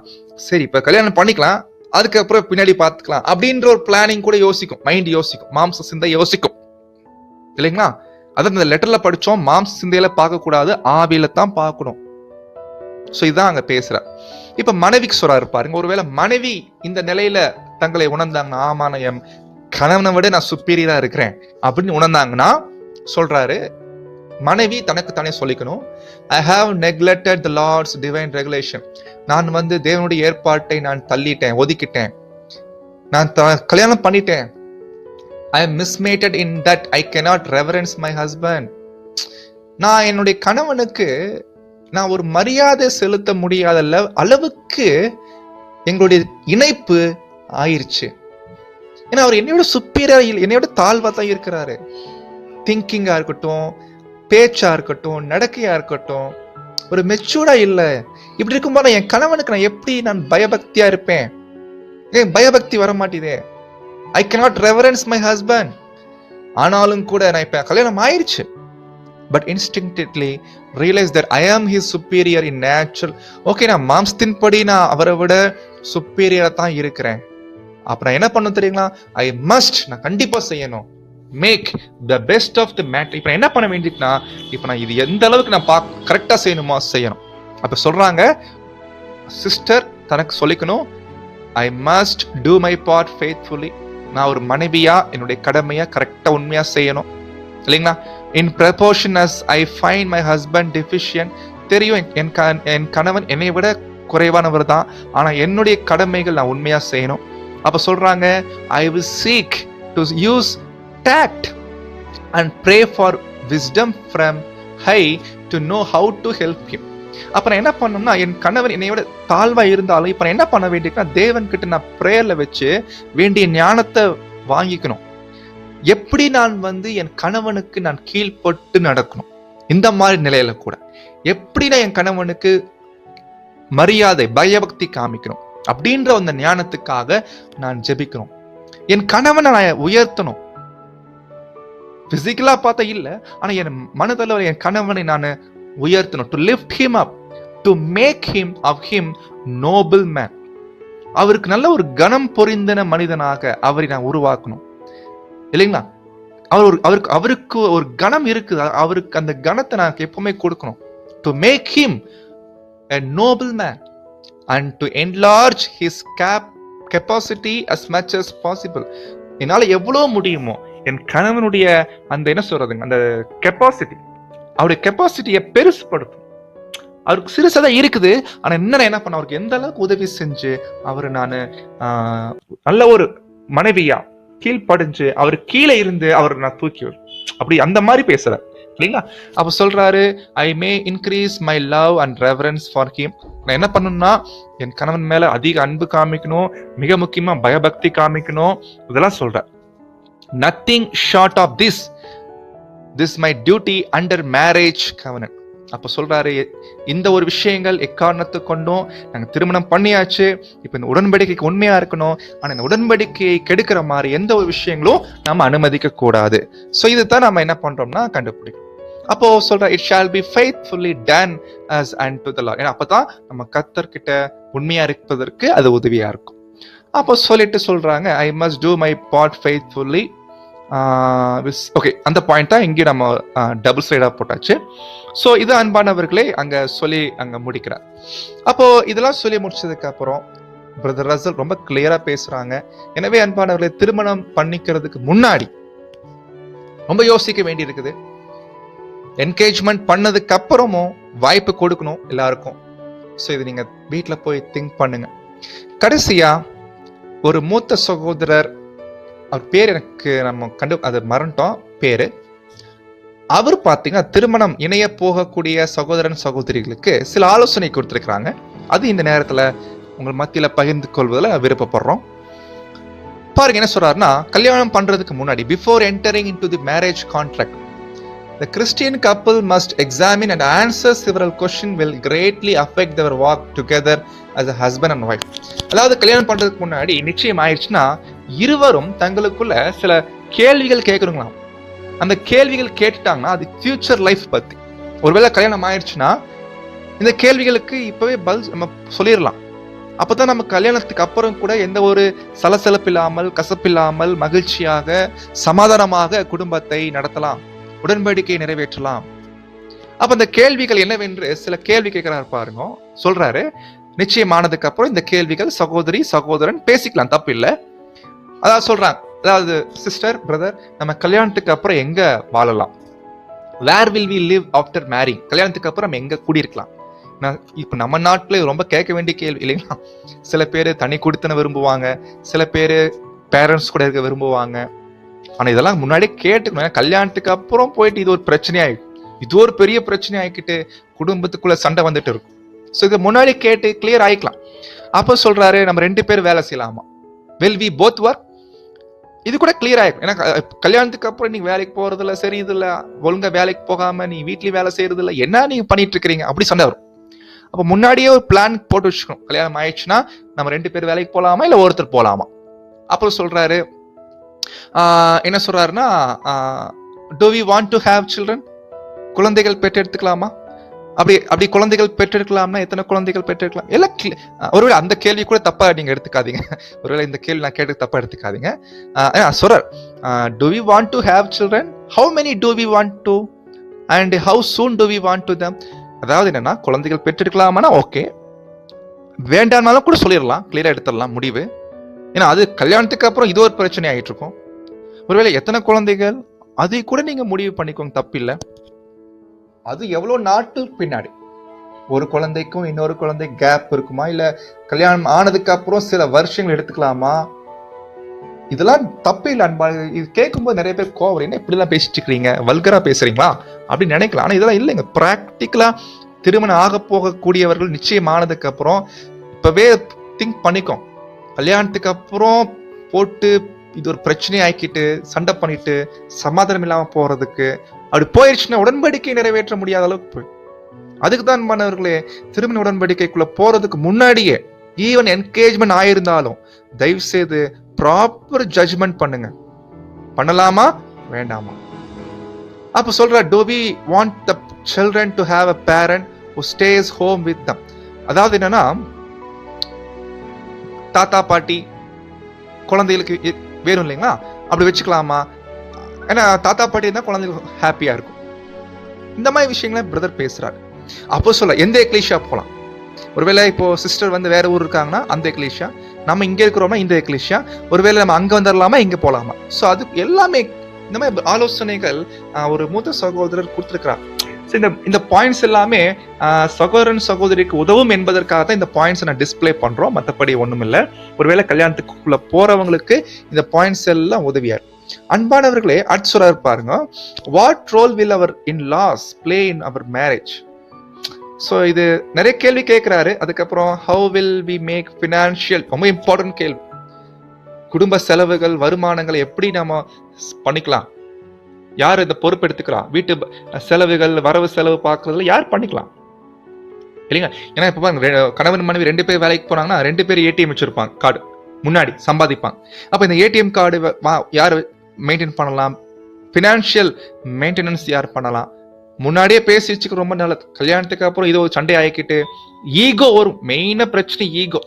சரி இப்ப கல்யாணம் பண்ணிக்கலாம், அதுக்கப்புறம் பின்னாடி பாத்துக்கலாம் அப்படின்ற ஒரு பிளானிங் கூட யோசிக்கும், மைண்ட் யோசிக்கும், மாம்ச சிந்தை யோசிக்கும், இல்லைங்களா? அதான் இந்த லெட்டர்ல படிச்சோம், மாம்ச சிந்தையில பார்க்க கூடாது, ஆவியில தான் பார்க்கணும். சோ இதான் அங்க பேசுற. இப்ப மனைவிக்கு சொல்றாரு பாருங்க, ஒருவேளை மனைவி இந்த நிலையில தங்களை உணர்ந்தாங்க, ஆமா நான் என் கணவனை விட நான் சுப்பீரியரா இருக்கிறேன் அப்படின்னு உணர்ந்தாங்கன்னா சொல்றாரு, மனைவி தனக்கு தானே சொல்லிக்கணும், I have neglected the Lord's divine regulation. நான் வந்து தேவனுடைய ஏற்பாட்டை நான் தள்ளிட்டேன், ஒதுக்கிட்டேன், நான் கல்யாணம் பண்ணிட்டேன். I am mismated in that I cannot reverence my husband. நான் என்னுடைய கணவனுக்கு நான் ஒரு மரியாதை செலுத்த முடியாத அளவுக்கு எங்களுடைய இணைப்பு ஆயிருச்சு. ஏன்னா அவர் என்னையோட சுப்பீரியர், என்னையோட தாழ்வா தான் இருக்கிறாரு. திங்கிங்கா இருக்கட்டும், பேச்சா இருக்கட்டும், நடக்கையா இருக்கட்டும், ஒரு மெச்சூர்டா இல்ல. இப்படி இருக்கும்போது என் கணவனுக்கு நான் எப்படி நான் பயபக்தியா இருப்பேன்? ஏன் பயபக்தி வர மாட்டேதே? I cannot reverence my husband. ஆனாலும் கூட நான் இப்ப கல்யாணம் ஆயிருச்சு, but instinctively realize that I am his superior in natural. Okay, நான் மாம்சத்தின் படி நான் அவரை விட சுப்பீரியரா தான் இருக்கிறேன். அப்ப நான் என்ன பண்ணணும் தெரியுங்களா? நான் கண்டிப்பா செய்யணும். Make the best of the matter. இப்ப என்ன பண்ண வேண்டியதுன்னா, இப்ப நான் இது எந்த அளவுக்கு நான் கரெக்டா செய்யணுமா செய்யணும். அப்ப சொல்றாங்க, சிஸ்டர் தனக்கு சொல்லிக்கணும், I must do my part faithfully. நான் ஒரு மனைவியா என்னுடைய கடமையா கரெக்டா உண்மையா செய்யணும் இல்லைங்களா? In proportion as I find my husband deficient. தெரியும் என் கணவன் என்னை விட குறைவானவர் தான், ஆனா என்னுடைய கடமைகள் நான் உண்மையா செய்யணும். அப்ப சொல்றாங்க, I will seek to use tact and pray for wisdom from high to know how to help him. அப்ப நான் என்ன பண்ணணும்னா, என் கணவன் என்னையோட தாழ்வா இருந்தாலும் இப்ப நான் என்ன பண்ண வேண்டியதுன்னா, தேவன் கிட்ட நான் பிரேயர்ல வச்சு வேண்டிய ஞானத்தை வாங்கிக்கணும். எப்படி நான் என் கணவனுக்கு நான் கீழ்பட்டு நடக்கணும், இந்த மாதிரி நிலையில கூட எப்படி நான் என் கணவனுக்கு மரியாதை பயபக்தி காமிக்கணும் அப்படின்ற அந்த ஞானத்துக்காக நான் ஜெபிக்கணும். என் கணவனை நான் உயர்த்தணும். பிசிக்கலா பார்த்தா இல்ல, ஆனா என் மனதளவில் என் கணவனை நான் உயர்த்தணும். To lift him up, to make him of him noble man. அவருக்கு நல்ல ஒரு கணம் பொறிந்தன மனிதனாக அவரை நான் உருவாக்கணும் இல்லைங்களா? அவருக்கு ஒரு கணம் இருக்குது, அவருக்கு அந்த கணத்தை நான் எப்பவுமே கொடுக்கணும். To make him a noble man and to enlarge his capacity as much as possible. என்னால எவ்வளவு முடியுமோ என் கணவனுடைய அந்த என்ன சொல்றதுங்க, அந்த கெப்பாசிட்டி, அவருடைய கெப்பாசிட்டியை பெருசுபடுத்தும். அவருக்கு சிறுசதான் இருக்குது, ஆனா என்ன பண்ண, அவருக்கு எந்த அளவுக்கு உதவி செஞ்சு அவரு நான் நல்ல ஒரு மனைவியா கீழ்படிஞ்சு அவர் கீழே இருந்து அவரை நான் தூக்கி அப்படி அந்த மாதிரி பேசுற இல்லைங்களா? அப்ப சொல்றாரு, I may increase my love and reverence for him. நான் என்ன பண்ணணும்னா, என் கணவன் மேல அதிக அன்பு காமிக்கணும், மிக முக்கியமா பயபக்தி காமிக்கணும், இதெல்லாம் சொல்ற. Nothing short of this my duty under marriage covenant. அப்ப சொல்றாரு, இந்த ஒரு விஷயங்கள் எக்காரணத்தை கொண்டும் நாங்க திருமணம் பண்ணியாச்சு, இப்ப இந்த உடன்படிக்கைக்கு உண்மையா இருக்கணும், ஆனா இந்த உடன்படிக்கையை கெடுக்கிற மாதிரி எந்த ஒரு விஷயங்களும் நம்ம அனுமதிக்க கூடாது. சோ இதுதான் நம்ம என்ன பண்றோம்னா கண்டுபிடிக்கும். அப்போ சொல்ற, it shall be faithfully done as unto the Lord. ஏன்னா அப்பதான் நம்ம கர்த்தர்கிட்ட உண்மையா இருப்பதற்கு அது உதவியா இருக்கும். அப்போ சொல்லிட்டு சொல்றாங்க, ஐ must do my part faithfully. Okay, அந்த பாயிண்ட் தான் இங்கே நம்ம டபுள் சைடா போட்டாச்சு. ஸோ இது அன்பானவர்களே அங்க சொல்லி அங்க முடிக்கிறார். அப்போ இதெல்லாம் சொல்லி முடிச்சதுக்கு அப்புறம் பிரதர் ரசல் ரொம்ப கிளியரா பேசுறாங்க. எனவே அன்பானவர்களே, திருமணம் பண்ணிக்கிறதுக்கு முன்னாடி ரொம்ப யோசிக்க வேண்டி இருக்குது. என்கேஜ்மெண்ட் பண்ணதுக்கு அப்புறமும் வாய்ப்பு கொடுக்கணும் எல்லாருக்கும். ஸோ இது நீங்க வீட்டில் போய் திங்க் பண்ணுங்க. கடைசியா ஒரு மூத்த சகோதரர், அவர் பேர் எனக்கு நம்ம அது மறந்துட்டோம் பேரு. அவர் பார்த்தீங்கன்னா திருமணம் இணைய போகக்கூடிய சகோதரன் சகோதரிகளுக்கு சில ஆலோசனை கொடுத்திருக்கிறாங்க. அது இந்த நேரத்தில் உங்கள் மத்தியில் பகிர்ந்து கொள்வதில் விருப்பப்படுறோம். பாருங்க என்ன சொல்றாருன்னா, கல்யாணம் பண்றதுக்கு முன்னாடி, before entering into the marriage contract, the Christian couple must examine and answer several questions will greatly affect their walk together as a husband and wife. அதாவது கல்யாணம் பண்றதுக்கு முன்னாடி நிச்சயம் ஆயிடுச்சுன்னா இருவரும் தங்களுக்குள்ள சில கேள்விகள் கேட்கணுங்களாம். அந்த கேள்விகள் கேட்டுட்டாங்கன்னா அது ஃபியூச்சர் லைஃப் பத்தி. ஒருவேளை கல்யாணம் ஆயிடுச்சுன்னா இந்த கேள்விகளுக்கு இப்பவே பதில் நம்ம சொல்லிடலாம். அப்பதான் நம்ம கல்யாணத்துக்கு அப்புறம் கூட எந்த ஒரு சலசலப்பு இல்லாமல், கசப்பில்லாமல், மகிழ்ச்சியாக, சமாதானமாக குடும்பத்தை நடத்தலாம், உடன்படிக்கையை நிறைவேற்றலாம். அப்ப இந்த கேள்விகள் என்னவென்று சில கேள்வி கேட்கிறார் பாருங்க. சொல்றாரு, நிச்சயமானதுக்கு அப்புறம் இந்த கேள்விகள் சகோதரி சகோதரன் பேசிக்கலாம், தப்பு இல்லை. அதாவது சொல்றாங்க, அதாவது சிஸ்டர் பிரதர், நம்ம கல்யாணத்துக்கு அப்புறம் எங்க வாழலாம், where will we live after marrying, கல்யாணத்துக்கு அப்புறம் நம்ம எங்க குடியிருக்கலாம். இப்ப நம்ம நாட்டுல ரொம்ப கேட்க வேண்டிய கேள்வி இல்லைங்களா? சில பேர் தனி குடித்தன விரும்புவாங்க, சில பேர் பேரண்ட்ஸ் கூட இருக்க விரும்புவாங்க. ஆனா இதெல்லாம் முன்னாடியே கேட்டுக்கணும். கல்யாணத்துக்கு அப்புறம் போயிட்டு இது ஒரு பிரச்சனை ஆயிடும், இது ஒரு பெரிய பிரச்சனை ஆகிக்கிட்டு குடும்பத்துக்குள்ள சண்டை வந்துட்டு இருக்கும். ஸோ இதை முன்னாடி கேட்டு கிளியர் ஆயிக்கலாம். அப்போ சொல்றாரு, நம்ம 2 பேர் வேலை செய்யலாமா, வில் வி போத் ஒர்க், இது கூட கிளியர் ஆயிடும். ஏன்னா கல்யாணத்துக்கு அப்புறம் நீங்க வேலைக்கு போறது இல்லை, சரி இது இல்லை, ஒழுங்கா வேலைக்கு போகாம நீ வீட்லயும் வேலை செய்யறது இல்லை, என்ன நீங்க பண்ணிட்டு இருக்கிறீங்க, அப்படி சண்டை வரும். அப்ப முன்னாடியே ஒரு பிளான் போட்டு வச்சுக்கணும். கல்யாணம் ஆயிடுச்சுன்னா நம்ம 2 பேர் வேலைக்கு போலாமா இல்ல ஒருத்தர் போலாமா. அப்புறம் சொல்றாரு, என்ன சொல்றாருன்னா, do we want to have children, குழந்தைகள் பெற்றெடுத்துக்கலாமா? அப்படி குழந்தைகள் பெற்றெடுக்கலாம்னா எத்தனை குழந்தைகள் பெற்றெடுக்கலாம்? எல்லாம் ஒருவேளை அந்த கேள்வி கூட தப்பா நீங்க எடுத்துக்காதீங்க. ஒருவேளை இந்த கேள்வி நான் கேட்டு தப்பா எடுத்துக்காதீங்க. சொல்ற do we want to have children? How many do we want to? And how soon do we want to them? அதாவது என்னன்னா, குழந்தைகள் பெற்றெடுக்கலாமானா ஓகே, வேண்டாம்னாலும் கூட சொல்லிடலாம், கிளியரா எடுத்துடலாம் முடிவு. ஏன்னா அது கல்யாணத்துக்கு அப்புறம் இது ஒரு பிரச்சனை ஆகிட்டு இருக்கும். ஒருவேளை எத்தனை குழந்தைகள் அதை கூட நீங்க முடிவு பண்ணிக்கோங்க, தப்பில்லை. அது எவ்வளவு நாட்கள் பின்னாடி ஒரு குழந்தைக்கும் இன்னொரு குழந்தை கேப் இருக்குமா, இல்ல கல்யாணம் ஆனதுக்கு அப்புறம் சில வருஷங்கள் எடுத்துக்கலாமா, இதெல்லாம் தப்பு இல்லை அன்பா. இது கேட்கும்போது நிறைய பேர் கோவம், என்ன இப்படி எல்லாம் பேசிட்டு இருக்கீங்க, வல்கரா பேசுறீங்களா அப்படின்னு நினைக்கலாம். ஆனா இதெல்லாம் இல்லைங்க. பிராக்டிக்கலா திருமணம் ஆக போகக்கூடியவர்கள் நிச்சயம் ஆனதுக்கு அப்புறம் இப்பவே திங்க் பண்ணிக்கோ. கல்யாணத்துக்கு அப்புறம் போட்டு இது ஒரு பிரச்சனை ஆக்கிட்டு சண்டை பண்ணிட்டு சமாதானம் இல்லாம போறதுக்கு, அப்படி போயிடுச்சுன்னா உடன்படிக்கை நிறைவேற்ற முடியாத அளவுக்கு போய், அதுக்கு தான் மாணவர்களே, திருமண உடன்படிக்கைக்குள்ள போறதுக்கு முன்னாடியே ஈவன் என்கேஜ்மெண்ட் ஆயிருந்தாலும் தயவு செய்து ப்ராப்பர் ஜட்ஜ்மெண்ட் பண்ணுங்க. பண்ணலாமா வேண்டாமா? அப்ப சொல்ற, do we want the children to have a parent who stays home with them? அதாவது என்னன்னா, தாத்தா பாட்டி குழந்தைகளுக்கு வேணும் இல்லைங்களா, அப்படி வச்சுக்கலாமா? ஏன்னா தாத்தா பாட்டி தான் குழந்தைகள் ஹாப்பியா இருக்கும். இந்த மாதிரி விஷயங்களை பிரதர் பேசுறாரு. அப்போ சொல்ல எந்த எக்லீஷியா போகலாம். ஒருவேளை இப்போ சிஸ்டர் வந்து வேற ஊர் இருக்காங்கன்னா அந்த எக்லீஷியா, நம்ம இங்க இருக்கிறோம்னா இந்த எக்லீஷியா, ஒருவேளை நம்ம அங்க வந்துடலாமா இங்க போலாமா. ஸோ அது எல்லாமே இந்த மாதிரி ஆலோசனைகள் ஒரு மூத்த சகோதரர் கொடுத்துருக்கிறார். இந்த பாயிண்ட்ஸ் எல்லாமே சகோதரன் சகோதரிக்கு உதவும் என்பதற்காக தான் இந்த பாயிண்ட்ஸ் நான் டிஸ்பிளே பண்றோம், மற்றபடி ஒண்ணும் இல்லை. ஒருவேளை கல்யாணத்துக்குள்ள போறவங்களுக்கு இந்த பாயிண்ட்ஸ் எல்லாம் உதவியா இருக்கு. அன்பானவர்களே, அடுத்து பாருங்க, what role will our in laws play in our marriage. So இது நிறைய கேள்வி கேட்கிறாரு. அதுக்கப்புறம் how will we make financial, ரொம்ப இம்பார்ட்டன்ட் கேள்வி. குடும்ப செலவுகள் வருமானங்களை எப்படி நம்ம பண்ணிக்கலாம், யார் இந்த பொறுப்பு எடுத்துக்கலாம், வீட்டு செலவுகள் வரவு செலவு பார்க்கறதுல யார் பண்ணிக்கலாம் இல்லைங்க. ஏன்னா இப்ப பாருங்க, கணவன் மனைவி 2 பேர் வேலைக்கு போனாங்கன்னா 2 பேர் ஏடிஎம் வச்சிருப்பாங்க, கார்டு முன்னாடி சம்பாதிப்பாங்க. அப்ப இந்த ஏடிஎம் கார்டு யார் மெயின்டைன் பண்ணலாம், பினான்சியல் மெயின்டெனன்ஸ் யார் பண்ணலாம், முன்னாடியே பேசி வச்சுக்க ரொம்ப நல்லது. கல்யாணத்துக்கு அப்புறம் இது ஒரு சண்டை ஆகிக்கிட்டு ஈகோ வரும். மெயினா பிரச்சனை ஈகோ.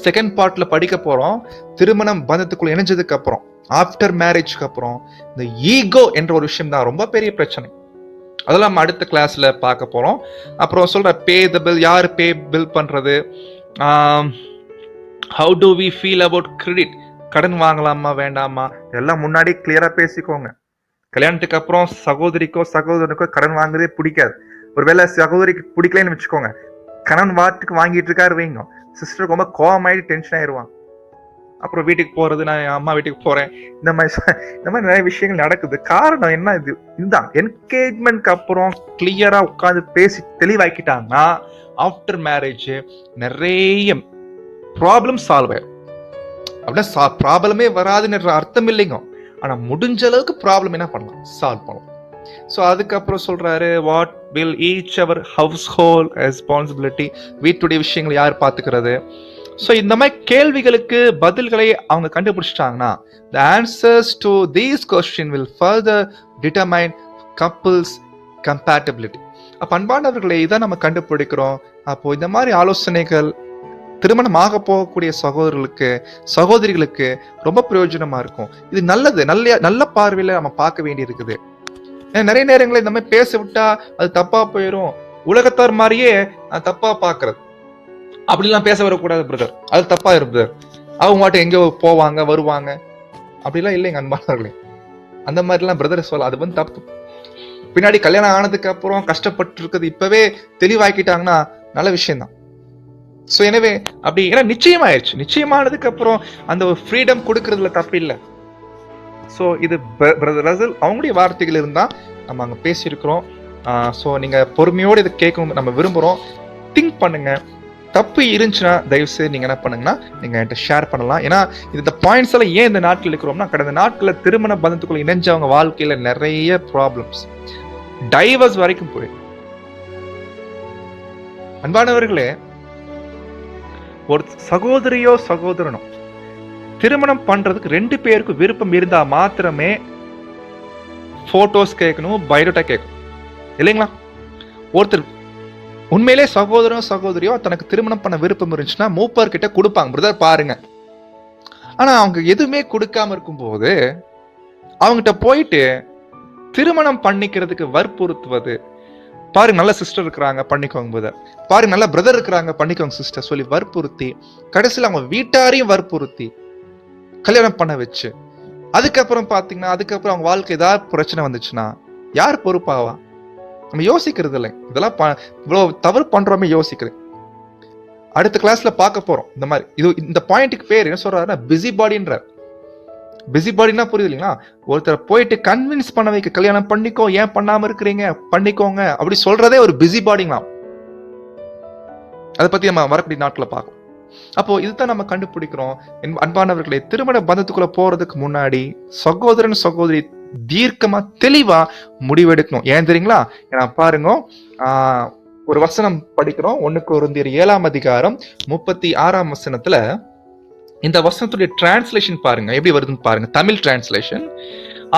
செகண்ட் பார்ட்ல படிக்க போறோம். திருமணம் பந்தத்துக்குள்ள இணைஞ்சதுக்கு அப்புறம், ஆஃப்டர் மேரேஜ்க்கு அப்புறம் இந்த ஈகோ என்ற ஒரு விஷயம் தான் ரொம்ப பெரிய பிரச்சனை. அதெல்லாம் நம்ம அடுத்த கிளாஸ்ல பார்க்க போறோம். அப்புறம் சொல்ற பே த பில், யார் பே பில் பண்றது, how do we feel about credit, கடன் வாங்கலாமா வேண்டாமா, எல்லாம் முன்னாடி கிளியரா பேசிக்கோங்க. கல்யாணத்துக்கு அப்புறம் சகோதரிக்கோ சகோதரனுக்கோ கடன் வாங்குறதே பிடிக்காது. ஒருவேளை சகோதரிக்கு பிடிக்கலன்னு வச்சுக்கோங்க, கடன் வாட்டுக்கு வாங்கிட்டு இருக்காரு வைங்க, சிஸ்டருக்கு ரொம்ப கோவமாயிட்டு டென்ஷன் ஆயிடுவாங்க. அப்புறம் வீட்டுக்கு போறது, நான் என் அம்மா வீட்டுக்கு போறேன், இந்த மாதிரி நிறைய விஷயங்கள் நடக்குது. காரணம் என்ன? இதுதான், என்கேஜ்மெண்ட்க்கு அப்புறம் கிளியரா உட்காந்து பேசி தெளிவாக்கிட்டாங்கன்னா ஆஃப்டர் மேரேஜ் நிறைய ப்ராப்ளம் சால்வ் ஆயிடும். அப்படின்னா ப்ராப்ளமே வராதுன்னு அர்த்தம் இல்லைங்க, ஆனா முடிஞ்ச அளவுக்கு ப்ராப்ளம் என்ன பண்ணலாம், சால்வ் பண்ணலாம். ஸோ அதுக்கப்புறம் சொல்றாரு, what will each our household responsibility, வீட்டுடைய விஷயங்களை யார் பார்த்துக்கிறது. ஸோ இந்த மாதிரி கேள்விகளுக்கு பதில்களை அவங்க கண்டுபிடிச்சிட்டாங்கன்னா the answers to these questions will further determine couples compatibility. அப்ப அன்பானவர்களை இதான் நம்ம கண்டுபிடிக்கிறோம். அப்போ இந்த மாதிரி ஆலோசனைகள் திருமணம் ஆக போகக்கூடிய சகோதரர்களுக்கு சகோதரிகளுக்கு ரொம்ப பிரயோஜனமா இருக்கும். இது நல்லது, நல்ல பார்வையில நம்ம பார்க்க வேண்டி இருக்குது. நிறைய நேரங்களில் இந்த மாதிரி பேச விட்டா அது தப்பா போயிடும், உலகத்தார் மாதிரியே தப்பா பாக்குறது, அப்படிலாம் பேச வரக்கூடாது பிரதர், அது தப்பா இருக்கு பிரதர், அவங்க மட்டும் எங்கேயோ போவாங்க வருவாங்க, அப்படிலாம் இல்லைங்க அன்பானவர்களே. அந்த மாதிரிலாம் பிரதர் சொல்ல, அது வந்து தப்பு. பின்னாடி கல்யாணம் ஆனதுக்கு அப்புறம் கஷ்டப்பட்டு இருக்கிறது இப்பவே தெளிவாக்கிட்டாங்கன்னா நல்ல விஷயம் தான். ஸோ எனவே அப்படி, ஏன்னா நிச்சயமாயிடுச்சு, நிச்சயமானதுக்கு அப்புறம் அந்த ஒரு ஃப்ரீடம் கொடுக்கறதுல தப்பு இல்லை. ஸோ இது பிரதர் ரசல் அவங்களுடைய வார்த்தைகள் இருந்தா நம்ம அங்கே பேசியிருக்கிறோம். ஸோ நீங்க பொறுமையோடு இதை கேட்கணும் நம்ம விரும்புகிறோம். திங்க் பண்ணுங்க. தப்பு இருந்துச்சுன்னா தயவுசெய்து நீங்க என்ன பண்ணுங்கன்னா நீங்க என்கிட்ட ஷேர் பண்ணலாம். ஏன்னா இந்த பாயிண்ட்ஸ் எல்லாம் ஏன் இந்த நாட்கள் இருக்கிறோம்னா, கடந்த நாட்களில் திருமண பந்தத்துக்குள்ள இணைஞ்சவங்க வாழ்க்கையில நிறைய ப்ராப்ளம்ஸ், டைவர்ஸ் வரைக்கும் போயிடும். அன்பானவர்களே, ஒரு சகோதரியோ சகோதரனோ திருமணம் பண்றதுக்கு 2 பேருக்கு விருப்பம் இருந்தா மாத்திரமே போட்டோஸ் கேட்கணும், பயோடேட்டா கேட்கணும். இல்லைங்களா? ஒருத்தர் உண்மையிலே சகோதரனோ சகோதரியோ தனக்கு திருமணம் பண்ண விருப்பம் இருந்துச்சுன்னா மூப்பர்கிட்ட கொடுப்பாங்க, பிரதர் பாருங்க. ஆனா அவங்க எதுவுமே கொடுக்காம இருக்கும்போது அவங்ககிட்ட போயிட்டு திருமணம் பண்ணிக்கிறதுக்கு வற்புறுத்துவது, பாருங்க நல்ல சிஸ்டர் இருக்கிறாங்க பண்ணிக்கோங்க பிரதர், பாருங்க நல்ல பிரதர் இருக்கிறாங்க பண்ணிக்கோங்க சிஸ்டர் சொல்லி வற்புறுத்தி, கடைசியில் அவங்க வீட்டாரையும் வற்புறுத்தி கல்யாணம் பண்ண வச்சு, அதுக்கப்புறம் பாத்தீங்கன்னா அதுக்கப்புறம் அவங்க வாழ்க்கை ஏதாவது பிரச்சனை வந்துச்சுன்னா யார் பொறுப்பாவா? நம்ம யோசிக்கிறது இல்லை. இதெல்லாம் இவ்வளவு தவறு பண்றோமே யோசிக்கிறது. அடுத்த கிளாஸ்ல பார்க்க போறோம் இந்த மாதிரி. இந்த பாயிண்ட்டுக்கு பேர் என்ன சொல்றாருன்னா பிஸி பாடின்ற. பிஸி பாடினா புரியுது இல்லைங்களா? ஒருத்தர் போயிட்டு கன்வின்ஸ் பண்ண வைக்க, கல்யாணம் பண்ணிக்கோ, ஏன் பண்ணாம இருக்கிறீங்க, பண்ணிக்கோங்க அப்படி சொல்றதே ஒரு பிஸி பாடிங்களாம். அதை பத்தி நம்ம வரக்கூடிய நாட்களை பார்க்கணும். அப்போ இதுதான் நம்ம கண்டுபிடிக்கிறோம். அன்பானவர்களே, திருமண பந்தத்துக்குள்ள போறதுக்கு முன்னாடி சகோதரன் சகோதரி தீர்க்கமா தெளிவா முடிவெடுக்கணும். ஏன் தெரியுங்களா? ஏன்னா பாருங்க, ஒரு வசனம் படிக்கிறோம், 1 கொரிந்தியர் 7ஆம் அதிகாரம் 36ஆம் வசனத்துல இந்த வசனத்துடைய டிரான்ஸ்லேஷன் பாருங்க எப்படி வருதுன்னு பாருங்க. தமிழ் டிரான்ஸ்லேஷன்,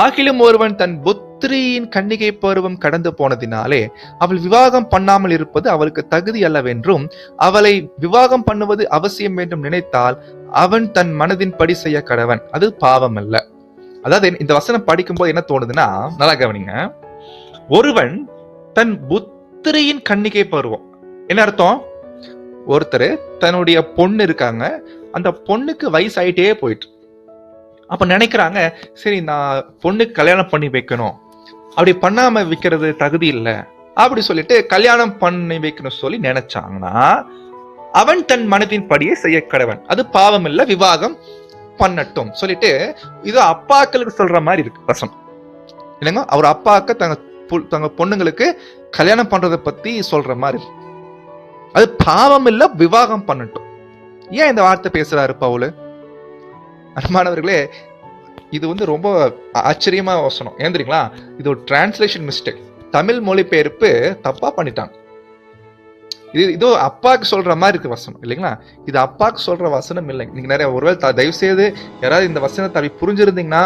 ஆகிலும் ஒருவன் தன் புத்திரியின் கன்னிகை பருவம் கடந்து போனதினாலே அவள் விவாகம் பண்ணாமல் இருப்பது அவளுக்கு தகுதி அல்லவென்றும், அவளை விவாகம் பண்ணுவது அவசியம் என்றும் நினைத்தால் அவன் தன் மனதின் படி செய்ய கடவன், அது பாவம் அல்ல. அதாவது இந்த வசனம் படிக்கும் போது என்ன தோணுதுன்னா, நல்லா கவனிங்க, ஒருவன் தன் புத்திரியின் கன்னிகை பருவம் என்ன அர்த்தம்? ஒருத்தர் தன்னுடைய பொண்ணு இருக்காங்க, அந்த பொண்ணுக்கு வயசு ஆயிட்டே போயிட்டு, அப்ப நினைக்கிறாங்க சரி நான் பொண்ணுக்கு கல்யாணம் பண்ணி வைக்கணும், அப்படி பண்ணாம வைக்கிறது தகுதி இல்லை அப்படி சொல்லிட்டு கல்யாணம் பண்ணி வைக்கணும் சொல்லி நினைச்சாங்கன்னா அவன் தன் மனதின் படியே செய்ய கடவன், அது பாவம் இல்லை, விவாகம் பண்ணட்டும் சொல்லிட்டு இது அப்பாக்களுக்கு சொல்ற மாதிரி இருக்கு வசனம் இல்லைங்க. அவர் அப்பாக்க தங்க பொண்ணுங்களுக்கு கல்யாணம் பண்றதை பத்தி சொல்ற மாதிரி, அது பாவம் இல்ல, விவாகம் பண்ணட்டும். ஏன் இந்த வார்த்தை பேசுறாரு பவுல்? அன்பானவர்களே, இது ரொம்ப ஆச்சரியமா வசனம். ஏன் தெரியுங்களா? இது ஒரு டிரான்ஸ்லேஷன் மிஸ்டேக், தமிழ் மொழிபெயர்ப்பு தப்பா பண்ணிட்டாங்க. இது அப்பாக்கு சொல்ற மாதிரி இருக்கு வசனம் இல்லைங்களா? இது அப்பாக்கு சொல்ற வசனம் இல்லை. நீங்க நிறைய ஒருவேளை தயவு செய்து யாராவது இந்த வசனத்தை அப்படி புரிஞ்சிருந்தீங்கன்னா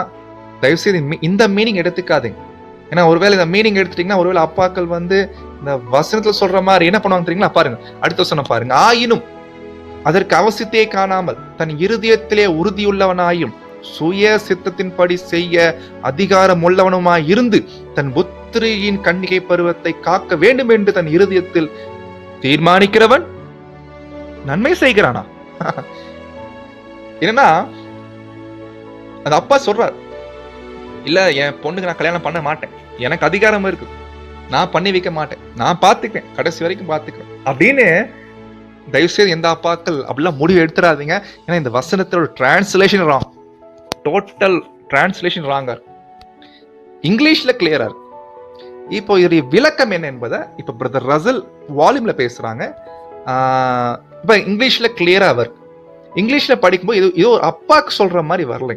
தயவு செய்து இந்த மீனிங் எடுத்துக்காதீங்க. ஏன்னா ஒருவேளை இந்த மீனிங் எடுத்துட்டீங்கன்னா ஒருவேளை அப்பாக்கள் இந்த வசனத்துல சொல்ற மாதிரி என்ன பண்ணுவாங்க தெரியுங்களா? பாருங்க அடுத்த வசனம் பாருங்க. ஆயினும் அதற்கு அவசியத்தையே காணாமல் தன் இருதயத்திலே உறுதியுள்ளவனாயும் சுய சித்தத்தின்படி செய்ய அதிகாரம் உள்ளவனுமாய் இருந்து தன் புத்திரியின் கன்னிகை பருவத்தை காக்க வேண்டும் என்று தன் இருதயத்தில் தீர்மானிக்கிறவன் நன்மை செய்கிறானா? என்னன்னா அந்த அப்பா சொல்றார், இல்ல என் பொண்ணுக்கு நான் கல்யாணம் பண்ண மாட்டேன், எனக்கு அதிகாரம் இருக்கு, நான் பண்ணி வைக்க மாட்டேன், நான் பாத்துக்கிறேன், கடைசி வரைக்கும் பாத்துக்கிறேன் அப்படின்னு தயவுசெய்து எந்த அப்பாக்கள் அப்படிலாம் முடிவு எடுத்துறாதீங்க. ஏன்னா இந்த வசனத்தோட டிரான்ஸ்லேஷன் ராங், டோட்டல் டிரான்ஸ்லேஷன் ராங்கா இருக்கு. இங்கிலீஷ்ல கிளியரா இருக்கு. இப்போ இதோடைய விளக்கம் என்ன என்பதை இப்ப பிரதர் ரசல் வால்யூம்ல பேசுறாங்க. இப்ப இங்கிலீஷ்ல கிளியரா வரும். இங்கிலீஷ்ல படிக்கும்போது இது ஒரு அப்பாக்கு சொல்ற மாதிரி வரலை.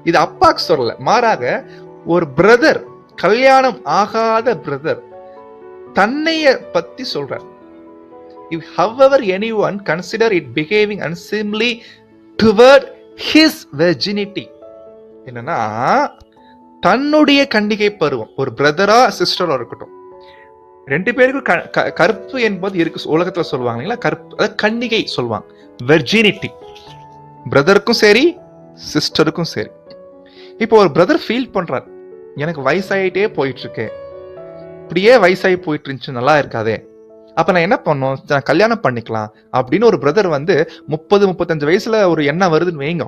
இது அப்பாக்கு சொல்லல, மாறாக ஒரு பிரதர், கல்யாணம் ஆகாத பிரதர் தன்னைய பத்தி சொல்றார். If however anyone consider it behaving unseemly toward his virginity, என்னன்னா தன்னுடைய கன்னிகை பருவம், ஒரு பிரதரா சிஸ்டரா இருக்கட்டும், 2 பேருக்கும் கற்பு என்பது இருக்கு உலகத்துல சொல்லுவாங்க இல்லைங்களா? கற்பு, அதாவது கன்னிகை சொல்லுவாங்க, வெர்ஜினிட்டி, பிரதருக்கும் சரி சிஸ்டருக்கும் சரி. இப்போ ஒரு பிரதர் ஃபீல் பண்றார், எனக்கு வயசாயிட்டே போயிட்டு இருக்கு, இப்படியே வயசாகி போயிட்டு இருந்துச்சு, நல்லா இருக்காதே, அப்ப நான் என்ன பண்ணும், நான் கல்யாணம் பண்ணிக்கலாம் அப்படின்னு ஒரு பிரதர் 30-35 வயசுல ஒரு எண்ணம் வருதுன்னு வைங்க.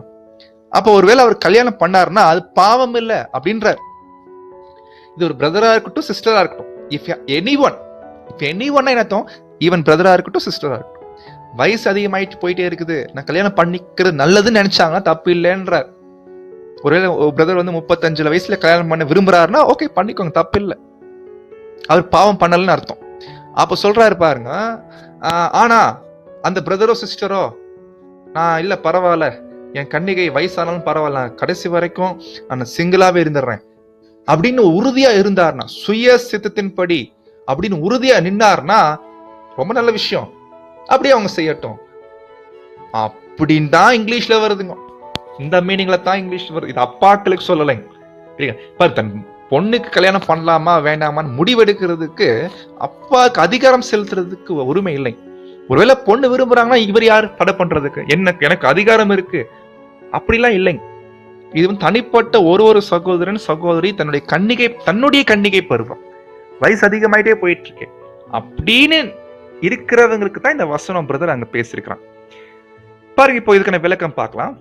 அப்ப ஒருவேளை அவர் கல்யாணம் பண்ணாருன்னா அது பாவம் இல்ல அப்படின்றார். இது ஒரு பிரதரா இருக்கட்டும் சிஸ்டரா இருக்கட்டும், இஃப் எனிஒன் என்னத்தோம், ஈவன் பிரதரா இருக்கட்டும் சிஸ்டரா இருக்கட்டும், வயசு அதிகமாயிட்டு போயிட்டே இருக்குது, நான் கல்யாணம் பண்ணிக்கிறது நல்லதுன்னு நினைச்சாங்கன்னா தப்பு இல்லைன்றார். ஒருவேளை பிரதர் 35 வயசுல கல்யாணம் பண்ண விரும்புறாருன்னா ஓகே பண்ணிக்கோங்க, தப்பு இல்லை, அவர் பாவம் பண்ணலன்னு அர்த்தம். அப்ப சொல்றாரு பாருங்க, ஆனா அந்த பிரதரோ சிஸ்டரோ நான் இல்ல பரவாயில்ல, என் கன்னிகை வயசானாலும் பரவாயில்ல, கடைசி வரைக்கும் நான் சிங்கிளாவே இருந்துடுறேன் அப்படின்னு உறுதியா இருந்தார்னா, சுய சித்தத்தின்படி அப்படின்னு உறுதியா நின்னார்னா ரொம்ப நல்ல விஷயம், அப்படியே அவங்க செய்யட்டும் அப்படின்னு தான் இங்கிலீஷ்ல வருதுங்க. இந்த மீனிங்ல தான் இங்கிலீஷ்ல வருது. இது அப்பாக்களுக்கு சொல்லலைங்க. தன் பொண்ணுக்கு கல்யாணம் பண்ணலாமா வேண்டாமான்னு முடிவெடுக்கிறதுக்கு அப்பாவுக்கு அதிகாரம் செலுத்துறதுக்கு உரிமை இல்லை. ஒருவேளை பொண்ணு விரும்புறாங்கன்னா இவர் யார் தடை பண்றதுக்கு? எனக்கு அதிகாரம் இருக்கு அப்படிலாம் இல்லைங்க. இது வந்து தனிப்பட்ட ஒரு சகோதரன் சகோதரி தன்னுடைய கன்னிகை பருவம், வயசு அதிகமாயிட்டே போயிட்டு இருக்கு அப்படின்னு இருக்கிறவங்களுக்கு தான் இந்த வசனம் பிரதர் அங்க பேசியிருக்கிறான் பாருங்க. இப்போ இதுக்கான விளக்கம் பார்க்கலாம்.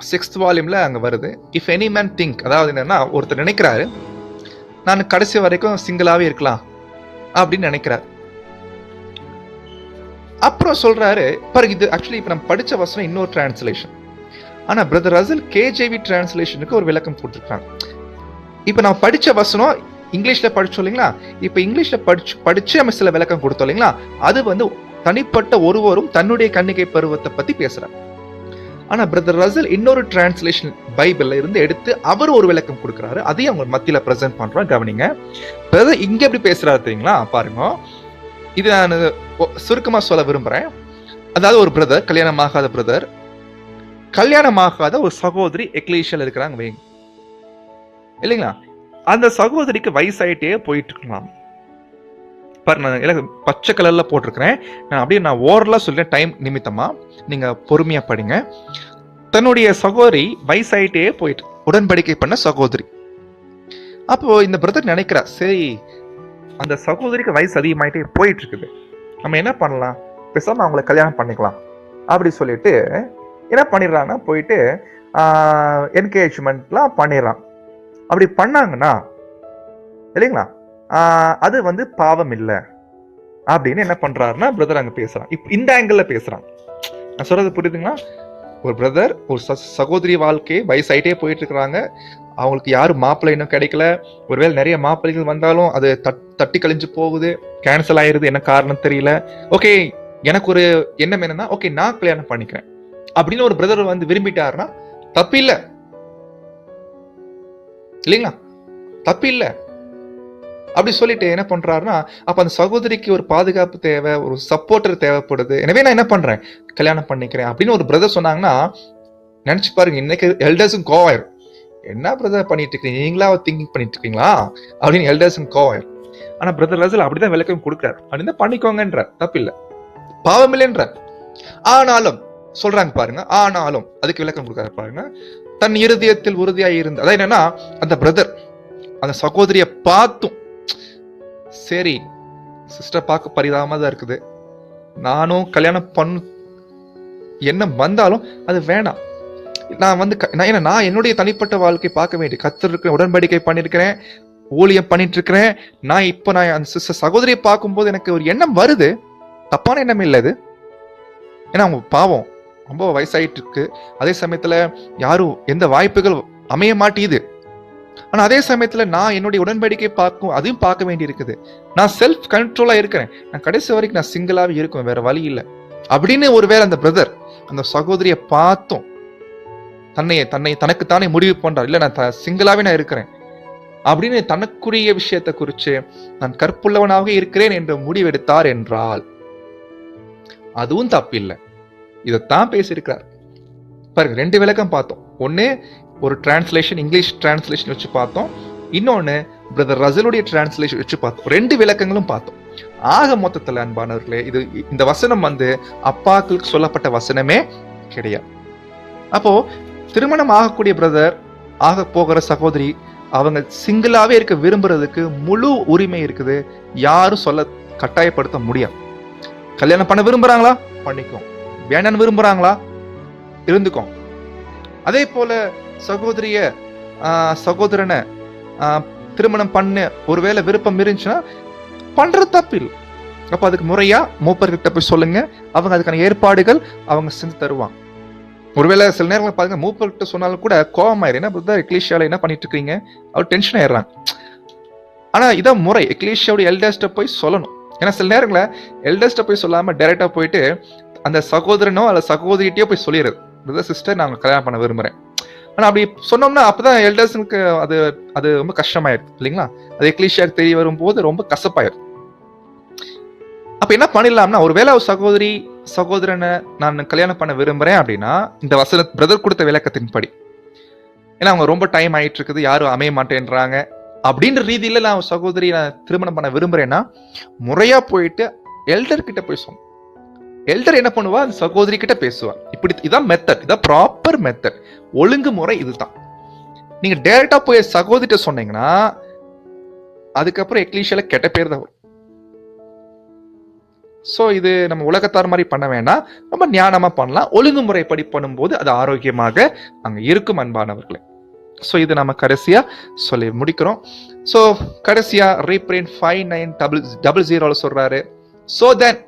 6th வால்யூம்ல அங்க வருது. இஃப் எனி மேன் திங்க், அதாவது என்னன்னா ஒருத்தர் நினைக்கிறாரு நான் கடைசி வரைக்கும் சிங்கிளாவே இருக்கலாம் அப்படின்னு நினைக்கிறாரு. அப்புறம் சொல்றாரு பாருங்க, இது ஆக்சுவலி இப்ப நம்ம படிச்ச வசனம் இன்னொரு டிரான்ஸ்லேஷன். ஆனா பிரதர் ரசல் KJV டிரான்ஸ்லேஷனுக்கு ஒரு விளக்கம் போட்டிருக்காங்க. இப்ப நம்ம படிச்ச வசனம் இங்கிலீஷ்ல படிச்சோம் இல்லைங்களா? இப்ப இங்கிலீஷ்ல படிச்சு நம்ம சில விளக்கம் கொடுத்தோம் இல்லைங்களா? அது வந்து தனிப்பட்ட ஒருவரும் தன்னுடைய கன்னிகை பருவத்தை பத்தி பேசுறாரு. ஆனா பிரதர் ரசல் இன்னொரு டிரான்ஸ்லேஷன் பைபிள்ல இருந்து எடுத்து அவர் ஒரு விளக்கம் கொடுக்கிறாரு. அதையும் அவங்க மத்தியில பிரசன்ட் பண்றோம், கவனிங்க. பிரதர் இங்க எப்படி பேசுறாரு தெரியுங்களா? பாருங்க, இது நான் சுருக்கமா சொல்ல விரும்புறேன். அதாவது ஒரு பிரதர், கல்யாணமாகாத ஒரு சகோதரி எக்லீஷியால இருக்கிறாங்க வைங்க, இல்லைங்களா? அந்த சகோதரிக்கு வயசாயிட்டே போயிட்டு இருக்கலாம். பாருங்க, பச்சை கலர்ல போட்டிருக்கிறேன். நான் ஓரலா சொல்றேன் டைம் நிமித்தமா, நீங்க பொறுமையா படிங்க. தன்னுடைய சகோதரி வயசாயிட்டே போயிட்டு உடன்படிக்கை பண்ண சகோதரி. அப்போ இந்த பிரதர் நினைக்கிறா, சரி அந்த சகோதரிக்கு வயசு அதிகமாயிட்டே போயிட்டு இருக்குது, நம்ம என்ன பண்ணலாம், பேசாம அவங்களை கல்யாணம் பண்ணிக்கலாம் அப்படி சொல்லிட்டு என்ன பண்ணிடுறாங்கன்னா போயிட்டு என்கேஜ்மெண்ட்லாம் பண்ணிடுறான். அப்படி பண்ணாங்கன்னா இல்லைங்களா, அது வந்து பாவம் இல்லை அப்படின்னு என்ன பண்றாருன்னா பிரதர் அங்க பேசுறான். இந்த ஆங்கிள் பேசுறான். நான் சொல்றது புரியுதுங்களா? ஒரு பிரதர் ஒரு சகோதரி வாழ்க்கை வயசாயிட்டே போயிட்டு இருக்கிறாங்க, அவங்களுக்கு யாரும் மாப்பிள்ளை இன்னும் கிடைக்கல, ஒருவேளை நிறைய மாப்பிள்ளைகள் வந்தாலும் அது தட்டி கழிஞ்சு போகுது, கேன்சல் ஆயிருது, என்ன காரணம் தெரியல. ஓகே, எனக்கு ஒரு எண்ணம் என்னன்னா, ஓகே நான் கல்யாணம் பண்ணிக்கிறேன் அப்படின்னு ஒரு பிரதர் வந்து விரும்பிட்டாருன்னா தப்பு இல்லை, இல்லைங்களா? தப்பு இல்லை. அப்படி சொல்லிட்டு என்ன பண்றாருன்னா, அப்ப அந்த சகோதரிக்கு ஒரு பாதுகாப்பு தேவை, ஒரு சப்போர்ட்டர் தேவைப்படுது, எனவே நான் என்ன பண்றேன், கல்யாணம் பண்ணிக்கிறேன் அப்படின்னு ஒரு பிரதர் சொன்னாங்கன்னா நினைச்சு பாருங்க, இன்னைக்கு எல்டர்ஸும் கோவாயிரும். என்ன பிரதர் பண்ணிட்டு இருக்கீங்க, நீங்களா திங்கிங் பண்ணிட்டு இருக்கீங்களா அப்படின்னு எல்டர்ஸும் கோவாயிரும். ஆனா பிரதர் ரசல் அப்படிதான் விளக்கம் கொடுக்குறாரு, அப்படின்னு பண்ணிக்கோங்கன்ற, தப்பு இல்லை, பாவம் இல்லைன்ற. ஆனாலும் சொல்றாங்க பாருங்க, ஆனாலும் அதுக்கு விளக்கம் கொடுக்காரு பாருங்க. தன் இருதயத்தில் உறுதியாய் இருந்து, அதாவது என்னன்னா அந்த பிரதர் அந்த சகோதரிய பார்த்தும், சரி சிஸ்டர் பார்க்க பரிதாபமா தான் இருக்குது, நானும் கல்யாணம் பண்ணு என்ன வந்தாலும் அது வேணாம், நான் என்னுடைய தனிப்பட்ட வாழ்க்கை பார்க்க வேண்டிய கர்த்தருக்கு உடன்படிக்கை பண்ணிருக்கிறேன், ஊழியம் பண்ணிட்டு இருக்கிறேன். நான் அந்த சகோதரியை பார்க்கும்போது எனக்கு ஒரு எண்ணம் வருது, தப்பான எண்ணம் இல்லை அது. ஏன்னா அவங்க பாவம் ரொம்ப வயசாயிட்டு இருக்கு, அதே சமயத்துல யாரும் எந்த வாய்ப்புகள் அமைய மாட்டேது. ஆனா அதே சமயத்துல நான் என்னுடைய உடன்படிக்கை அதையும் பார்க்க வேண்டி இருக்குது. நான் செல்ஃப் கண்ட்ரோலா இருக்கிறேன், நான் கடைசி வரைக்கும் நான் சிங்கிளாவே இருக்கும், வேற வழி இல்லை அப்படின்னு ஒருவேளை அந்த பிரதர் அந்த சகோதரிய பார்த்தும் தனக்குத்தானே முடிவு பண்றார், இல்ல நான் சிங்கிளாவே நான் இருக்கிறேன் அப்படின்னு தனக்குரிய விஷயத்தை குறிச்சு நான் கற்புள்ளவனாக இருக்கிறேன் என்று முடிவெடுத்தார் என்றால் அதுவும் தப்பில்லை. இதைத்தான் பேசியிருக்கிறார் பாருங்க. 2 விளக்கம் பார்த்தோம். ஒன்னு ஒரு டிரான்ஸ்லேஷன், இங்கிலீஷ் டிரான்ஸ்லேஷன் வச்சு பார்த்தோம், இன்னொன்னு பிரதர் ரசலுடைய டிரான்ஸ்லேஷன் வச்சு பார்த்தோம். 2 விளக்கங்களும் பார்த்தோம். ஆக மொத்தத்துல அன்பானவர்களே, இந்த வசனம் வந்து அப்பாக்களுக்கு சொல்லப்பட்ட வசனமே கிடையாது. அப்போ திருமணம் ஆகக்கூடிய பிரதர், ஆக போகிற சகோதரி, அவங்க சிங்கிளாவே இருக்க விரும்புறதுக்கு முழு உரிமை இருக்குது, யாரும் சொல்ல கட்டாயப்படுத்த முடியாது. கல்யாணம் பண்ண விரும்புறாங்களா பண்ணிக்கோ, வேணான்னு விரும்புறாங்களா இருந்துக்கோ. அதே போல சகோதரனை திருமணம் பண்ண ஒருவேளை விருப்பம் இருந்துச்சுன்னா பண்றது தப்பு இல்லை. அப்ப அதுக்கு முறையா மூப்பர்கிட்ட போய் சொல்லுங்க, அவங்க அதுக்கான ஏற்பாடுகள் அவங்க செஞ்சு தருவாங்க. ஒருவேளை சில நேரங்கள் பாருங்க, மூப்பர்கிட்ட சொன்னாலும் கூட கோபமாயிரு, என்ன பிரதர் எக்லீஷியால என்ன பண்ணிட்டு இருக்கீங்க, அவர் டென்ஷன் ஆயிடுறாங்க. ஆனா இதான் முறை, எக்லீஷியாவுடைய எல்டர்ஸ்ட போய் சொல்லணும். ஏன்னா சில நேரங்கள எல்டர்ஸ்ட போய் சொல்லாம டைரக்டா போயிட்டு அந்த சகோதரனோ அல்ல சகோதரிகிட்டயோ போய் சொல்லிடுறது, பிரதர் சிஸ்டர் நான் கல்யாணம் பண்ண விரும்புறேன். ஆனா அப்படி சொன்னோம்னா அப்பதான் எல்டர்ஸுக்கு அது ரொம்ப கஷ்டமாயிருக்கு இல்லைங்களா? அது எக்லீஷியாவுக்கு தெரிய வரும்போது ரொம்ப கசப்பாயிரும். அப்ப என்ன பண்ணிடலாம்னா, ஒருவேளை ஒரு சகோதரனை நான் கல்யாணம் பண்ண விரும்புறேன் அப்படின்னா இந்த வசன பிரதர் கொடுத்த விளக்கத்தின்படி, ஏன்னா அவங்க ரொம்ப டைம் ஆயிட்டு இருக்குது, யாரும் அமைய மாட்டேன்றாங்க, அப்படின்ற ரீதியில நான் சகோதரி நான் திருமணம் பண்ண விரும்புறேன்னா முறையா போயிட்டு எல்டர் கிட்ட போய் சொல்லணும். எல்டர் என்ன பண்ணுவா, அந்த சகோதரி கிட்ட பேசுவா. இப்படி இதான் மெத்தட், இதான் ப்ராப்பர் மெத்தட், ஒழுங்குமுறை இதுதான். நீங்க டைரக்டா போய் சகோதரிட்ட சொன்னீங்கன்னா அதுக்கப்புறம் எக்லீஷியால கெட்ட பேர் தான் வரும். ஸோ இது நம்ம உலகத்தார் மாதிரி பண்ண வேண்டாம், ரொம்ப ஞானமா பண்ணலாம். ஒழுங்குமுறைப்படி பண்ணும்போது அது ஆரோக்கியமாக அங்க இருக்கும் அன்பானவர்களே. ஸோ இது நம்ம கடைசியா சொல்லி முடிக்கிறோம். ஸோ கடைசியா ரீப்ரிண்ட் 5900 சொல்றாரு. ஸோ தென்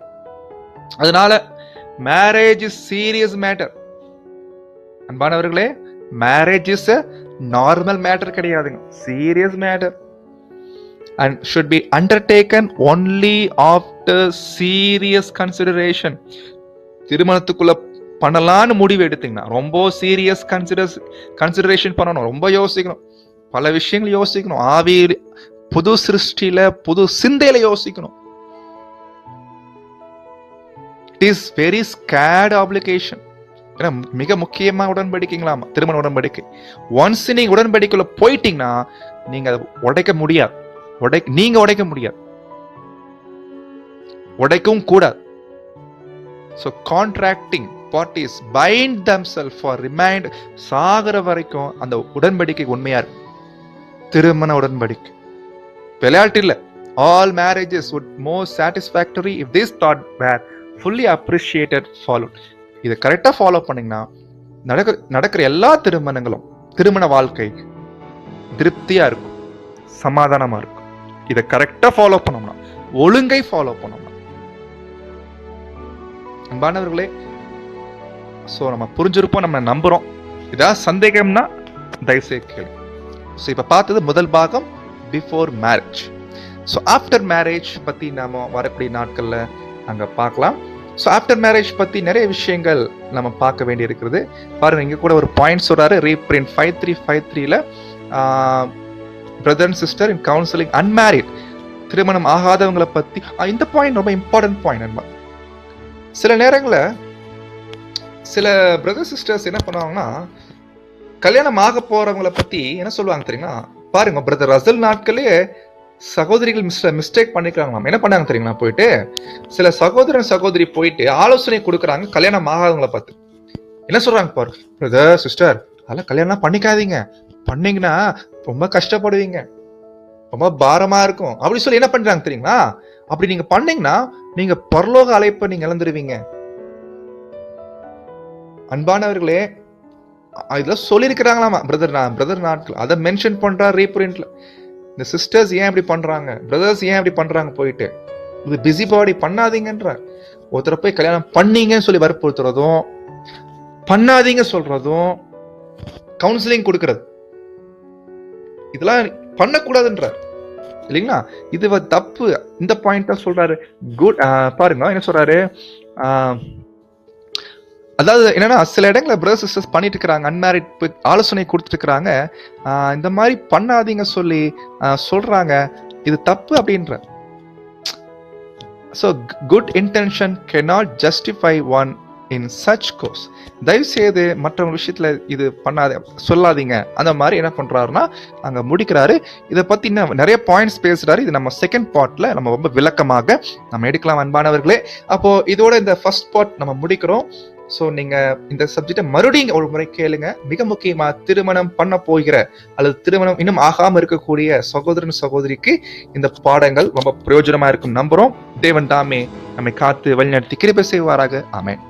அதனால மேரேஜ் இஸ் சீரியஸ் மேட்டர் அன்பானவர்களே. மேரேஜ் இஸ் நார்மல் மேட்டர் கிடையாதுங்க, serious matter. And should be undertaken only after serious consideration. திருமணத்துக்குள்ள பண்ணலான்னு முடிவு எடுத்தீங்கன்னா ரொம்ப சீரியஸ் கன்சிடரேஷன் பண்ணணும், ரொம்ப யோசிக்கணும், பல விஷயங்கள் யோசிக்கணும், ஆவியில் புது சிருஷ்டியில புது சிந்தையில யோசிக்கணும். It is very scared obligation. மிக முக்கியமா உடன்படிக்கைங்களாமா திருமண உடன்படிக்கை. ஒன்ஸ் நீங்க உடன்படிக்கைக்குள்ள போயிட்டீங்கன்னா நீங்க அதை உடைக்க முடியாது, நீங்க உடைக்க முடியாது, உடைக்கவும் கூடாது. So contracting parties bind themselves for remind சாகர வரைக்கும் அந்த உடன்படிக்கை உண்மையா இருக்கு. திருமண உடன்படிக்கை விளையாட்டு இல்ல. All marriages would more satisfactory if this thought were fully appreciated followed. இதை கரெக்டா ஃபாலோ பண்ணீங்கன்னா நடக்கிற எல்லா திருமணங்களும் திருமண வாழ்க்கை திருப்தியா இருக்கும், சமாதானமா இருக்கும். இதை கரெக்டா ஃபாலோ பண்ணோம்னா, ஒழுங்கை ஃபாலோ பண்ணோம்னா அன்பானவர்களே, ஸோ நம்ம புரிஞ்சிருப்போம், நம்ம நம்புறோம். ஏதாவது சந்தேகம்னா தயவுசெய்து கேளு. ஸோ இப்போ பார்த்தது முதல் பாகம் before marriage. So after marriage பற்றி நாம வரக்கூடிய நாட்களில் அங்கே பார்க்கலாம். ஸோ ஆஃப்டர் மேரேஜ் பற்றி நிறைய விஷயங்கள் நம்ம பார்க்க வேண்டி இருக்கிறது. பாருங்க, இங்கே கூட ஒரு பாயிண்ட் சொல்றாரு, ரீப்ரிண்ட் 5353ல brother and sister in counselling unmarried, திருமணம் ஆகாதவங்களை பற்றி. இந்த பாயிண்ட் ரொம்ப இம்பார்ட்டன்ட் பாயிண்ட் நண்பா. சில நேரங்களில் சில பிரதர் சிஸ்டர்ஸ் என்ன பண்ணுவாங்கன்னா, கல்யாணம் ஆக போறவங்களை பத்தி என்ன சொல்லுவாங்க தெரியுங்களா? பாருங்க, பிரதர் ரசல் நாட்களே சகோதரிகள் மிஸ்டேக் பண்ணிக்கிறாங்களாம். என்ன பண்ணாங்க தெரியுங்களா? போயிட்டு சில சகோதரி போயிட்டு ஆலோசனை கொடுக்குறாங்க கல்யாணம் ஆகாதவங்களை பார்த்து. என்ன சொல்றாங்க பாரு, பிரதர் சிஸ்டர் அதெல்லாம் கல்யாணம் பண்ணிக்காதீங்க, பண்ணீங்கன்னா ரொம்ப கஷ்டப்படுவீங்க, ரொம்ப பாரமா இருக்கும் அப்படி சொல்லி என்ன பண்றாங்க தெரியுங்களா? அப்படி நீங்க பண்ணீங்கன்னா நீங்க பரலோக அழைப்பை நீங்க இழந்துருவீங்க. அன்பானவர்களே, இதெல்லாம் சொல்லியிருக்கிறாங்களாமா பிரதர் நாட்கள், அதை மென்ஷன் பண்றா ரீப்ரிண்ட்ல. இந்த சிஸ்டர்ஸ் ஏன் இப்படி பண்றாங்க, பிரதர்ஸ் ஏன் இப்படி பண்றாங்க, போயிட்டு இது பிஸி பாடி பண்ணாதீங்கன்ற. ஒருத்தரை போய் கல்யாணம் பண்ணீங்கன்னு சொல்லி வற்புறுத்துறதும், பண்ணாதீங்க சொல்றதும், கவுன்சிலிங் கொடுக்கறது, இதெல்லாம் பண்ணக்கூடாதுன்றார் இல்லைங்களா? இது தப்பு. இந்த பாயிண்ட் தான் சொல்றாரு. குட். பாருங்க என்ன சொல்றாரு, அதாவது என்னன்னா சில இடங்களை பிரதர் சிஸ்டர்ஸ் பண்ணிட்டு இருக்கிறாங்க, அன்மேரிட் ஆலோசனை கொடுத்துட்டு இருக்கிறாங்க, இந்த மாதிரி பண்ணாதீங்க சொல்லி சொல்றாங்க, இது தப்பு அப்படின்ற. So good intention cannot justify one in such course. தயவு செய்து மற்றவங்க விஷயத்துல இது பண்ணாத சொல்லாதீங்க அந்த மாதிரி என்ன பண்றாருன்னா அங்க முடிக்கிறாரு. இதை பத்தி இன்னும் நிறைய பாயிண்ட்ஸ் பேசுறாரு. இது நம்ம செகண்ட் பார்ட்ல நம்ம ரொம்ப விளக்கமாக நம்ம எடுக்கலாம் அன்பானவர்களே. அப்போ இதோட இந்த ஃபர்ஸ்ட் பார்ட் நம்ம முடிக்கிறோம். ஸோ நீங்க இந்த சப்ஜெக்டை மறுபடியும் ஒரு முறை கேளுங்க. மிக முக்கியமா திருமணம் பண்ண போகிற அல்லது திருமணம் இன்னும் ஆகாம இருக்கக்கூடிய சகோதரன் சகோதரிக்கு இந்த பாடங்கள் ரொம்ப பிரயோஜனமா இருக்கும் நம்புறோம். தேவன் தாமே நம்மை காத்து வழிநடத்தி கிருபை செய்வாராக. ஆமென்.